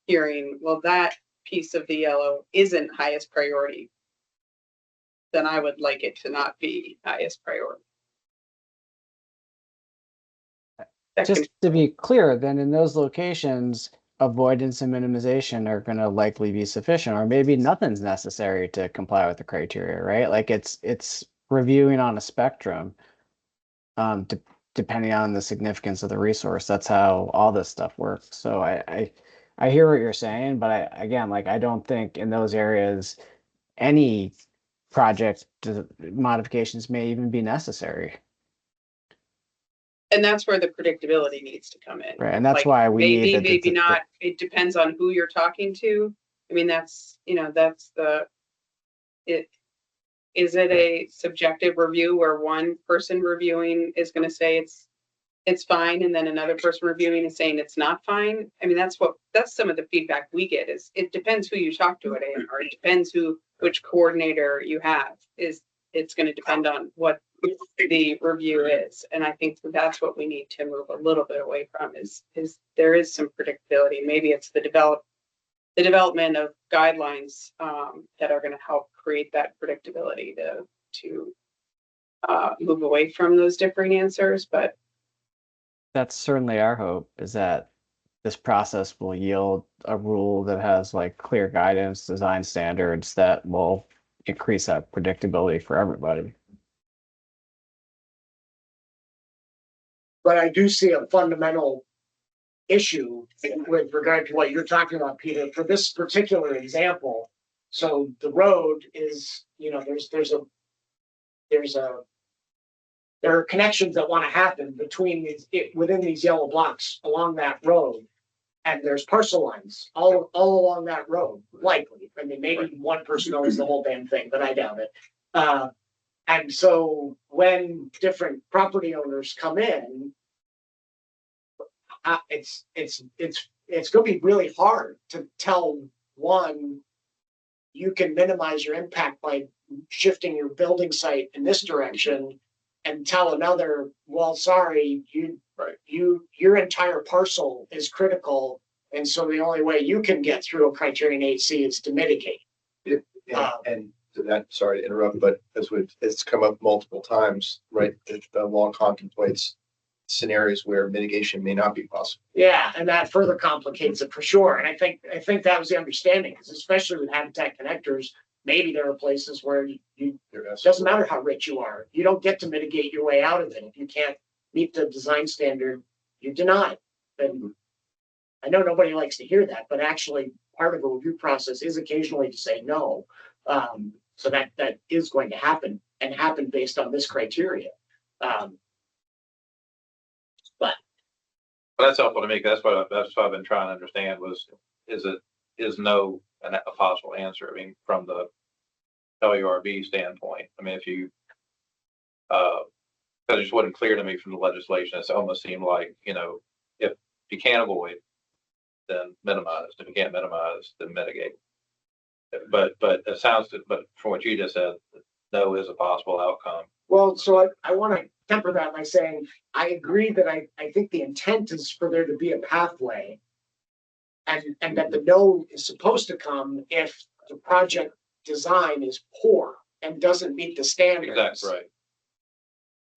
hearing, well, that piece of the yellow isn't highest priority. Then I would like it to not be highest priority. Just to be clear, then in those locations, avoidance and minimization are going to likely be sufficient, or maybe nothing's necessary to comply with the criteria, right? Like it's reviewing on a spectrum, depending on the significance of the resource. That's how all this stuff works. So I hear what you're saying, but I don't think in those areas any project modifications may even be necessary. And that's where the predictability needs to come in. Right, and that's why we maybe, need maybe not. It depends on who you're talking to. I mean, that's it. Is it a subjective review where one person reviewing is going to say it's fine, and then another person reviewing is saying it's not fine? I mean, that's some of the feedback we get. Is it depends who you talk to at AMR. It depends which coordinator you have. It's going to depend on what the review is. And I think that's what we need to move a little bit away from is there is some predictability. Maybe it's the development of guidelines that are going to help create that predictability to move away from those differing answers. But that's certainly our hope, is that this process will yield a rule that has like clear guidance, design standards that will increase that predictability for everybody. But I do see a fundamental issue with regard to what you're talking about, Peter, for this particular example. So the road is, there are connections that want to happen between within these yellow blocks along that road. and there's parcel lines all along that road, likely. I mean, maybe one person owns the whole damn thing, but I doubt it. And so when different property owners come in, it's going to be really hard to tell one, you can minimize your impact by shifting your building site in this direction, and tell another, well, sorry, your entire parcel is critical, and so the only way you can get through a Criterion 8C is to mitigate. And to that, sorry to interrupt, but it's come up multiple times, right? The law contemplates scenarios where mitigation may not be possible. Yeah, and that further complicates it for sure. And I think that was the understanding, because especially with habitat connectors, maybe there are places where it doesn't matter how rich you are, you don't get to mitigate your way out of it. If you can't meet the design standard, you're denied. And I know nobody likes to hear that, but actually part of a review process is occasionally to say no. So that is going to happen, and happen based on this criteria. But that's helpful to me. That's what I've been trying to understand is no a possible answer. I mean, from the LURB standpoint, I mean, if you, that just wasn't clear to me from the legislation. It almost seemed like, if you can't avoid, then minimize. If you can't minimize, then mitigate. But it sounds, but from what you just said, no is a possible outcome. Well, so I want to temper that by saying I agree that I think the intent is for there to be a pathway, and that the no is supposed to come if the project design is poor and doesn't meet the standards. Exactly right.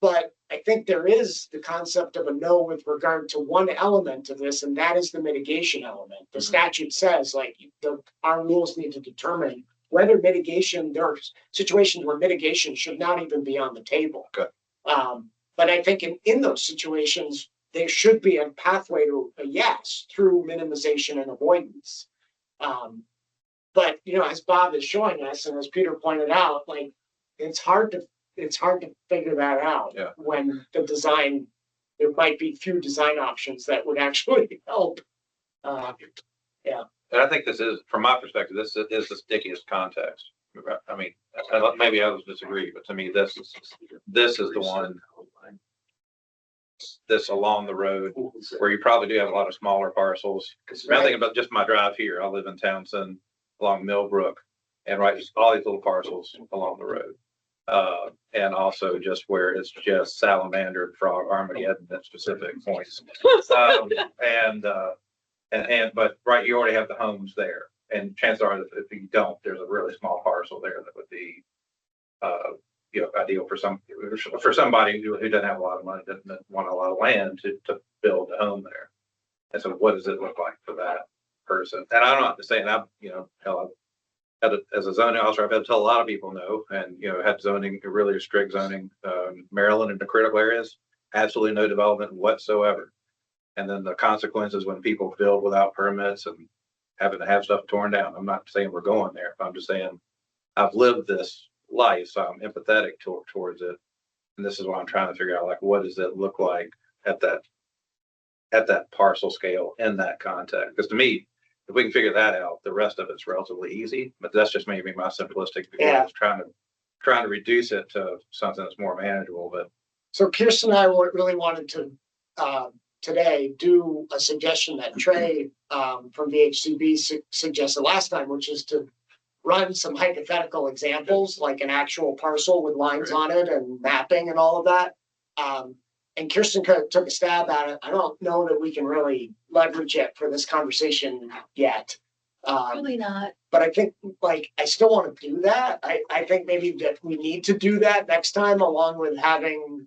But I think there is the concept of a no with regard to one element of this, and that is the mitigation element. The statute says, like, our rules need to determine whether mitigation, there are situations where mitigation should not even be on the table. Okay. But I think in those situations, there should be a pathway to a yes through minimization and avoidance. But, as Bob is showing us, and as Peter pointed out, like, it's hard to figure that out when the design, there might be few design options that would actually help. Yeah. And I think this is, from my perspective, this is the stickiest context. I mean, maybe others disagree, but to me, this is the one that's along the road where you probably do have a lot of smaller parcels. I'm thinking about just my drive here. I live in Townsend along Millbrook, and just all these little parcels along the road. And also just where it's just salamander, frog, Armageddon at specific points. But you already have the homes there, and chances are that if you don't, there's a really small parcel there that would be, ideal for somebody who doesn't have a lot of money, doesn't want a lot of land to build a home there. And so, what does it look like for that person? And I'm not saying as a zoning officer, I've had to tell a lot of people no, and had zoning, really strict zoning, Maryland in the critical areas, absolutely no development whatsoever. And then the consequences when people build without permits and having to have stuff torn down. I'm not saying we're going there. I'm just saying I've lived this life, so I'm empathetic towards it. And this is what I'm trying to figure out, like, what does it look like at that parcel scale in that context? Because to me, if we can figure that out, the rest of it's relatively easy. But that's just maybe my simplistic view. I was trying to reduce it to something that's more manageable. But so Kirsten and I really wanted to today do a suggestion that Trey from VHCB suggested last time, which is to run some hypothetical examples, like an actual parcel with lines on it and mapping and all of that. And Kirsten took a stab at it. I don't know that we can really leverage it for this conversation yet. Probably not. But I think, I still want to do that. I think maybe that we need to do that next time, along with having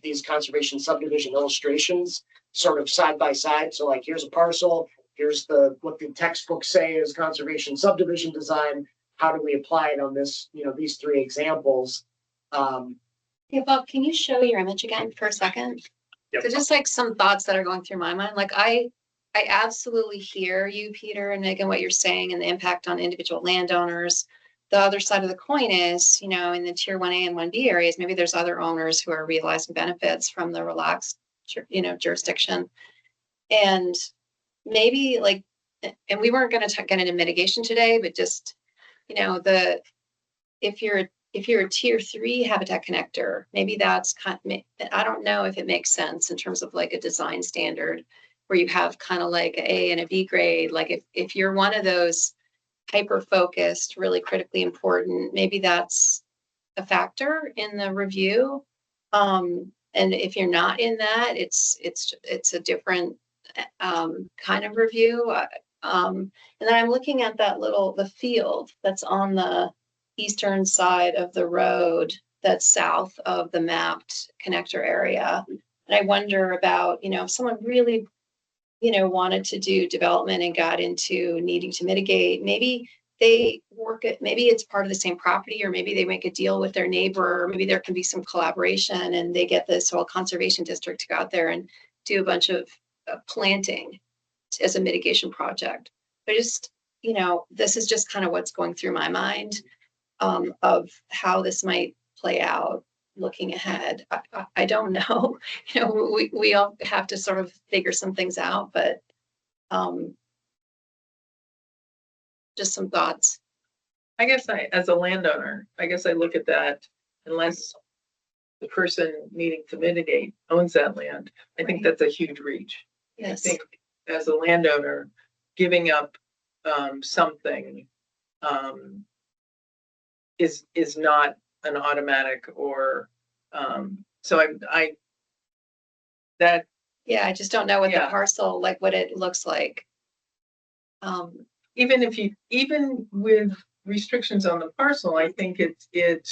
these conservation subdivision illustrations sort of side by side. So, here's a parcel, here's what the textbooks say is conservation subdivision design. How do we apply it on this, these three examples? Yeah, Bob, can you show your image again for a second? Yep. So just some thoughts that are going through my mind. I absolutely hear you, Peter and Megan, what you're saying and the impact on individual landowners. The other side of the coin is, in the tier 1A and 1B areas, maybe there's other owners who are realizing benefits from the relaxed, jurisdiction. And maybe like, and we weren't gonna get into mitigation today, but just, you know, if you're a tier 3 habitat connector, maybe that's I don't know if it makes sense in terms of like a design standard where you have kind of like a A and a B grade. Like if you're one of those hyper focused, really critically important, maybe that's a factor in the review. And if you're not in that, it's a different kind of review. And then I'm looking at the field that's on the eastern side of the road that's south of the mapped connector area. And I wonder about, you know, if someone really, you know, wanted to do development and got into needing to mitigate, maybe they maybe it's part of the same property, or maybe they make a deal with their neighbor, or maybe there can be some collaboration and they get the soil conservation district to go out there and do a bunch of planting as a mitigation project. But just, you know, this is just kind of what's going through my mind of how this might play out looking ahead. I don't know. You know, we all have to sort of figure some things out, but just some thoughts. I guess as a landowner, I guess I look at that, unless the person needing to mitigate owns that land, I think that's a huge reach. Yes. I think as a landowner, giving up something is not an automatic, or so I that yeah, I just don't know what the parcel, like what it looks like. Even with restrictions on the parcel, I think it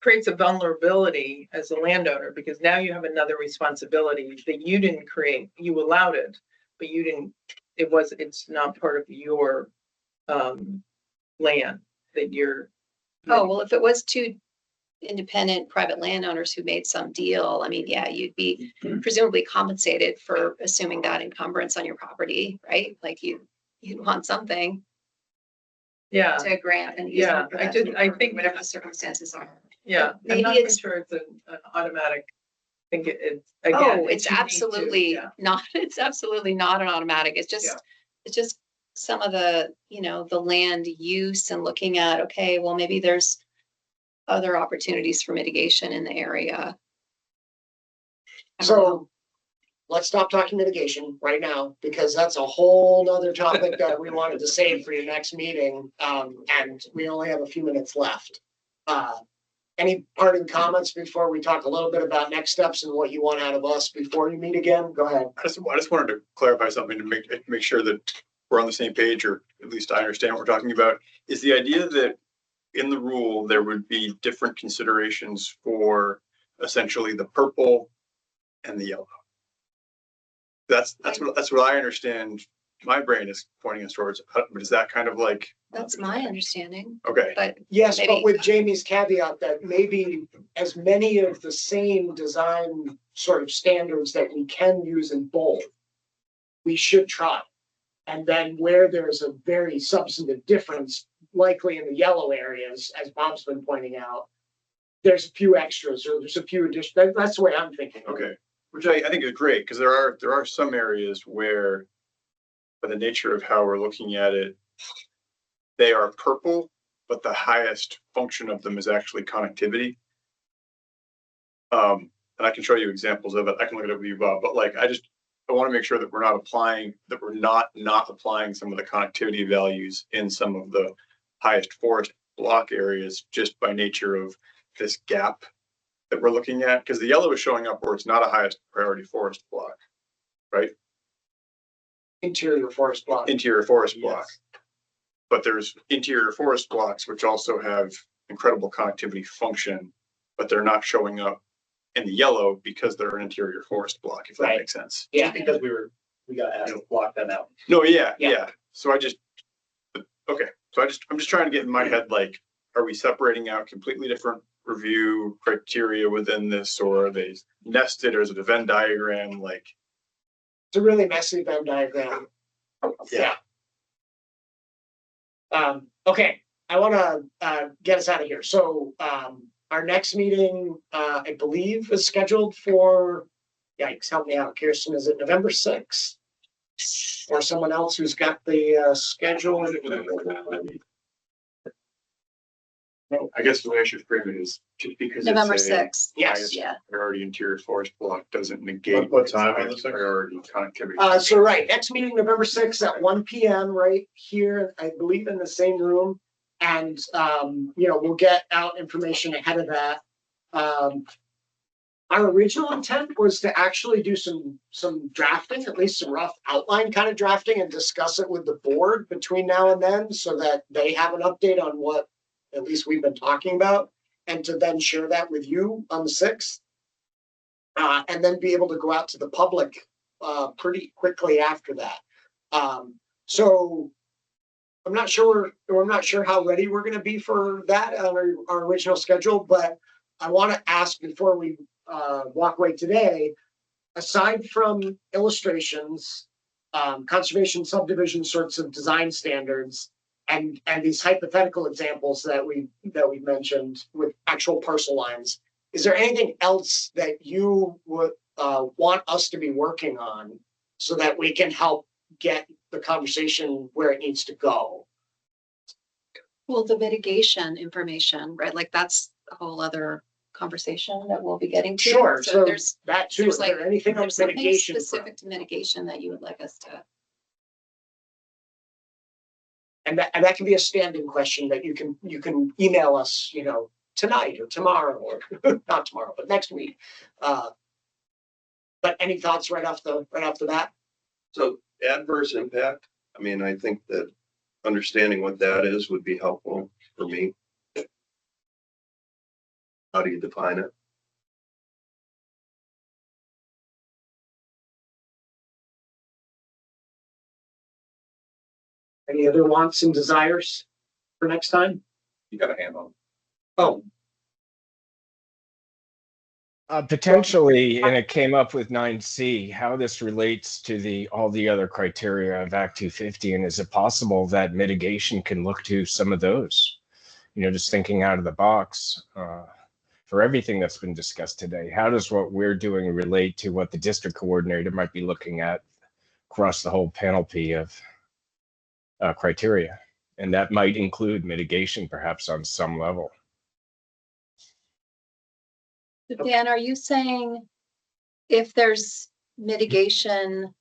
creates a vulnerability as a landowner, because now you have another responsibility that you didn't create. You allowed it, but you didn't. It's not part of your land that you're. Oh, well, if it was two independent private landowners who made some deal, I mean, yeah, you'd be presumably compensated for assuming that encumbrance on your property, right? Like you'd want something. Yeah. To grant and yeah, I think whatever the circumstances are. Yeah, maybe I'm not sure it's an automatic. I think it's again. It's absolutely not. It's absolutely not an automatic. It's just some of the, you know, the land use and looking at, okay, well, maybe there's other opportunities for mitigation in the area. So let's stop talking mitigation right now, because that's a whole nother topic that we wanted to save for your next meeting. And we only have a few minutes left. Any parting comments before we talk a little bit about next steps and what you want out of us before you meet again? Go ahead. I just wanted to clarify something to make sure that we're on the same page, or at least I understand what we're talking about. Is the idea that in the rule there would be different considerations for essentially the purple and the yellow? That's what I understand. My brain is pointing us towards, but is that kind of like? That's my understanding. Okay. But yes, maybe, but with Jamie's caveat that maybe as many of the same design sort of standards that we can use in both, we should try. And then where there's a very substantive difference, likely in the yellow areas, as Bob's been pointing out, there's a few extras or there's a few additional. That's the way I'm thinking. Okay. Which I think is great, because there are some areas where, by the nature of how we're looking at it, they are purple, but the highest function of them is actually connectivity. And I can show you examples of it. I can look it up with you, Bob, but like, I want to make sure that we're not applying some of the connectivity values in some of the highest forest block areas just by nature of this gap that we're looking at, because the yellow is showing up where it's not a highest priority forest block, right? Interior forest block. Interior forest block. But there's interior forest blocks which also have incredible connectivity function, but they're not showing up in the yellow because they're an interior forest block, if that makes sense. Yeah, because we got to block them out. No, yeah. So I'm just trying to get in my head, like, are we separating out completely different review criteria within this, or are they nested, or is it a Venn diagram? Like, it's a really messy Venn diagram. Yeah. Okay, I want to get us out of here. So our next meeting, I believe, is scheduled for, yikes, help me out, Kirsten, is it November 6th? or someone else who's got the schedule. I guess the way I should frame it is just because November it's a 6th. Yes. highest Yeah. priority interior forest block doesn't negate. What its time on highest this? priority connectivity. So right, next meeting, November 6th at 1 PM, right here, I believe in the same room. And, we'll get out information ahead of that. Our original intent was to actually do some drafting, at least some rough outline kind of drafting, and discuss it with the board between now and then, so that they have an update on what at least we've been talking about, and to then share that with you on the 6th. And then be able to go out to the public pretty quickly after that. So I'm not sure how ready we're going to be for that on our original schedule, but I want to ask before we walk away today, aside from illustrations, conservation subdivision sorts of design standards, and these hypothetical examples that we mentioned with actual parcel lines, is there anything else that you would want us to be working on so that we can help get the conversation where it needs to go? Well, the mitigation information, right? Like that's a whole other conversation that we'll be getting to. Sure. So there's that too. there's Is there anything on there's something mitigation? specific to mitigation that you would like us to. And that can be a standing question that you can email us, tonight or tomorrow, or not tomorrow, but next week. But any thoughts right off the bat? So adverse impact, I mean, I think that understanding what that is would be helpful for me. How do you define it? Any other wants and desires for next time? You got a hand on. Oh, Potentially, and it came up with 9C, how this relates to all the other criteria of Act 250, and is it possible that mitigation can look to some of those? Just thinking out of the box for everything that's been discussed today. How does what we're doing relate to what the district coordinator might be looking at across the whole panoply of criteria? And that might include mitigation, perhaps on some level. Dan, are you saying if there's mitigation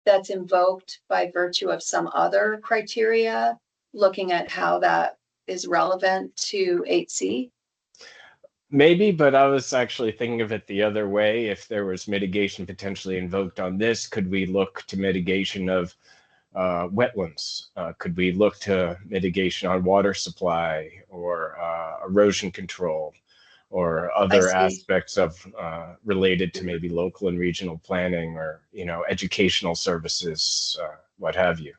that's invoked by virtue of some other criteria, looking at how that is relevant to 8C? Maybe, but I was actually thinking of it the other way. If there was mitigation potentially invoked on this, could we look to mitigation of wetlands? Could we look to mitigation on water supply or erosion control? Or other aspects of related to maybe local and regional planning, or educational services, what have you.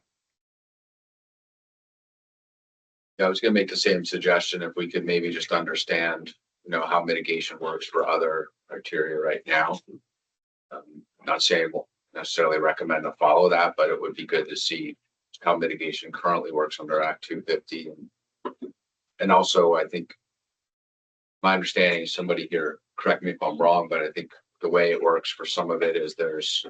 Yeah, I was going to make the same suggestion if we could maybe just understand, how mitigation works for other criteria right now. Not saying we'll necessarily recommend to follow that, but it would be good to see how mitigation currently works under Act 250, and also I think. My understanding is, somebody here, correct me if I'm wrong, but I think the way it works for some of it is there's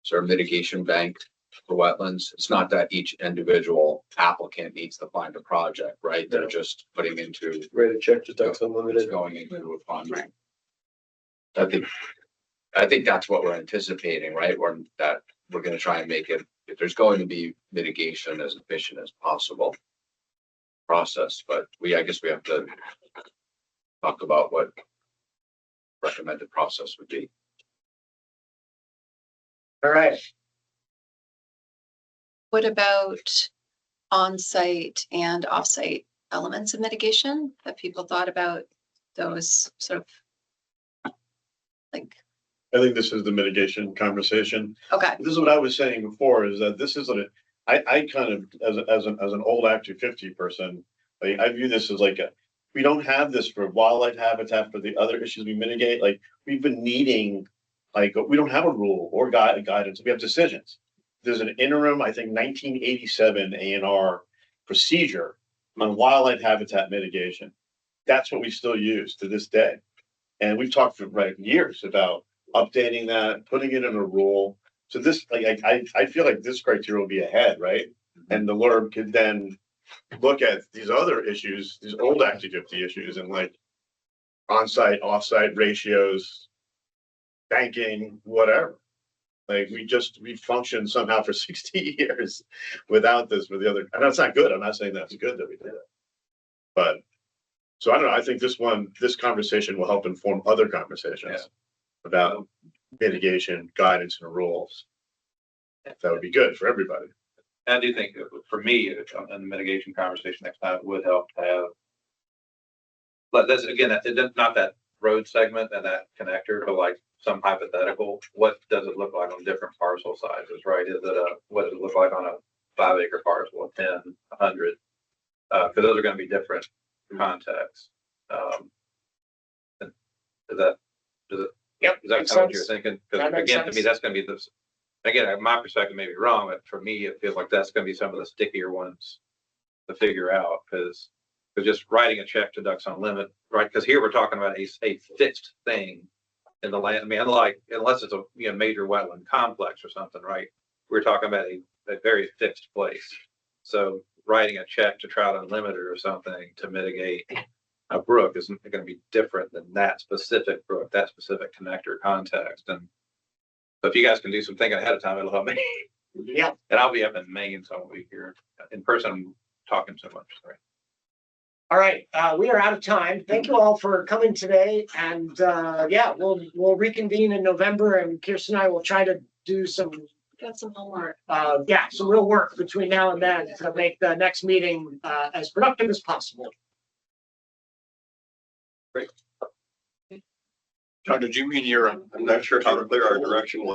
sort of mitigation bank for wetlands. It's not that each individual applicant needs to find a project, right? They're just putting into. Rate of check deducts unlimited. Going into a fund. Right. I think that's what we're anticipating, right? We're going to try and make it, if there's going to be mitigation, as efficient as possible process, but I guess we have to talk about what recommended process would be. All right. What about on-site and off-site elements of mitigation? Have people thought about those sort of like? I think this is the mitigation conversation. Okay. This is what I was saying before, is that this is I kind of, as an old Act 250 person, I view this as we don't have this for wildlife habitat, for the other issues we mitigate. We've been needing, we don't have a rule or guidance. We have decisions. There's an interim, I think 1987 A&R procedure on wildlife habitat mitigation. That's what we still use to this day. And we've talked for years about updating that, putting it in a rule. So this, like, I feel like this criteria will be ahead, right? And the LURB could then look at these other issues, these old Act 250 issues, and like on-site, off-site ratios, banking, whatever. Like we functioned somehow for 60 years without this, with the other, and that's not good. I'm not saying that's good that we did it. But, so I don't know, I think this conversation will help inform other conversations about mitigation, guidance and rules. That would be good for everybody. I do think for me, in the mitigation conversation next time, it would help to have. But that's again, not that road segment and that connector, but like some hypothetical. What does it look like on different parcel sizes, right? Is it what does it look like on a 5-acre parcel, a 10, 100? Because those are going to be different contexts. Is that Yep, is that makes kind of what you're sense. thinking? That Because makes again, to me, sense. that's going to be this. Again, my perspective may be wrong, but for me, it feels like that's going to be some of the stickier ones to figure out because just writing a check to Ducks Unlimited, right? Because here we're talking about a fixed thing in the land. I mean, unless it's a major wetland complex or something, right? We're talking about a very fixed place. So writing a check to Trout Unlimited or something to mitigate a brook is going to be different than that specific brook, that specific connector context. And so if you guys can do some thinking ahead of time, it'll help me. Yeah. And I'll be up in Maine some week here. In person, I'm talking so much. Sorry. All right, we are out of time. Thank you all for coming today. And yeah, we'll reconvene in November, and Kirsten and I will try to do some Got some homework. some real work between now and then to make the next meeting as productive as possible. John, did you mean I'm not sure how to clear our direction.